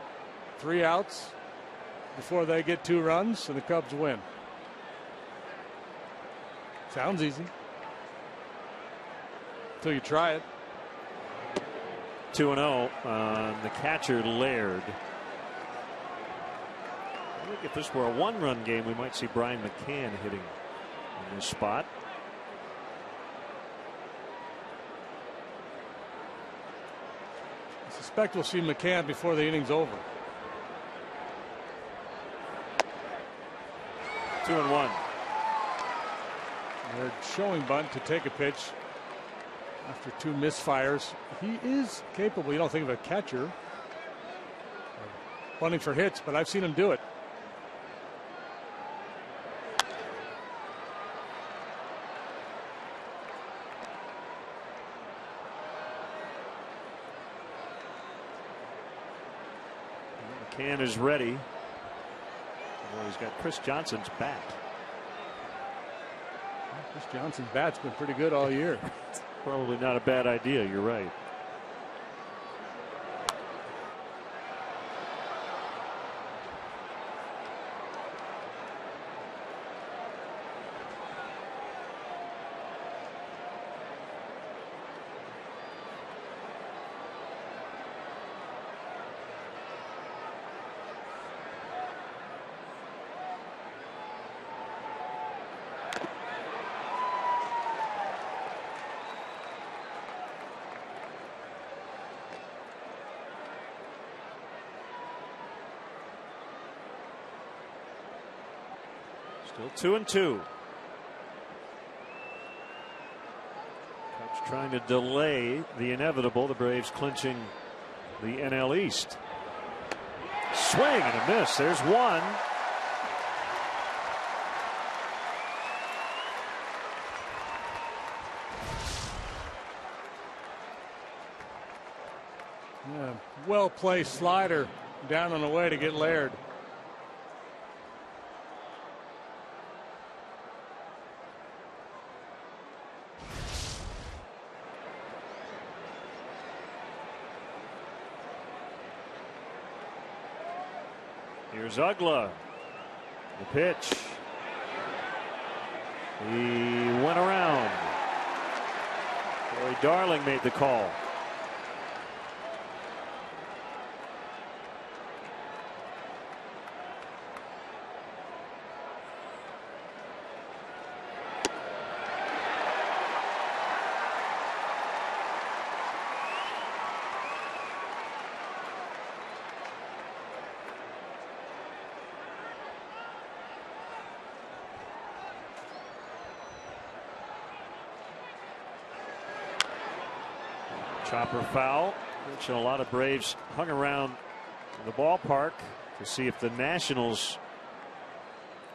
3 outs before they get 2 runs, and the Cubs win. Sounds easy until you try it. 2-0 on the catcher Laird. I think if this were a 1-run game, we might see Brian McCann hitting in this spot. I suspect we'll see McCann before the inning's over. 2-1. They're showing bunt to take a pitch after 2 misfires. He is capable. You don't think of a catcher bunting for hits, but I've seen him do it. McCann is ready. Well, he's got Chris Johnson's bat. Chris Johnson's bat's been pretty good all year. Probably not a bad idea. You're right. Still 2-2. Cubs trying to delay the inevitable. The Braves clinching the NL East. Swing and a miss. There's one. Yeah, well placed slider down on the way to get Laird. Here's Ugla. The pitch. He went around. Corey Darling made the call. Chopper foul, which a lot of Braves hung around the ballpark to see if the Nationals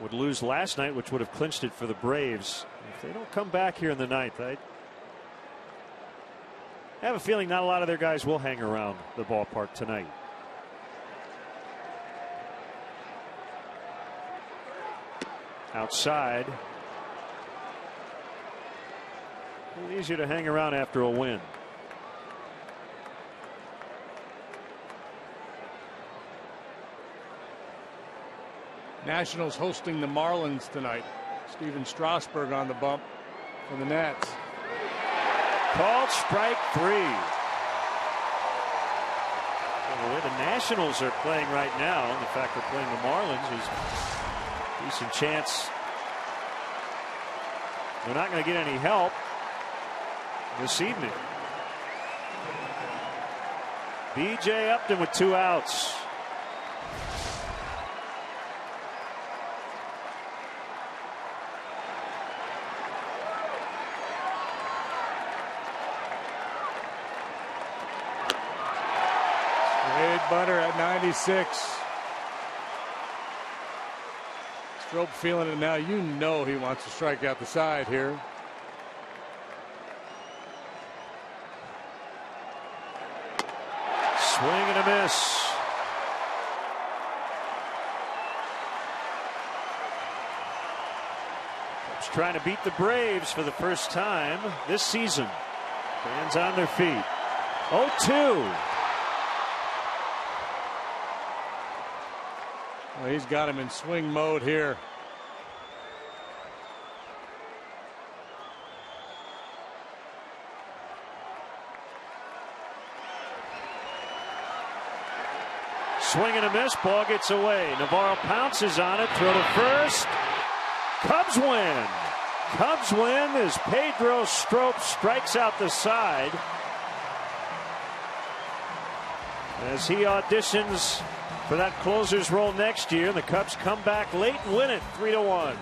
would lose last night, which would have clinched it for the Braves. If they don't come back here in the ninth, I have a feeling not a lot of their guys will hang around the ballpark tonight. Outside. A little easier to hang around after a win. Nationals hosting the Marlins tonight. Steven Strasburg on the bump for the Nats. Called strike 3. Well, the way the Nationals are playing right now, and the fact they're playing the Marlins, is a decent chance they're not going to get any help this evening. B.J. Upton with 2 outs. Butter at 96. Strop feeling it now. You know he wants to strike out the side here. Swing and a miss. Cubs trying to beat the Braves for the first time this season. Fans on their feet. 0-2. Well, he's got him in swing mode here. Swing and a miss. Ball gets away. Navarro pounces on it. Throw to first. Cubs win. Cubs win as Pedro Strop strikes out the side as he auditions for that closer's role next year. The Cubs come back late and win it 3-1.